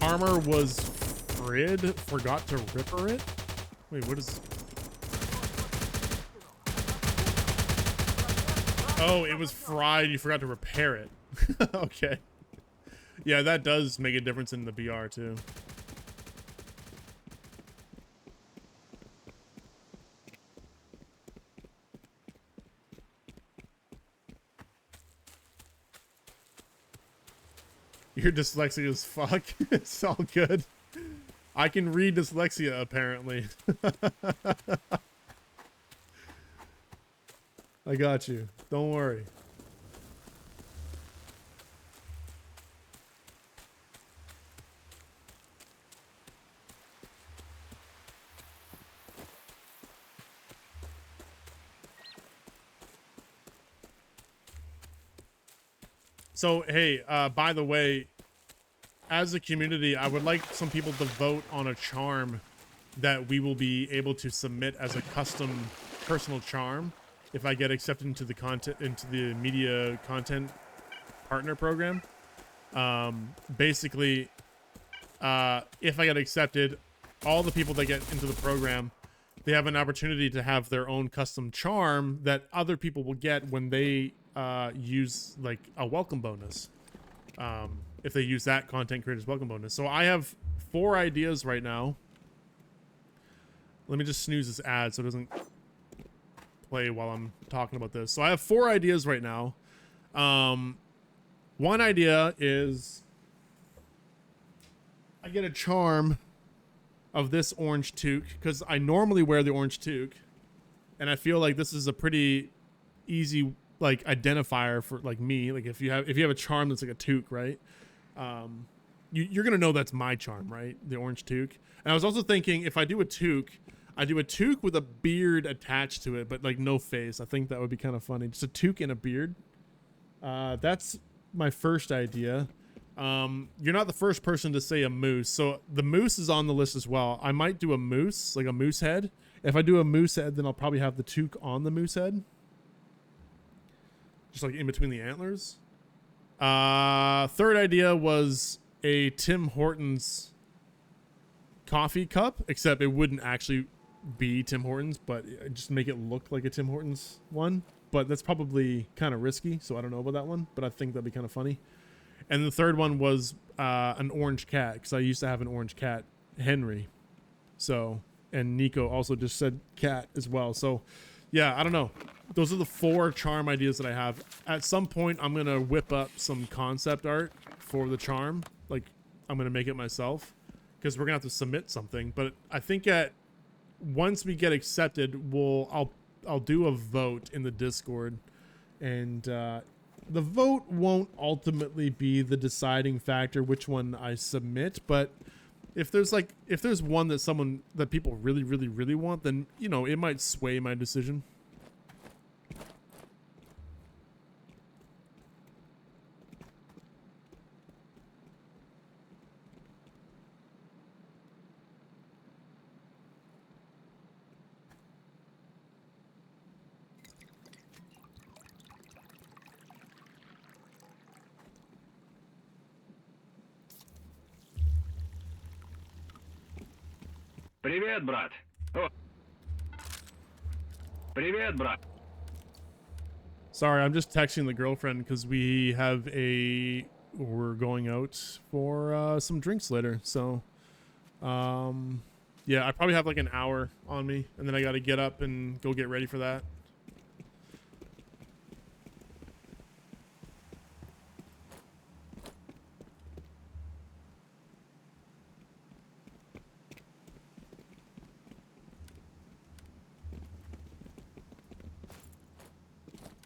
Armor was Frid, forgot to ripper it? Wait, what is... Oh, it was fried, you forgot to repair it. Okay. Yeah, that does make a difference in the BR too. You're dyslexic as fuck. It's all good. I can read dyslexia, apparently. I got you. Don't worry. So, hey, by the way, as a community, I would like some people to vote on a charm that we will be able to submit as a custom personal charm if I get accepted into the media content partner program. Basically, if I get accepted, all the people that get into the program, they have an opportunity to have their own custom charm that other people will get when they use like a welcome bonus. If they use that content creators welcome bonus. So I have 4 ideas right now. Let me just snooze this ad so it doesn't play while I'm talking about this. So I have 4 ideas right now. One idea is I get a charm of this orange toque because I normally wear the orange toque, and I feel like this is a pretty easy like identifier for like me. Like if you have a charm that's like a toque, right? You're gonna know that's my charm, right? The orange toque. And I was also thinking if I do a toque, I do a toque with a beard attached to it, but like no face. I think that would be kind of funny. Just a toque and a beard. That's my first idea. You're not the first person to say a moose. So the moose is on the list as well. I might do a moose, like a moose head. If I do a moose head, then I'll probably have the toque on the moose head. Just like in between the antlers. Third idea was a Tim Hortons coffee cup, except it wouldn't actually be Tim Hortons, but just make it look like a Tim Hortons one. But that's probably kind of risky, so I don't know about that one, but I think that'd be kind of funny. And the third one was an orange cat, because I used to have an orange cat, Henry. So, and Nico also just said cat as well. So, yeah, I don't know. Those are the 4 charm ideas that I have. At some point, I'm going to whip up some concept art for the charm. Like, I'm going to make it myself, because we're going to have to submit something. But I think once we get accepted, I'll do a vote in the Discord, and the vote won't ultimately be the deciding factor which one I submit, but if there's one that people really, really, really want, then, you know, it might sway my decision. Привет, брат. О. Привет, брат. Sorry, I'm just texting the girlfriend because we're going out for some drinks later. So, yeah, I probably have like an hour on me, and then I got to get up and go get ready for that.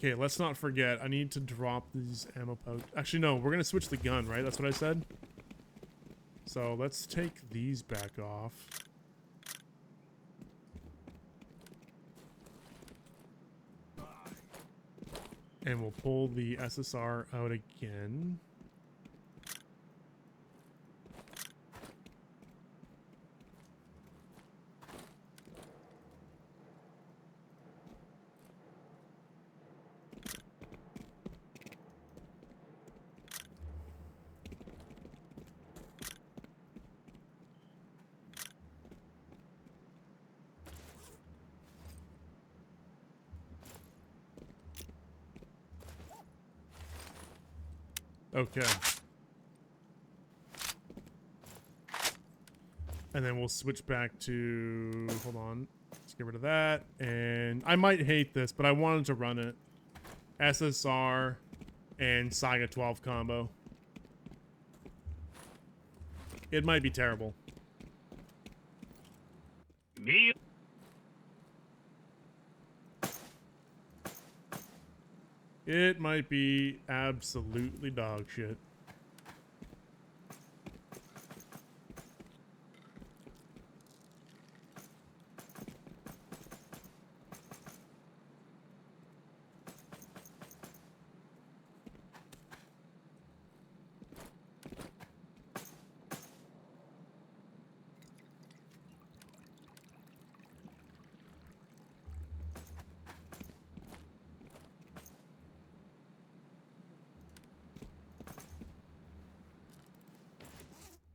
Okay, let's not forget. I need to drop these ammo pouch. Actually, no, we're going to switch the gun, right? That's what I said. So let's take these back off. And we'll pull the SSR out again. Okay. And then we'll switch back to, hold on, let's get rid of that. And I might hate this, but I wanted to run it. SSR and Saga 12 combo. It might be terrible. Me. It might be absolutely dog shit.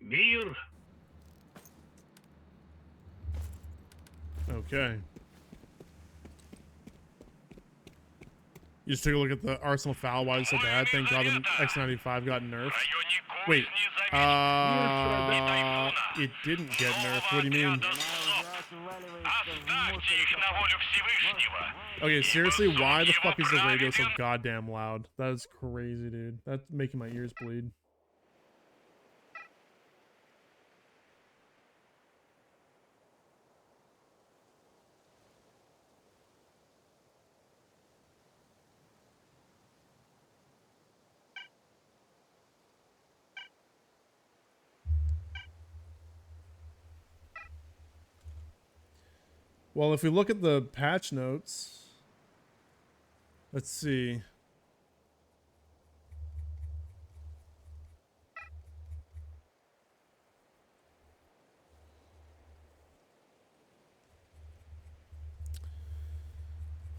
Мир. Okay. You just took a look at the Arsenal foul. Why is it so bad? Thank God the X95 got nerfed. В районе Wait. не заметили It didn't get nerfed. What do you mean? Оставьте их на волю Всевышнего. Okay, seriously, why the fuck is the radio so goddamn loud? That is crazy, dude. That's making my ears bleed. Well, if we look at the patch notes, let's see.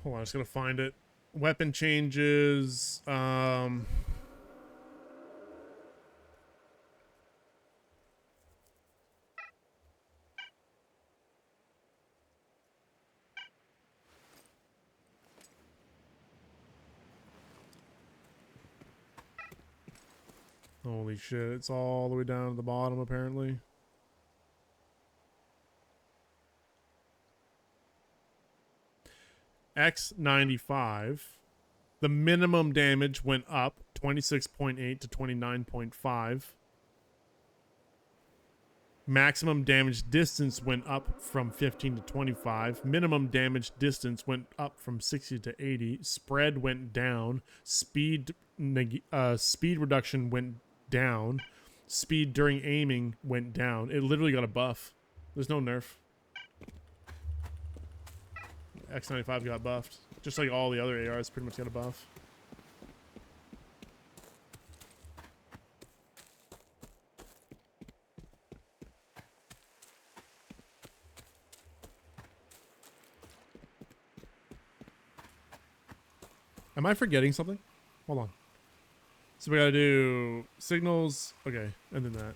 Hold on, I just gotta find it. Weapon changes. Holy shit, it's all the way down to the bottom apparently. X95. The minimum damage went up 26.8 to 29.5. Maximum damage distance went up from 15 to 25. Minimum damage distance went up from 60 to 80. Spread went down. Speed reduction went down. Speed during aiming went down. It literally got a buff. There's no nerf. X95 got buffed. Just like all the other ARs pretty much got a buff. Am I forgetting something? Hold on. So we gotta do signals. Okay, and then that.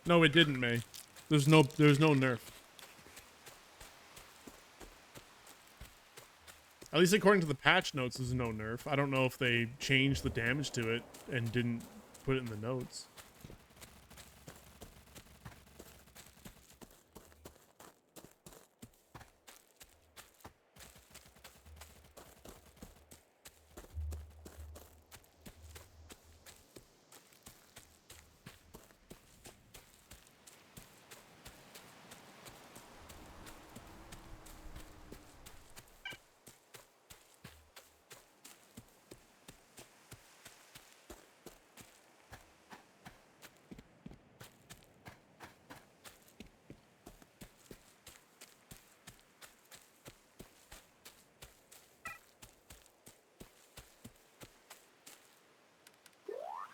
No, it didn't, May. There's no nerf. At least according to the patch notes, there's no nerf. I don't know if they changed the damage to it and didn't put it in the notes.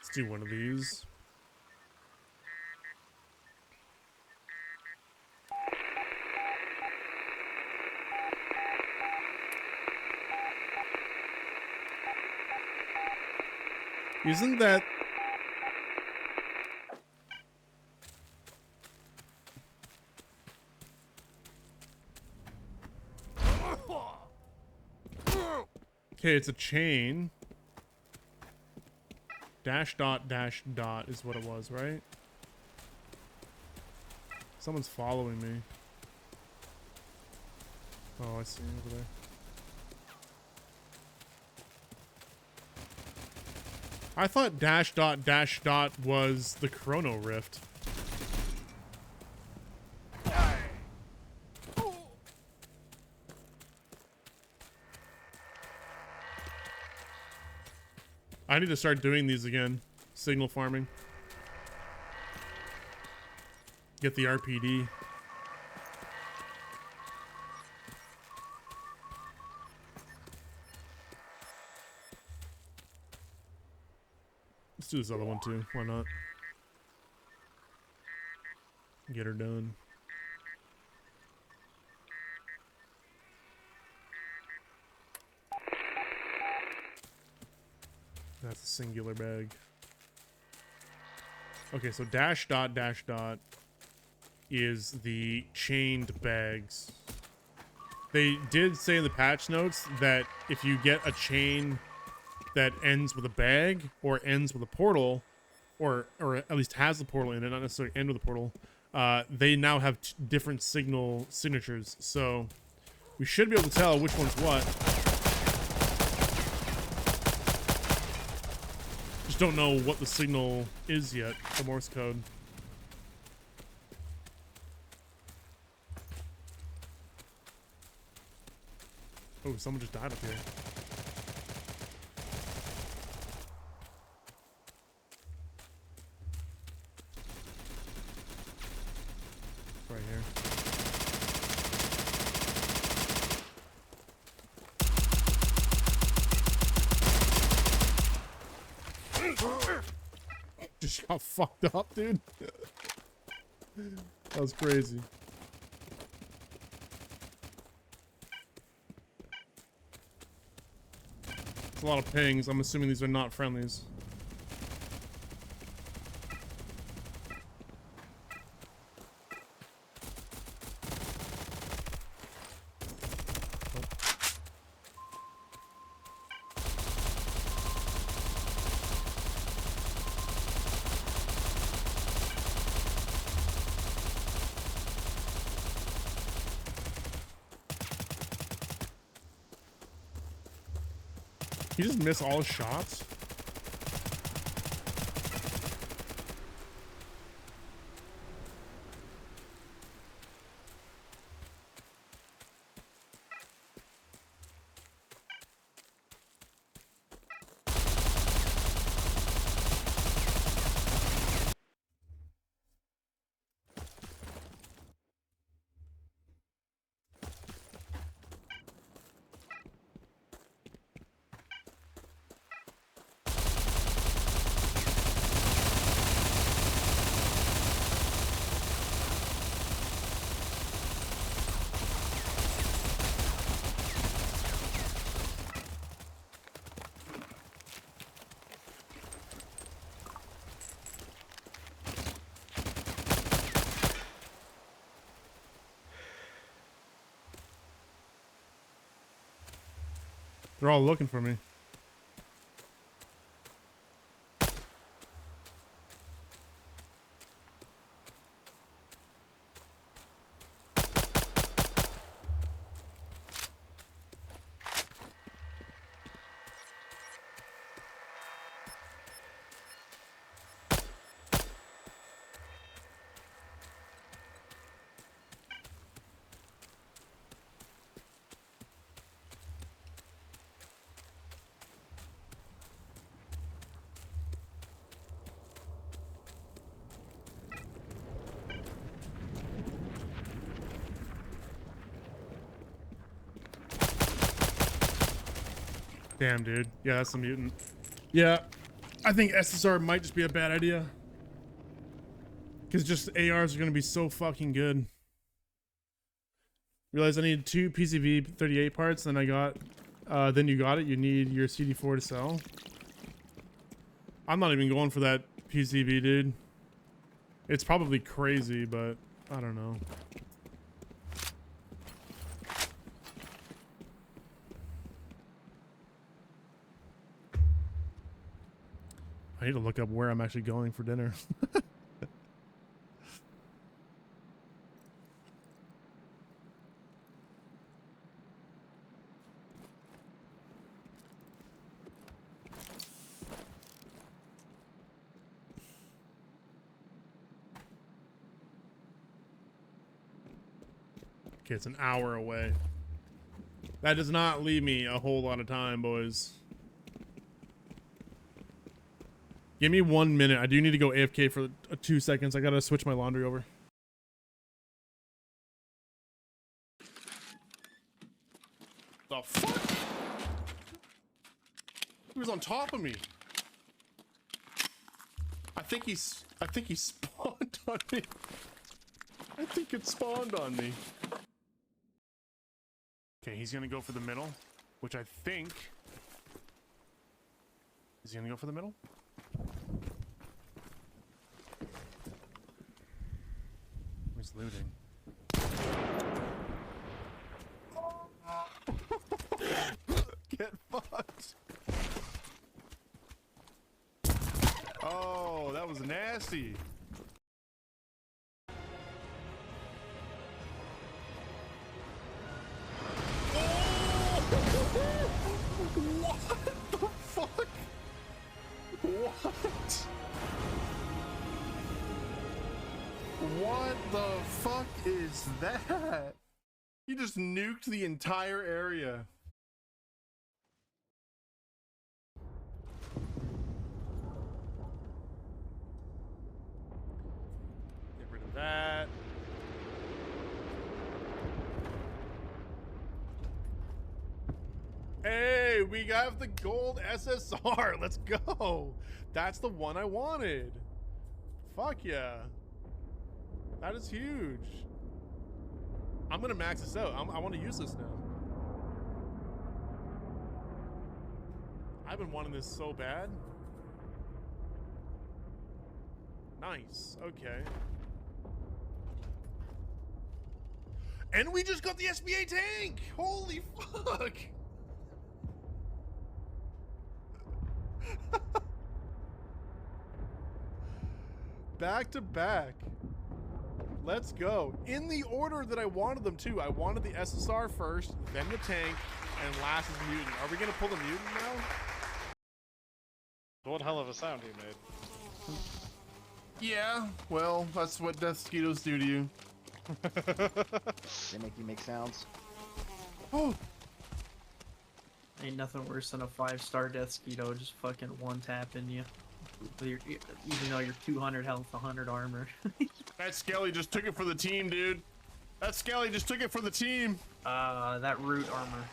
Let's do one of these. Isn't that... Okay, it's a chain. Dash dot is what it was, right? Someone's following me. Oh, I see over there. I thought dash dot was the Chrono Rift. I need to start doing these again. Signal farming. Get the RPD. Let's do this other one too. Why not? Get her done. That's a singular bag. Okay, so dash dot is the chained bags. They did say in the patch notes that if you get a chain that ends with a bag or ends with a portal, or at least has the portal in it, not necessarily end with a portal, they now have different signatures. So we should be able to tell which one's what. Just don't know what the signal is yet, the Morse code. Oh, someone just died up here. Right here. Just got fucked up, dude. That was crazy. It's a lot of pings. I'm assuming these are not friendlies. He just missed all his shots? They're all looking for me. Damn, dude. Yeah, that's a mutant. Yeah, I think SSR might just be a bad idea. Because just ARs are going to be so fucking good. Realize I need 2 PCV 38 parts, then I got... then you got it. You need your CD4 to sell. I'm not even going for that PCV, dude. It's probably crazy, but I don't know. I need to look up where I'm actually going for dinner. Okay, it's an hour away. That does not leave me a whole lot of time, boys. Give me 1 minute. I do need to go AFK for 2 seconds. I gotta switch my laundry over. The fuck? He was on top of me. I think he spawned on me. I think it spawned on me. Okay, he's gonna go for the middle, which I think... Is he gonna go for the middle? Where's just looting. Get fucked. Oh, that was nasty. What the fuck? What? What the fuck is that? You just nuked the entire area. Get rid of that. Hey, we got the gold SSR. Let's go. That's the one I wanted. Fuck yeah. That is huge. I'm gonna max this out. I want to use this now. I've been wanting this so bad. Nice. Okay. And we just got the SBA tank. Holy fuck. Back to back. Let's go. In the order that I wanted them to. I wanted the SSR first, then the tank, and last is mutant. Are we gonna pull the mutant now? What hell of a sound he made. Yeah, well, that's what death mosquitoes do to you. They make you make sounds. Oh, Ain't nothing worse than a 5-star death skeeto just fucking one-tapping you. With your, even though you're 200 health, 100 armor. that Skelly just took it for the team, dude. That Skelly just took it for the team. That root armor.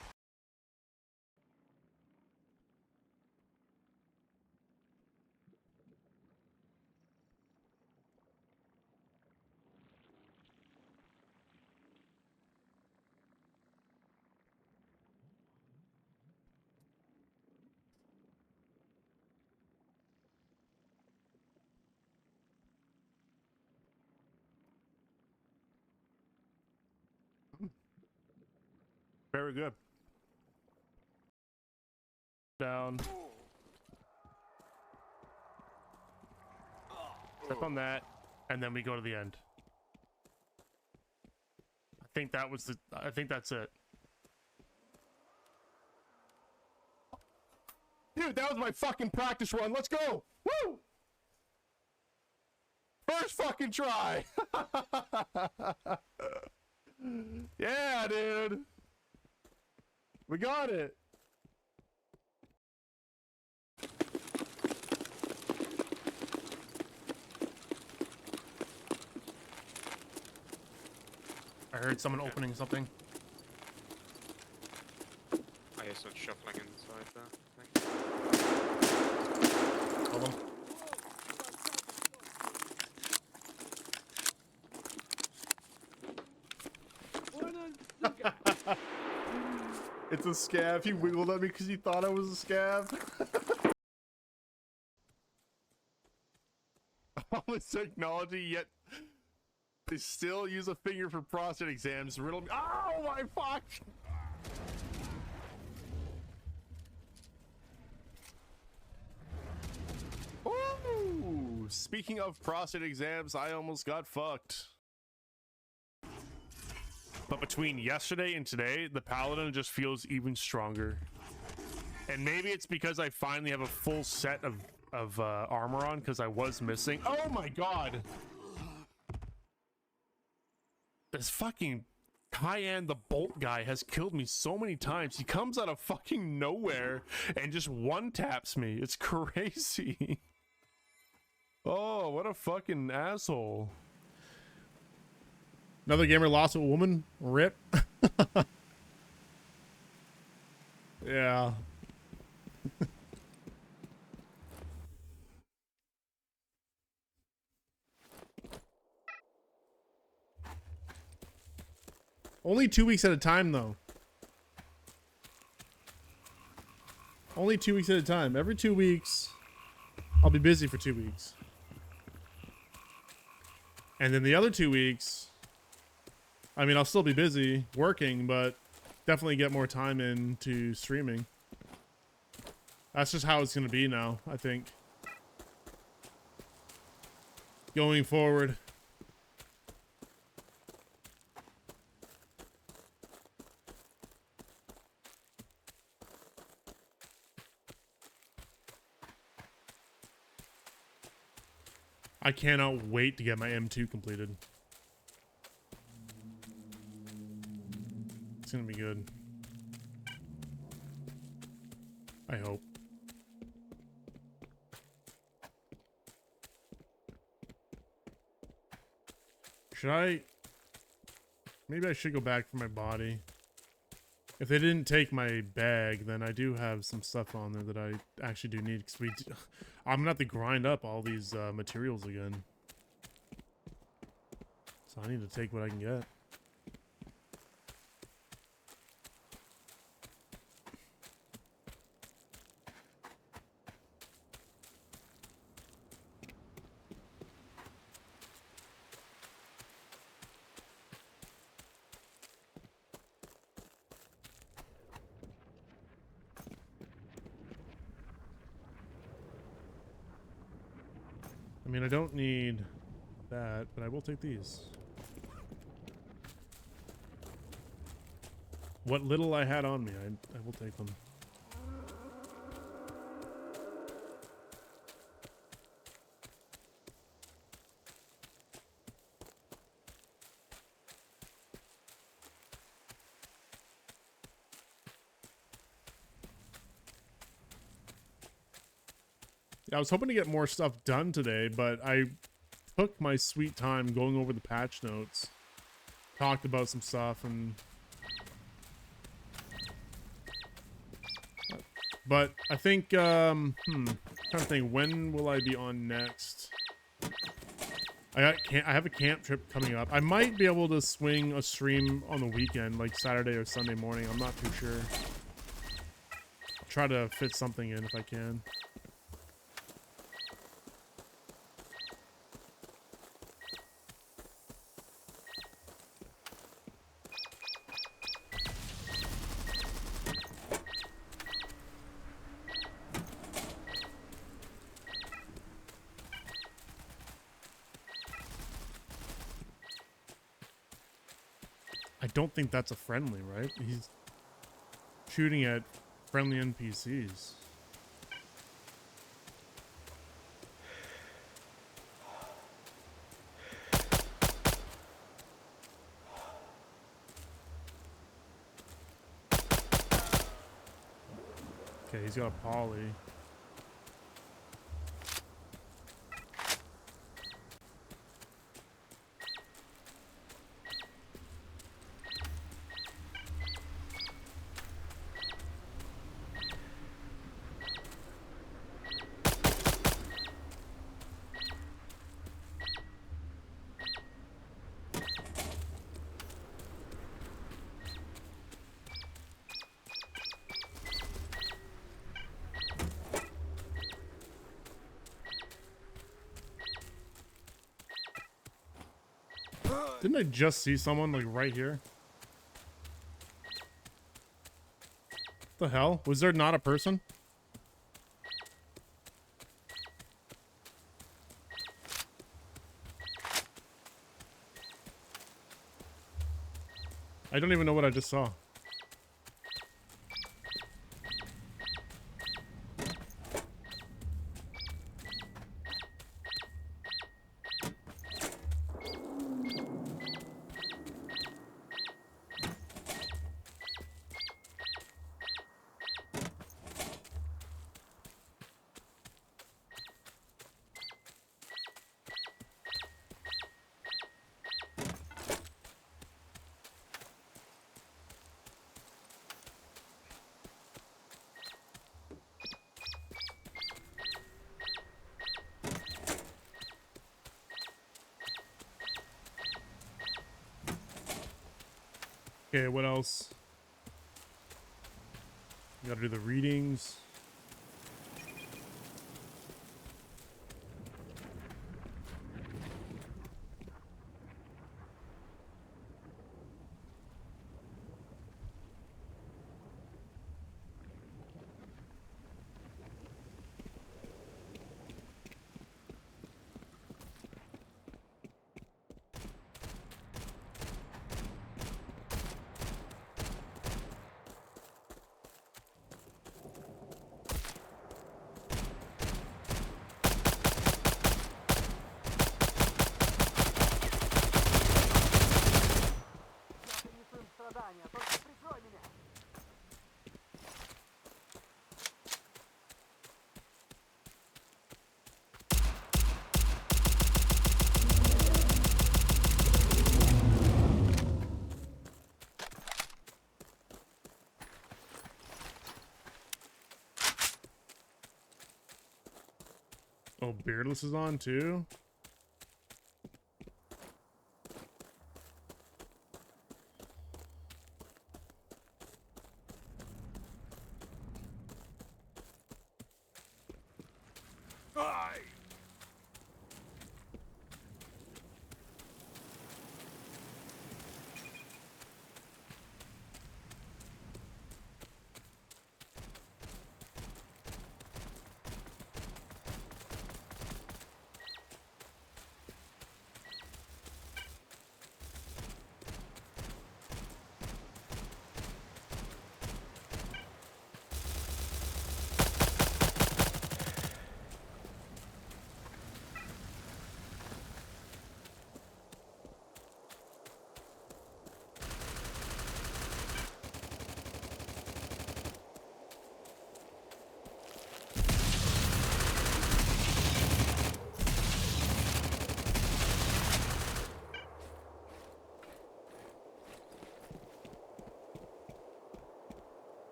Very good. Down. Step on that, and then we go to the end. I think that was the. I think that's it. Dude, that was my fucking practice run. Let's go. Woo! First fucking try. Yeah, dude. We got it. I heard someone opening something. I hear someone shuffling inside there. Hold on. It's a scav. He wiggled at me because he thought I was a scav. All this technology, yet they still use a finger for prostate exams. Riddle me. Oh my fuck! Ooh, speaking of prostate exams, I almost got fucked. But between yesterday and today, the Paladin just feels even stronger. And maybe it's because I finally have a full set of armor on, because I was missing. Oh my god! This fucking Cayenne the Bolt guy has killed me so many times. He comes out of fucking nowhere and just one-taps me. It's crazy. Oh, what a fucking asshole. Another gamer lost a woman. Rip. Yeah. Only 2 weeks at a time, though. Only 2 weeks at a time. Every 2 weeks, I'll be busy for 2 weeks. And then the other 2 weeks, I mean, I'll still be busy working, but definitely get more time into streaming. That's just how it's going to be now, I think. Going forward. I cannot wait to get my M2 completed. It's gonna be good. I hope. Should I? Maybe I should go back for my body. If they didn't take my bag, then I do have some stuff on there that I actually do need. Cause I'm gonna have to grind up all these materials again. So I need to take what I can get. I mean, I don't need that, but I will take these. What little I had on me, I will take them. Yeah, I was hoping to get more stuff done today, but I took my sweet time going over the patch notes, talked about some stuff, and but I think trying to think, when will I be on next? I have a camp trip coming up. I might be able to swing a stream on the weekend, like Saturday or Sunday morning. I'm not too sure. I'll try to fit something in if I can. I don't think that's a friendly, right? He's shooting at friendly NPCs. Okay, he's got a poly. Didn't I just see someone like right here? What the hell? Was there not a person? I don't even know what I just saw. Okay, what else? You gotta do the readings. Oh, Beardless is on too?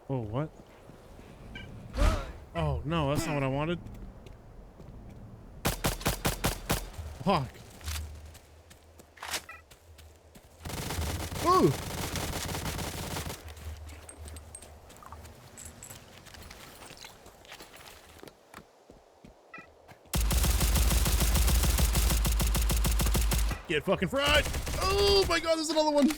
Oh, what? Oh, no, that's not what I wanted. Fuck. Ooh! Get fucking fried! Oh my god, there's another one!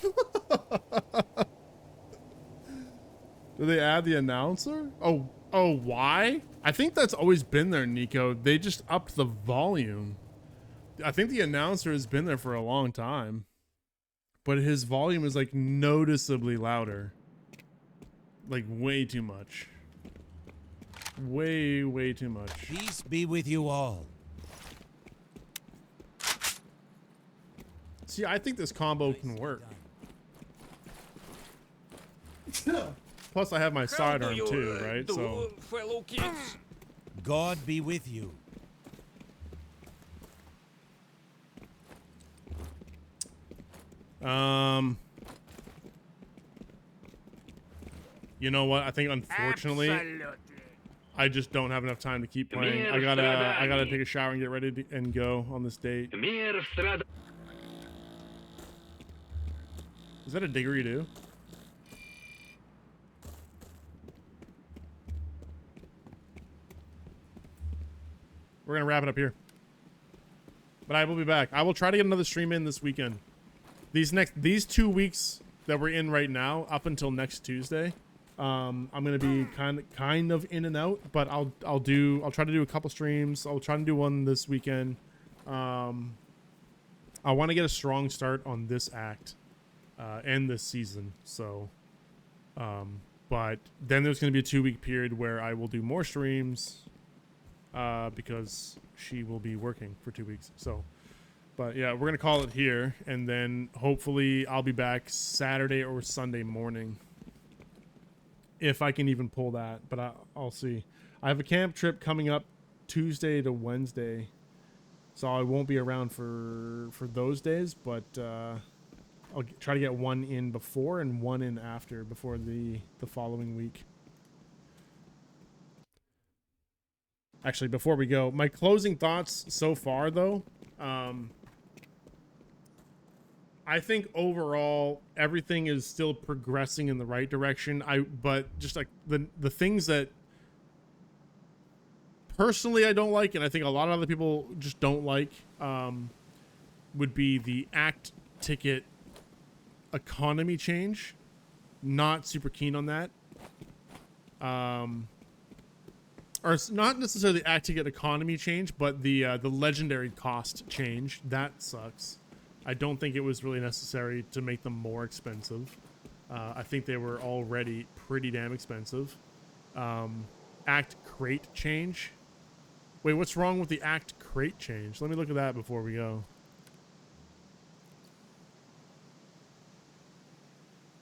Did they add the announcer? Oh, why? I think that's always been there, Nico. They just upped the volume. I think the announcer has been there for a long time. But his volume is like noticeably louder. Like way too much. Way too much. Peace be with you all. See, I think this combo can work. Plus, I have my sidearm too, right? So, fellow kids? God be with you. you know what? I think unfortunately, I just don't have enough time to keep playing. I gotta take a shower and get ready to, and go on this date. Is that a didgeridoo? We're gonna wrap it up here. But I will be back. I will try to get another stream in this weekend. These 2 weeks that we're in right now, up until next Tuesday, I'm gonna be kind of in and out. But I'll try to do a couple streams. I'll try to do one this weekend. I want to get a strong start on this act and this season. So, but then there's gonna be a 2-week period where I will do more streams. Because she will be working for 2 weeks. So, but yeah, we're gonna call it here, and then hopefully I'll be back Saturday or Sunday morning, if I can even pull that. But I'll see. I have a camp trip coming up Tuesday to Wednesday, so I won't be around for those days. But I'll try to get one in before and one in after before the following week. Actually, before we go, my closing thoughts so far, though, I think overall everything is still progressing in the right direction. But just like the things that personally I don't like, and I think a lot of other people just don't like, would be the act ticket economy change. Not super keen on that. Or it's not necessarily the act ticket economy change, but the legendary cost change. That sucks. I don't think it was really necessary to make them more expensive. I think they were already pretty damn expensive. Act crate change. Wait, what's wrong with the act crate change? Let me look at that before we go.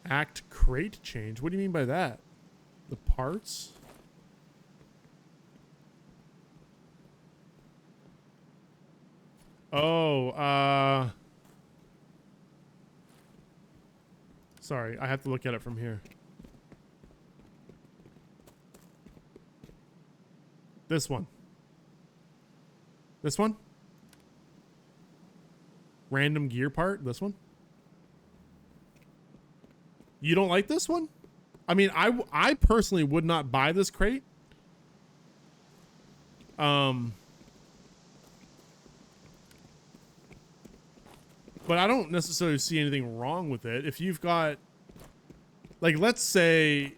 Act crate change? What do you mean by that? The parts? Oh, Sorry, I have to look at it from here. This one. This one? Random gear part? This one? You don't like this one? I mean, I personally would not buy this crate. But I don't necessarily see anything wrong with it. If you've got, like, let's say,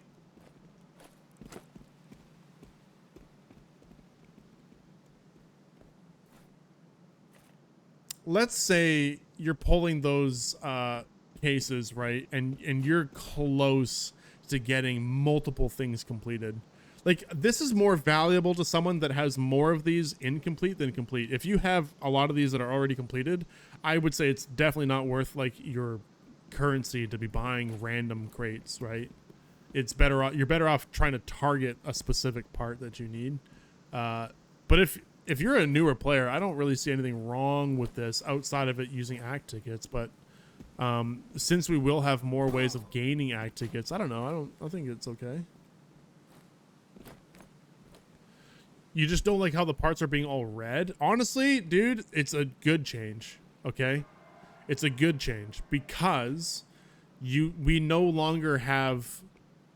you're pulling those cases, right? And you're close to getting multiple things completed. Like, this is more valuable to someone that has more of these incomplete than complete. If you have a lot of these that are already completed, I would say it's definitely not worth like your currency to be buying random crates, right? It's better off, you're better off trying to target a specific part that you need. But if you're a newer player, I don't really see anything wrong with this outside of it using act tickets. But since we will have more ways of gaining act tickets, I don't know. I think it's okay. You just don't like how the parts are being all red. Honestly, dude, it's a good change. Okay, it's a good change because we no longer have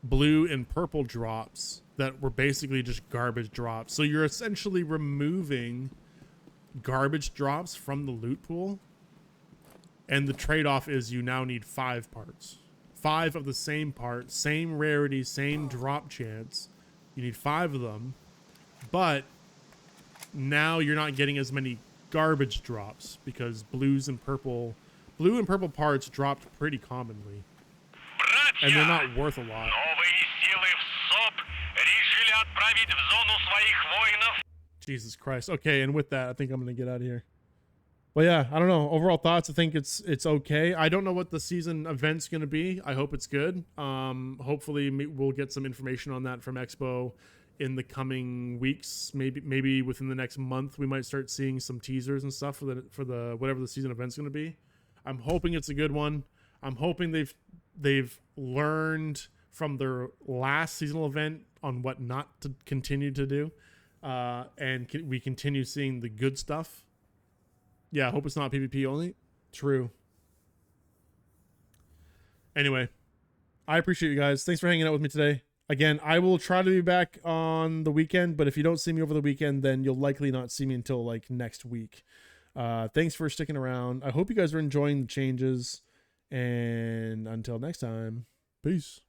blue and purple drops that were basically just garbage drops. So you're essentially removing garbage drops from the loot pool. And the trade-off is you now need 5 parts. 5 of the same part, same rarity, same drop chance. You need 5 of them. But now you're not getting as many garbage drops because blue and purple parts dropped pretty commonly. And they're not worth a lot. Jesus Christ. Okay, and with that, I think I'm going to get out of here. But yeah, I don't know. Overall thoughts, I think it's okay. I don't know what the season event's going to be. I hope it's good. Hopefully we'll get some information on that from Expo in the coming weeks. Maybe within the next month we might start seeing some teasers and stuff for the whatever the season event's going to be. I'm hoping it's a good one. I'm hoping they've learned from their last seasonal event on what not to continue to do, and we continue seeing the good stuff. Yeah, I hope it's not PvP only. True. Anyway, I appreciate you guys. Thanks for hanging out with me today. Again, I will try to be back on the weekend, but if you don't see me over the weekend, then you'll likely not see me until like next week. Thanks for sticking around. I hope you guys are enjoying the changes, and until next time, peace.